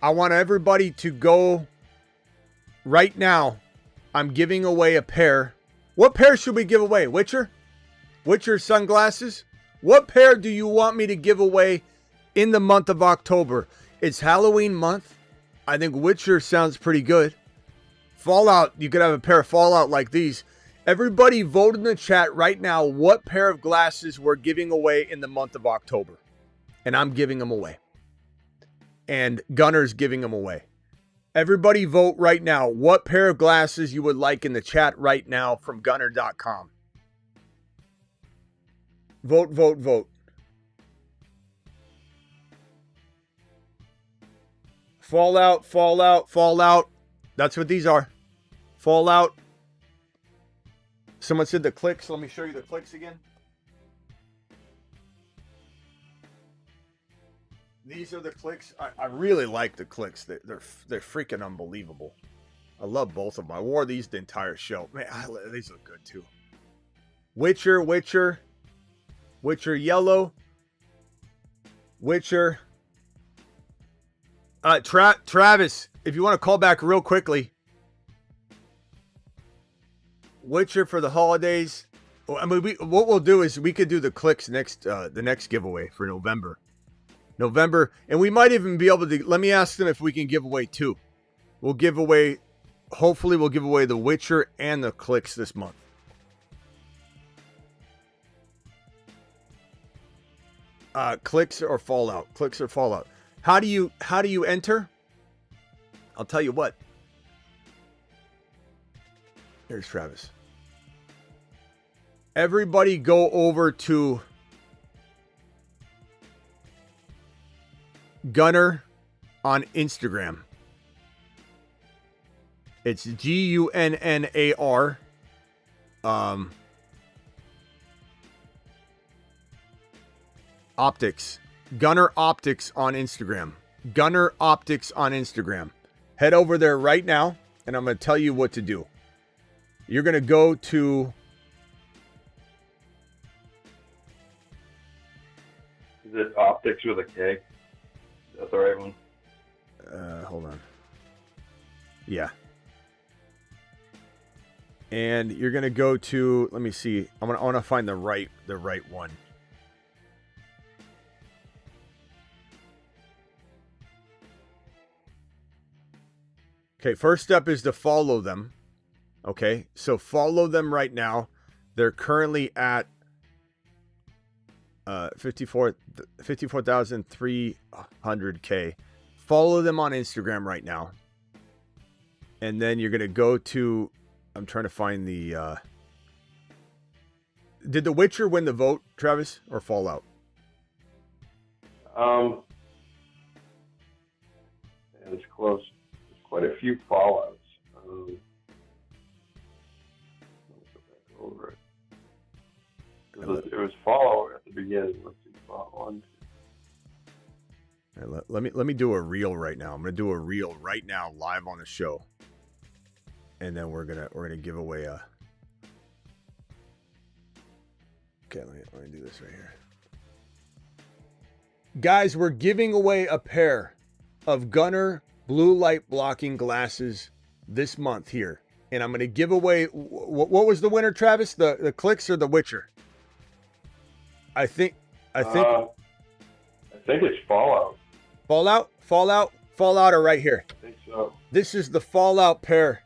I want everybody to go right now. I'm giving away a pair. What pair should we give away? Witcher sunglasses? What pair do you want me to give away in the month of October? It's Halloween month. I think Witcher sounds pretty good. Fallout, you could have a pair of Fallout like these. Everybody vote in the chat right now what pair of glasses we're giving away in the month of October. And I'm giving them away. And Gunner's giving them away. Everybody vote right now what pair of glasses you would like in the chat right now from Gunner.com. Vote, vote, vote. Fallout, Fallout, Fallout. That's what these are. Fallout. Someone said the clicks. Let me show you the clicks again. These are the clicks. I really like the clicks. They're freaking unbelievable. I love both of them. I wore these the entire show. Man, these look good too. Witcher yellow. Witcher. Travis, if you want to call back real quickly. Witcher for the holidays. I mean, what we'll do is we could do the clicks the next giveaway for November, and we might even be able to. Let me ask them if we can give away two. We'll give away hopefully we'll give away the Witcher and the clicks this month. Clicks or Fallout. Clicks or Fallout. How do you enter? I'll tell you what. Here's Travis. Everybody go over to Gunner on Instagram. It's Gunnar. Optics. Gunner Optics on Instagram. Gunner Optics on Instagram. Head over there right now, and I'm going to tell you what to do. You're going to go to... Is it Optics with a K? That's the right one. Hold on. Yeah. And you're going to go to... Let me see. I want to find the right one. Okay, first step is to follow them. Okay, so follow them right now. They're currently at 54,300K. Follow them on Instagram right now. And then you're going to go to... I'm trying to find the... Did The Witcher win the vote, Travis, or Fallout? It's close. Quite a few Fallouts. Let's go back over it. It was Fallout at the beginning. Let's see, Fallout 1. Let me do a reel right now. I'm gonna do a reel right now, live on the show, and then we're gonna give away a. Okay, let me do this right here, guys. We're giving away a pair of Gunner blue light blocking glasses this month here, and I'm going to give away what was the winner, Travis? The clicks or the Witcher? I think it's Fallout. Fallout are right here. I think so. This is the Fallout pair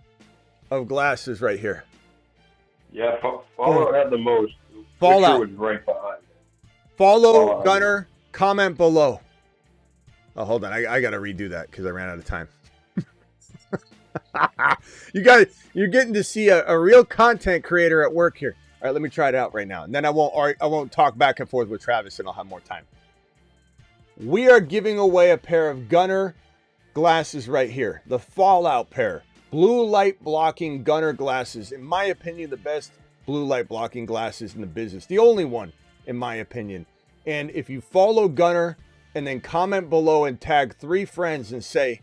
of glasses right here. Yeah, Fallout had the most. Fallout Witcher was right behind it. Follow Fallout. Gunner. Comment below. Oh, hold on. I got to redo that because I ran out of time. You're getting to see a real content creator at work here. All right, let me try it out right now. And then I won't talk back and forth with Travis, and I'll have more time. We are giving away a pair of Gunner glasses right here. The Fallout pair. Blue light blocking Gunner glasses. In my opinion, the best blue light blocking glasses in the business. The only one, in my opinion. And if you follow Gunner... and then comment below and tag 3 friends and say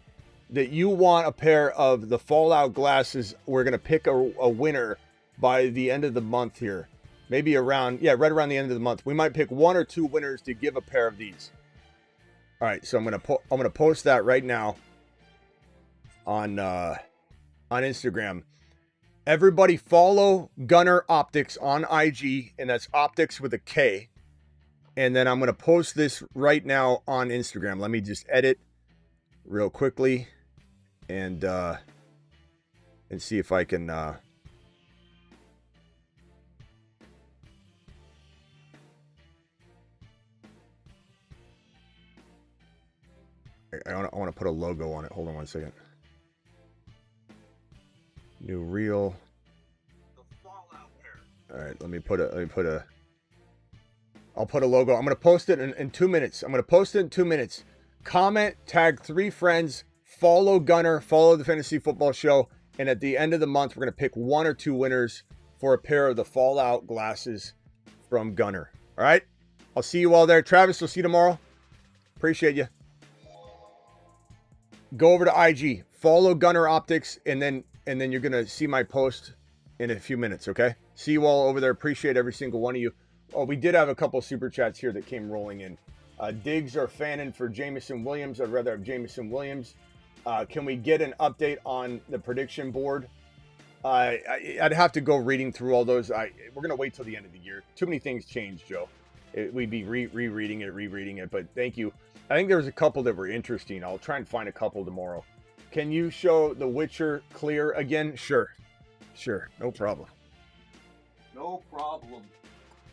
that you want a pair of the Fallout glasses. We're going to pick a winner by the end of the month here. Maybe right around the end of the month. We might pick 1 or 2 winners to give a pair of these. All right, so I'm going to post that right now on Instagram. Everybody follow Gunner Optics on IG, and that's Optics with a K. And then I'm going to post this right now on Instagram. Let me just edit real quickly and see if I can... I want to put a logo on it. Hold on one second. New reel. All right, I'll put a logo. I'm going to post it in 2 minutes. Comment, tag 3 friends, follow Gunner, follow the Fantasy Football Show, and at the end of the month, we're going to pick 1 or 2 winners for a pair of the Fallout glasses from Gunner. All right? I'll see you all there. Travis, we'll see you tomorrow. Appreciate you. Go over to IG, follow Gunner Optics, and then you're going to see my post in a few minutes, okay? See you all over there. Appreciate every single one of you. Oh, we did have a couple super chats here that came rolling in. Diggs are fanning for Jameson Williams. I'd rather have Jameson Williams. Can we get an update on the prediction board? I'd have to go reading through all those. We're going to wait till the end of the year. Too many things change, Joe. We'd be rereading it, but thank you. I think there was a couple that were interesting. I'll try and find a couple tomorrow. can you show the Witcher clear again? Sure. No problem. No problem.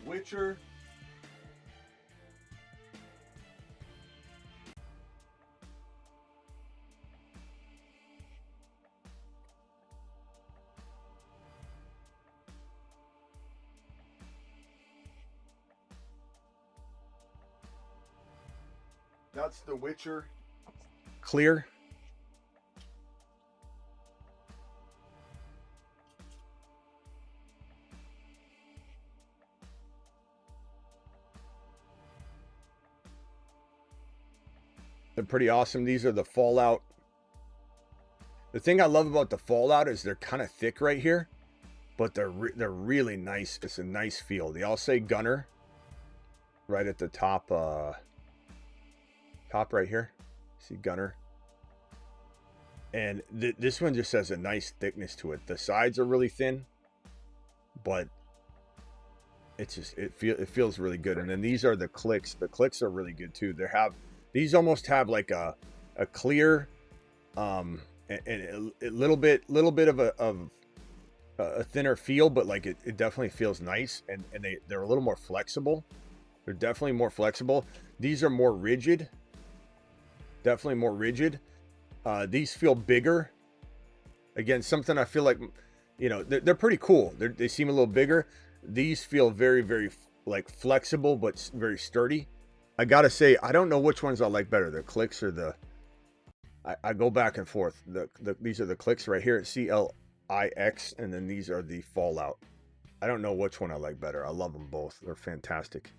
Witcher. That's the Witcher clear. They're pretty awesome. These are the Fallout. The thing I love about the Fallout is they're kind of thick right here, but they're really nice. It's a nice feel. They all say Gunner right at the top. Top right here. See Gunner. And this one just has a nice thickness to it. The sides are really thin, but it's just it feels really good. And then these are the clicks. The clicks are really good too. These almost have like a clear and a little bit of a thinner feel, but like it definitely feels nice, and they're a little more flexible. They're definitely more flexible. These are more rigid. Definitely more rigid. These feel bigger. Again, something I feel like, they're pretty cool. They seem a little bigger. These feel very, very like flexible, but very sturdy. I gotta say, I don't know which ones I like better, the clicks or the. I go back and forth. These are the clicks right here at CLIX, and then these are the Fallout. I don't know which one I like better. I love them both. They're fantastic.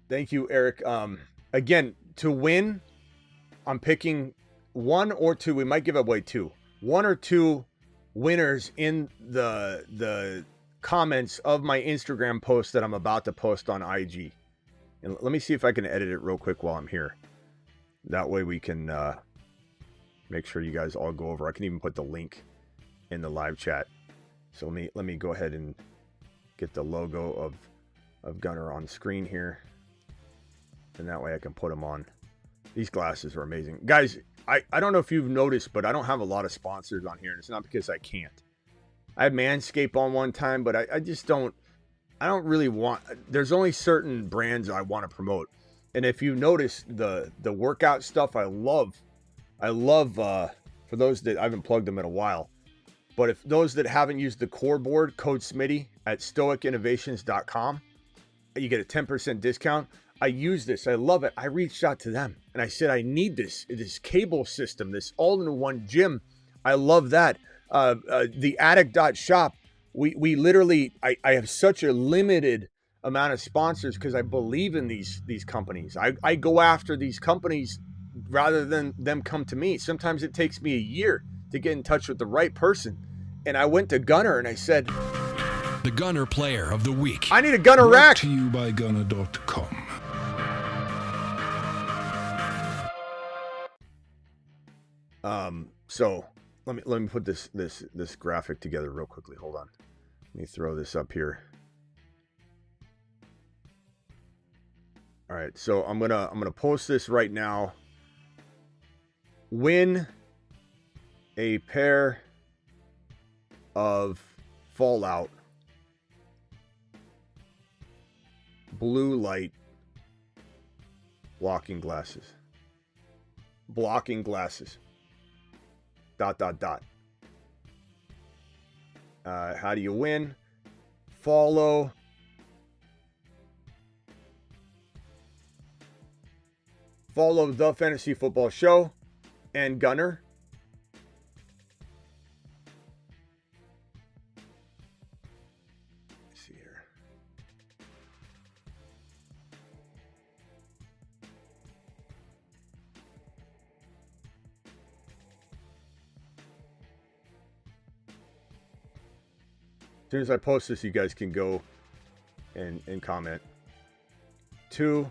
Thank you, Eric. Again, to win, I'm picking one or two. We might give away two. One or two winners in the comments of my Instagram post that I'm about to post on IG. And let me see if I can edit it real quick while I'm here. That way we can make sure you guys all go over. I can even put the link in the live chat. So let me go ahead and get the logo of Gunner on screen here. And that way I can put them on. These glasses are amazing. Guys, I don't know if you've noticed, but I don't have a lot of sponsors on here. And it's not because I can't. I had Manscaped on one time, but I just don't. I don't really want. There's only certain brands I want to promote. And if you notice the workout stuff, I love. For those that I haven't plugged them in a while, but if those that haven't used the core board, code Smitty at stoicinnovations.com, you get a 10% discount. I use this. I love it. I reached out to them and I said, I need this cable system, this all-in-one gym. I love that. The addict.shop. We literally, I have such a limited amount of sponsors because I believe in these companies. I go after these companies rather than them come to me. Sometimes it takes me a year to get in touch with the right person. And I went to Gunner and I said, The Gunner Player of the Week. I need a Gunner rack. To you by Gunner.com. So let me put this graphic together real quickly. Hold on. Let me throw this up here. All right, so I'm gonna post this right now. Win a pair of Fallout blue light blocking glasses. Dot. How do you win? Follow the Fantasy Football Show and Gunner. Let's see here. As soon as I post this, you guys can go and comment. 2,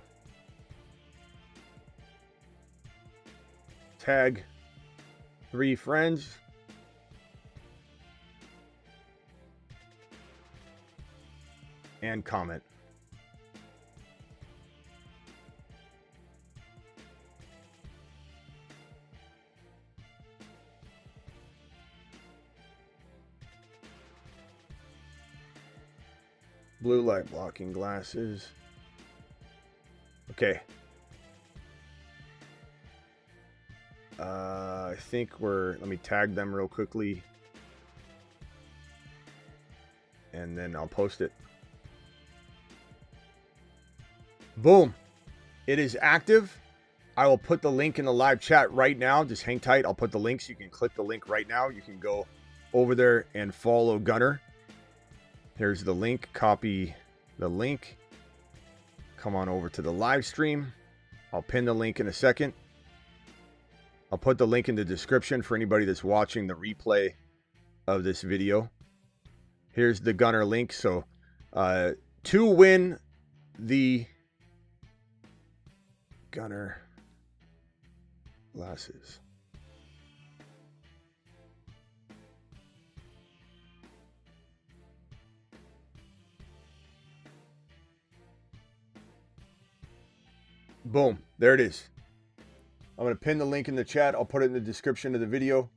tag 3 friends. And comment. Blue light blocking glasses. Okay. I think let me tag them real quickly. And then I'll post it. Boom. It is active. I will put the link in the live chat right now. Just hang tight. I'll put the link so you can click the link right now. You can go over there and follow Gunner. Here's the link. Copy the link. Come on over to the live stream. I'll pin the link in a second. I'll put the link in the description for anybody that's watching the replay of this video. Here's the Gunner link. So to win the Gunner glasses. Boom. There it is. I'm going to pin the link in the chat. I'll put it in the description of the video.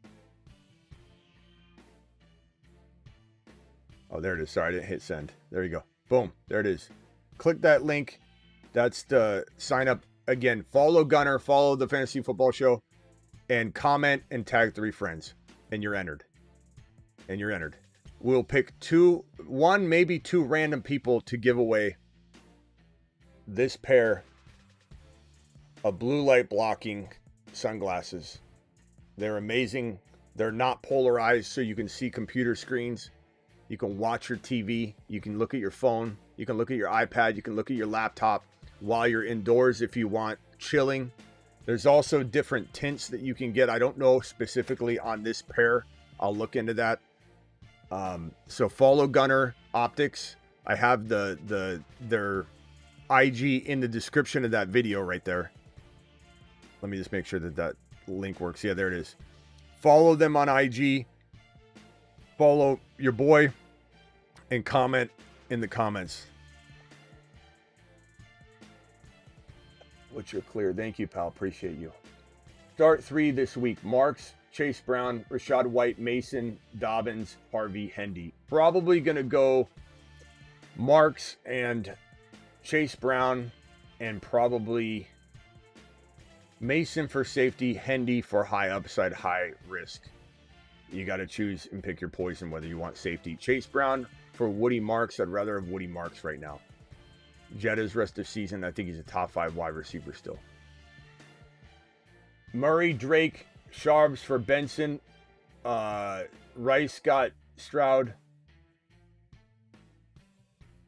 Oh, there it is. Sorry, I didn't hit send. There you go. Boom. There it is. Click that link. That's the sign up. Again, follow Gunner, follow the Fantasy Football Show, and comment and tag 3 friends. And you're entered. And you're entered. We'll pick one, maybe 2 random people to give away this pair of blue light blocking sunglasses. They're amazing. They're not polarized, so you can see computer screens. You can watch your TV. You can look at your phone. You can look at your iPad. You can look at your laptop while you're indoors if you want chilling. There's also different tints that you can get. I don't know specifically on this pair. I'll look into that. So follow Gunner Optics. I have their IG in the description of that video right there. Let me just make sure that link works. Yeah, there it is. Follow them on IG. Follow your boy and comment in the comments. Which you're clear. Thank you, pal. Appreciate you. Start 3 this week. Marks, Chase Brown, Rashad White, Mason, Dobbins, Harvey, Hendy. Probably going to go Marks and Chase Brown and probably Mason for safety, Hendy for high upside, high risk. You got to choose and pick your poison whether you want safety. Chase Brown for Woody Marks. I'd rather have Woody Marks right now. Jetta's rest of season, I think he's a top 5 wide receiver still. Murray, Drake, Sharps for Benson. Rice got Stroud.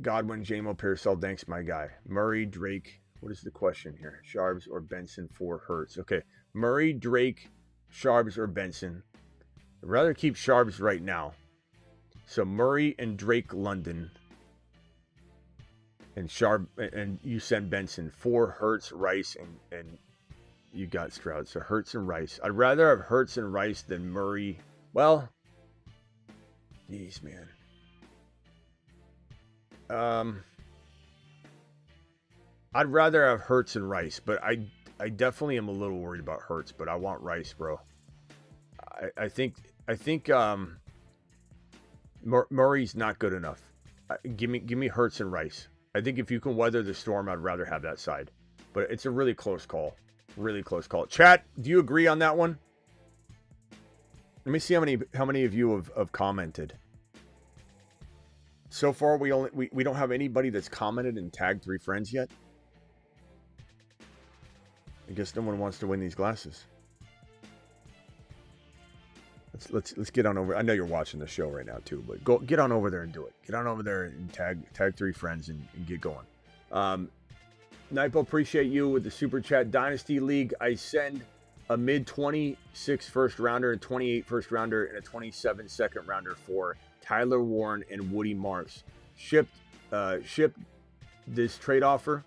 Godwin, Jamo, Pearsall, thanks, my guy. Murray, Drake. What is the question here? Sharps or Benson for Hurts? Okay. Murray, Drake, Sharps or Benson. I'd rather keep Sharps right now. So Murray and Drake, London. And Sharp, and you send Benson for Hurts, Rice, and you got Stroud. So Hurts and Rice. I'd rather have Hurts and Rice than Murray. Well, geez, man. I'd rather have Hurts and Rice, but I definitely am a little worried about Hurts, but I want Rice, bro. I think Murray's not good enough. Give me Hurts and Rice. I think if you can weather the storm, I'd rather have that side. But it's a really close call. Really close call. Chat, do you agree on that one? Let me see how many of you have commented. So far, we don't have anybody that's commented and tagged 3 friends yet. I guess no one wants to win these glasses. Let's get on over. I know you're watching the show right now too, but get on over there and do it. Get on over there and tag 3 friends and get going. Nipo, appreciate you with the super chat. Dynasty League, I send a mid 26 first rounder, a 28 first rounder, and a 27 second rounder for Tyler Warren and Woody Marks. Ship this trade offer.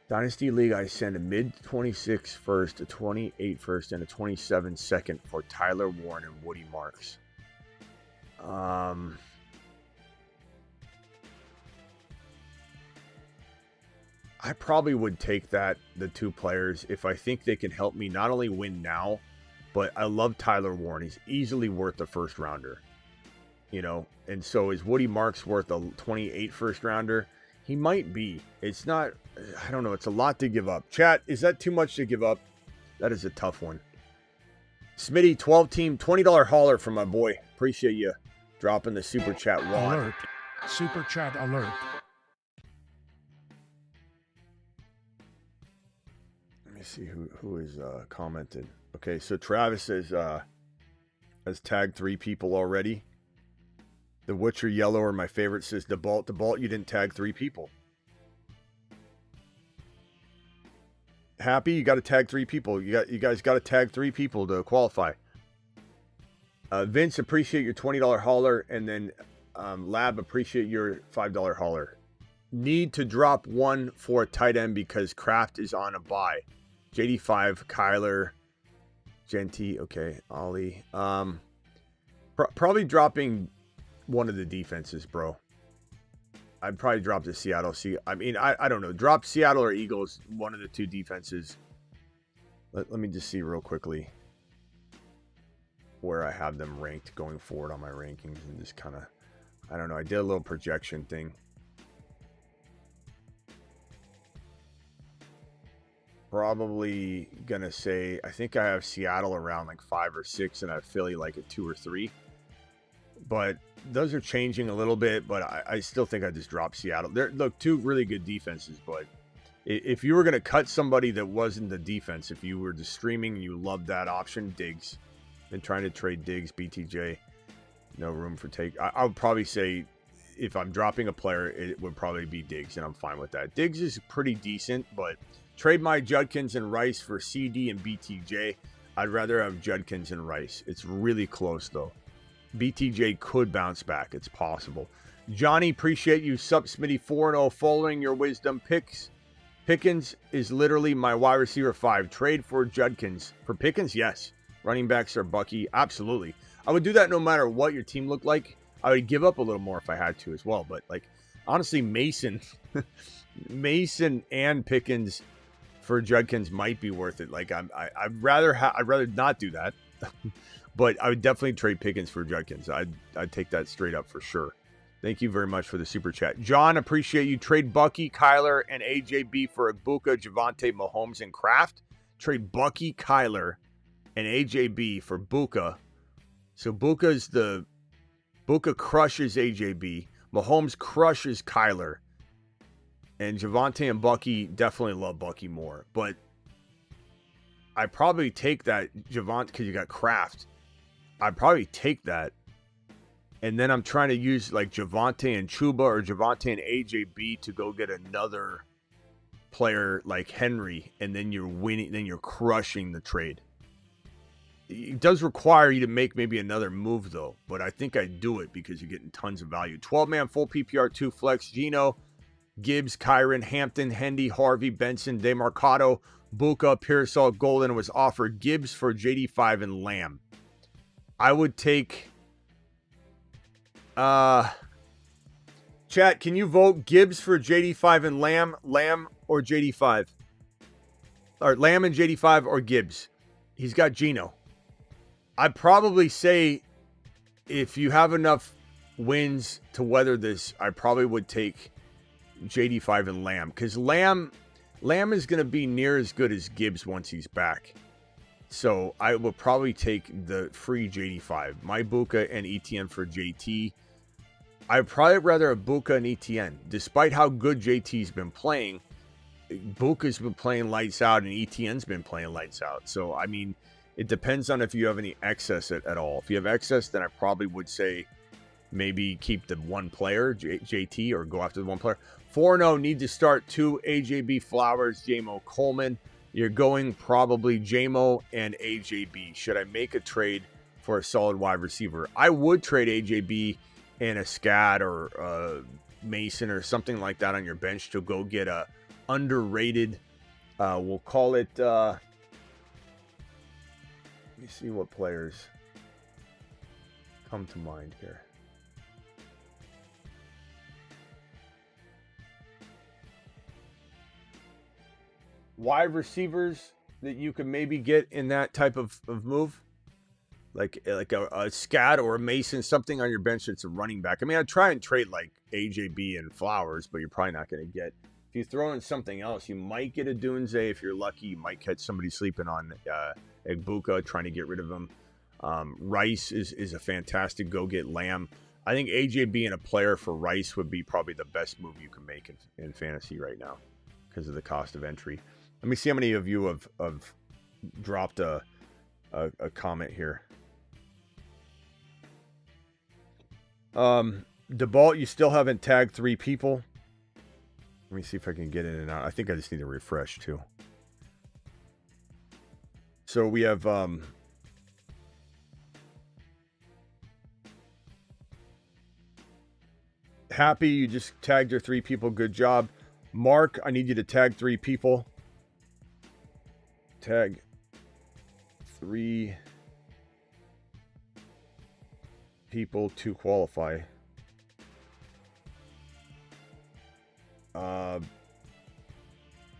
Dynasty League, I send a mid 26 first, a 28 first, and a 27 second for Tyler Warren and Woody Marks. I probably would take the 2 players, if I think they can help me not only win now, but I love Tyler Warren. He's easily worth the first rounder. and so is Woody Marks worth a 28 first rounder? He might be. It's not, I don't know. It's a lot to give up. Chat, is that too much to give up? That is a tough one. Smitty, 12 team, $20 hauler from my boy. Appreciate you dropping the super chat. Alert. Super chat alert. Let me see who is commented. Okay, so Travis has tagged 3 people already. The Witcher Yellow or my favorite says DeBalt. DeBalt, you didn't tag 3 people. Happy, you got to tag 3 people. You guys got to tag 3 people to qualify. Vince, appreciate your $20 hauler, and then Lab, appreciate your $5 hauler. Need to drop 1 for a tight end because Kraft is on a bye. JD5, Kyler, Genty, okay, Ollie. Probably dropping one of the defenses, bro. I'd probably drop the Seattle. I don't know. Drop Seattle or Eagles, one of the 2 defenses. Let me just see real quickly where I have them ranked going forward on my rankings, and just kind of, I don't know. I did a little projection thing. Probably gonna say, I think I have Seattle around like 5 or 6, and I have Philly like at 2 or 3. But those are changing a little bit, but I still think I just dropped Seattle. Look, 2 really good defenses, but if you were going to cut somebody that wasn't the defense, if you were just streaming and you loved that option, Diggs. Been trying to trade Diggs, BTJ. No room for take. I would probably say if I'm dropping a player, it would probably be Diggs, and I'm fine with that. Diggs is pretty decent, but trade my Judkins and Rice for CD and BTJ. I'd rather have Judkins and Rice. It's really close, though. BTJ could bounce back. It's possible. Johnny, appreciate you. Sup, Smitty, 4-0. Following your wisdom picks. Pickens is literally my wide receiver 5. Trade for Judkins. For Pickens, yes. Running backs are Bucky. Absolutely. I would do that no matter what your team looked like. I would give up a little more if I had to as well. But, like, honestly, Mason and Pickens for Judkins might be worth it. Like, I'd rather not do that. But I would definitely trade Pickens for Judkins. I'd take that straight up for sure. Thank you very much for the super chat. John, appreciate you. Trade Bucky, Kyler, and AJB for Puka, Javonte, Mahomes, and Kraft. Trade Bucky, Kyler, and AJB for Puka. So Puka crushes AJB. Mahomes crushes Kyler. And Javonte and Bucky definitely love Bucky more. But I probably take that Javonte because you got Kraft. I'd probably take that. And then I'm trying to use like Javonte and Chuba or Javonte and AJB to go get another player like Henry. And then you're winning. Then you're crushing the trade. It does require you to make maybe another move, though. But I think I'd do it because you're getting tons of value. 12-man full PPR 2 flex. Gino, Gibbs, Kyren, Hampton, Hendy, Harvey, Benson, DeMarcado, Buka, Pearsall, Golden was offered Gibbs for JD5 and Lamb. I would take chat, can you vote Gibbs for JD5 and Lamb or JD5? Or Lamb and JD5 or Gibbs? He's got Gino. I'd probably say if you have enough wins to weather this, I probably would take JD5 and Lamb, because Lamb is going to be near as good as Gibbs once he's back. So I will probably take the free JD5. My Buka and ETN for JT. I'd probably rather have Buka and ETN. Despite how good JT's been playing, Buka's been playing lights out and ETN's been playing lights out. So, I mean, it depends on if you have any excess at all. If you have excess, then I probably would say maybe keep the one player, JT, or go after the one player. 4-0, need to start 2 AJB Flowers, JMO Coleman. You're going probably JMO and AJB. Should I make a trade for a solid wide receiver? I would trade AJB and a Scat or a Mason or something like that on your bench to go get a underrated, we'll call it, let me see what players come to mind here. Wide receivers that you can maybe get in that type of move. like a Scat or a Mason, something on your bench that's a running back. I mean, I'd try and trade like AJB and Flowers, but you're probably not going to get. If you throw in something else, you might get a Dunze. If you're lucky, you might catch somebody sleeping on Egbuka, trying to get rid of him. Rice is a fantastic go get Lamb. I think AJ being a player for Rice would be probably the best move you can make in fantasy right now because of the cost of entry. Let me see how many of you have dropped a comment here. DeBalt, you still haven't tagged 3 people. Let me see if I can get in and out. I think I just need to refresh too. So we have Happy, you just tagged your 3 people. Good job. Mark, I need you to tag 3 people. Tag 3 people to qualify.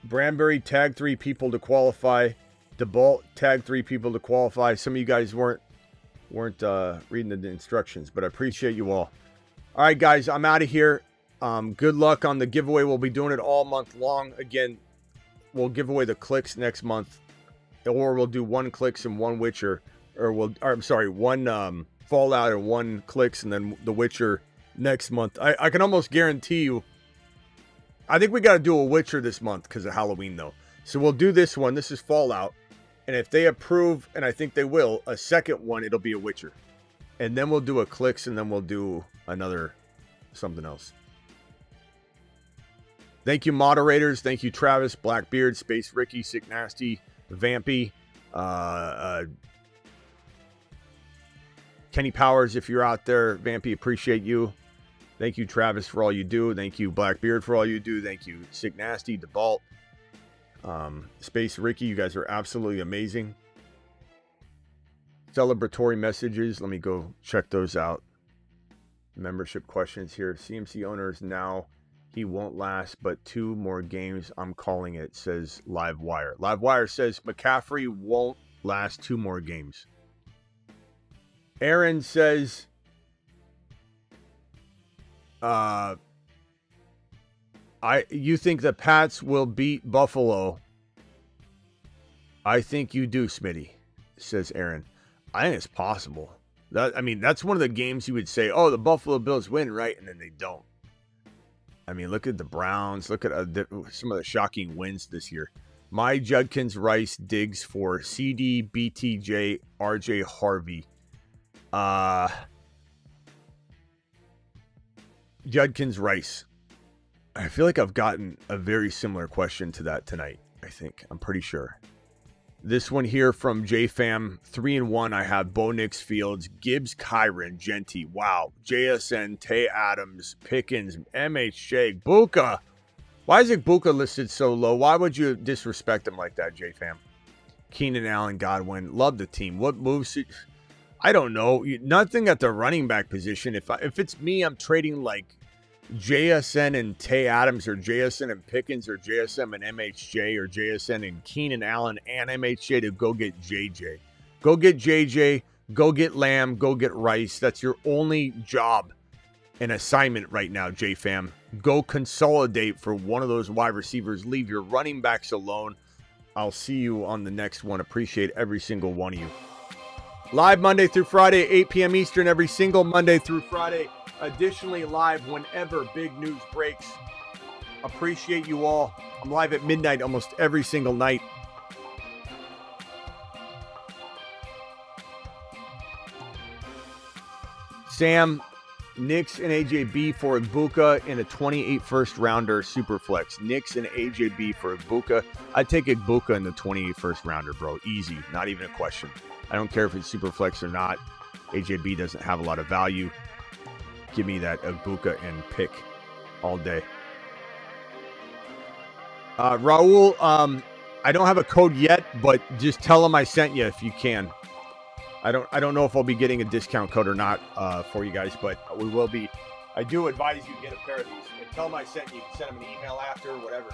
Branbury, tag 3 people to qualify. DeBalt, tag 3 people to qualify. Some of you guys weren't reading the instructions, but I appreciate you all. All right, guys, I'm out of here. Good luck on the giveaway. We'll be doing it all month long. Again, we'll give away the clicks next month, or we'll do 1 clicks and 1 Witcher, one Fallout and 1 clicks, and then the Witcher next month. I can almost guarantee you. I think we got to do a Witcher this month because of Halloween, though. So we'll do this one. This is Fallout. And if they approve, and I think they will, a second one, it'll be a Witcher. And then we'll do a clicks, and then we'll do another something else. Thank you, moderators. Thank you, Travis, Blackbeard, Space Ricky, Sick Nasty, Vampy, Kenny Powers, if you're out there. Vampy, appreciate you. Thank you, Travis, for all you do. Thank you, Blackbeard, for all you do. Thank you, Sick Nasty, DeBalt, Space Ricky. You guys are absolutely amazing. Celebratory messages. Let me go check those out. Membership questions here. CMC owners now. He won't last, but 2 more games. I'm calling it, says Livewire. Livewire says McCaffrey won't last 2 more games. Aaron says, you think the Pats will beat Buffalo? I think you do, Smitty, says Aaron. I think it's possible. That's one of the games you would say, oh, the Buffalo Bills win, right? And then they don't. I mean, look at the Browns. Look at some of the shocking wins this year. My Judkins, Rice, Diggs for CD, BTJ, RJ Harvey. Judkins, Rice. I feel like I've gotten a very similar question to that tonight. I'm pretty sure. This one here from JFam, 3-1. I have Bo Nix, Fields, Gibbs, Kyren, Genty. Wow. JSN, Tay Adams, Pickens, MHJ, Buka. Why is Buka listed so low? Why would you disrespect him like that, JFam? Keenan Allen, Godwin. Love the team. What moves? I don't know. Nothing at the running back position. If it's me, I'm trading like JSN and Tay Adams, or JSN and Pickens, or JSN and MHJ, or JSN and Keenan Allen and MHJ to go get JJ. Go get JJ, go get Lamb, go get Rice. That's your only job and assignment right now, JFam. Go consolidate for one of those wide receivers. Leave your running backs alone. I'll see you on the next one. Appreciate every single one of you. Live Monday through Friday, 8 p.m. Eastern, every single Monday through Friday. Additionally, live whenever big news breaks. Appreciate you all. I'm live at midnight almost every single night. Sam, Knicks and AJB for Egbuka in a 28 first rounder Superflex. Knicks and AJB for Egbuka. I'd take Egbuka in the 28 first rounder, bro. Easy. Not even a question. I don't care if it's Superflex or not. AJB doesn't have a lot of value. Give me that Egbuka and pick all day. Raul, I don't have a code yet, but just tell him I sent you if you can. I don't know if I'll be getting a discount code or not for you guys, but we will be. I do advise you get a pair of these. And tell him I sent you. You can send him an email after or whatever.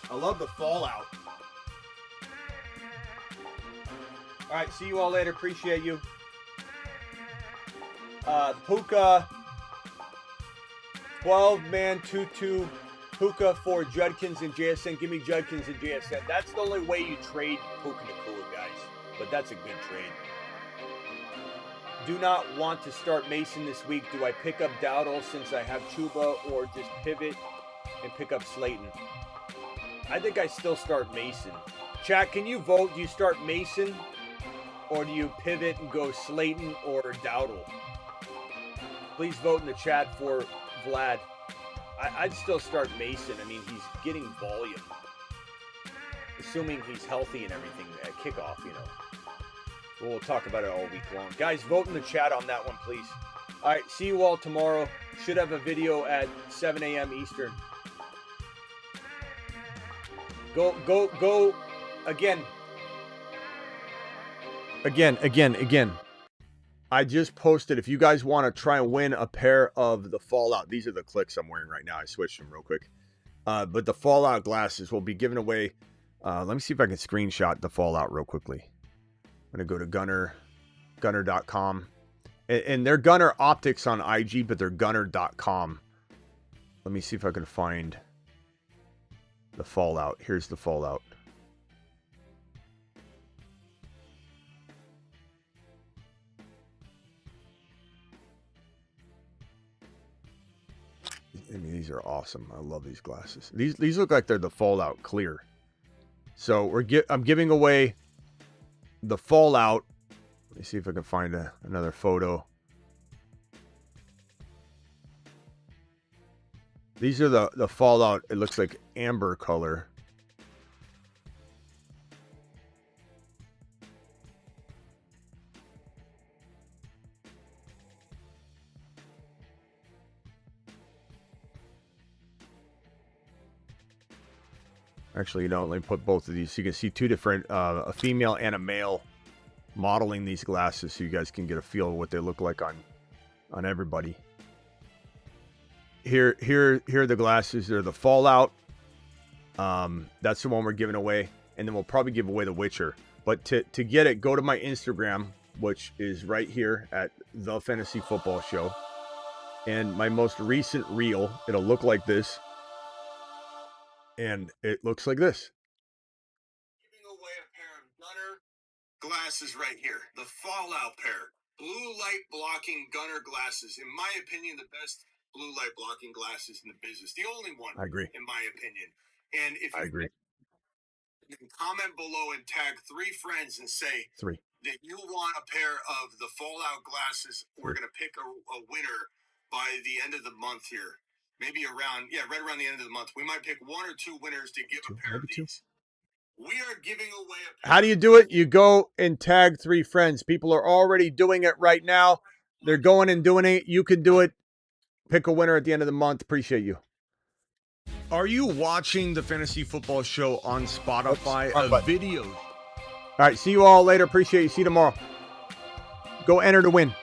I love the fallout. All right, see you all later. Appreciate you. Puka, 12-man 2-2. Puka for Judkins and JSN. Give me Judkins and JSN. That's the only way you trade Puka Nakua, guys. But that's a good trade. Do not want to start Mason this week. Do I pick up Dowdle since I have Chuba, or just pivot and pick up Slayton? I think I still start Mason. Chat, can you vote? Do you start Mason, or do you pivot and go Slayton or Dowdle? Please vote in the chat for Vlad. I'd still start Mason. I mean, he's getting volume. Assuming he's healthy and everything at kickoff, you know. We'll talk about it all week long. Guys, vote in the chat on that one, please. All right, see you all tomorrow. Should have a video at 7 a.m. Eastern. Go. Again. I just posted, if you guys want to try and win a pair of the Fallout, these are the clicks I'm wearing right now. I switched them real quick. But the Fallout glasses will be given away. Let me see if I can screenshot the Fallout real quickly. I'm going to go to gunner.com. And they're Gunner Optics on IG, but they're gunner.com. Let me see if I can find the Fallout. Here's the Fallout. I mean, these are awesome. I love these glasses. These look like they're the Fallout Clear. So I'm giving away the Fallout. Let me see if I can find another photo. These are the Fallout. It looks like amber color. Actually, you know, let me put both of these so you can see two different, a female and a male modeling these glasses, so you guys can get a feel of what they look like on everybody. Here are the glasses. They're the Fallout. That's the one we're giving away, and then we'll probably give away the Witcher. But to get it, go to my Instagram, which is right here at The Fantasy Football Show, and my most recent reel. It'll look like this. And it looks like this. Giving away a pair of Gunner glasses right here. The Fallout pair. Blue light blocking Gunner glasses. In my opinion, the best blue light blocking glasses in the business. The only one. I agree. In my opinion. And if I agree. You can comment below and tag 3 friends and say that you want a pair of the Fallout glasses. We're going to pick a winner by the end of the month here. Maybe around, right around the end of the month. We might pick 1 or 2 winners to give a pair of these. We are giving away a pair. How do you do it? You go and tag 3 friends. People are already doing it right now. They're going and doing it. You can do it. Pick a winner at the end of the month. Appreciate you. Are you watching the Fantasy Football Show on Spotify? A video. All right, see you all later. Appreciate you. See you tomorrow. Go enter to win.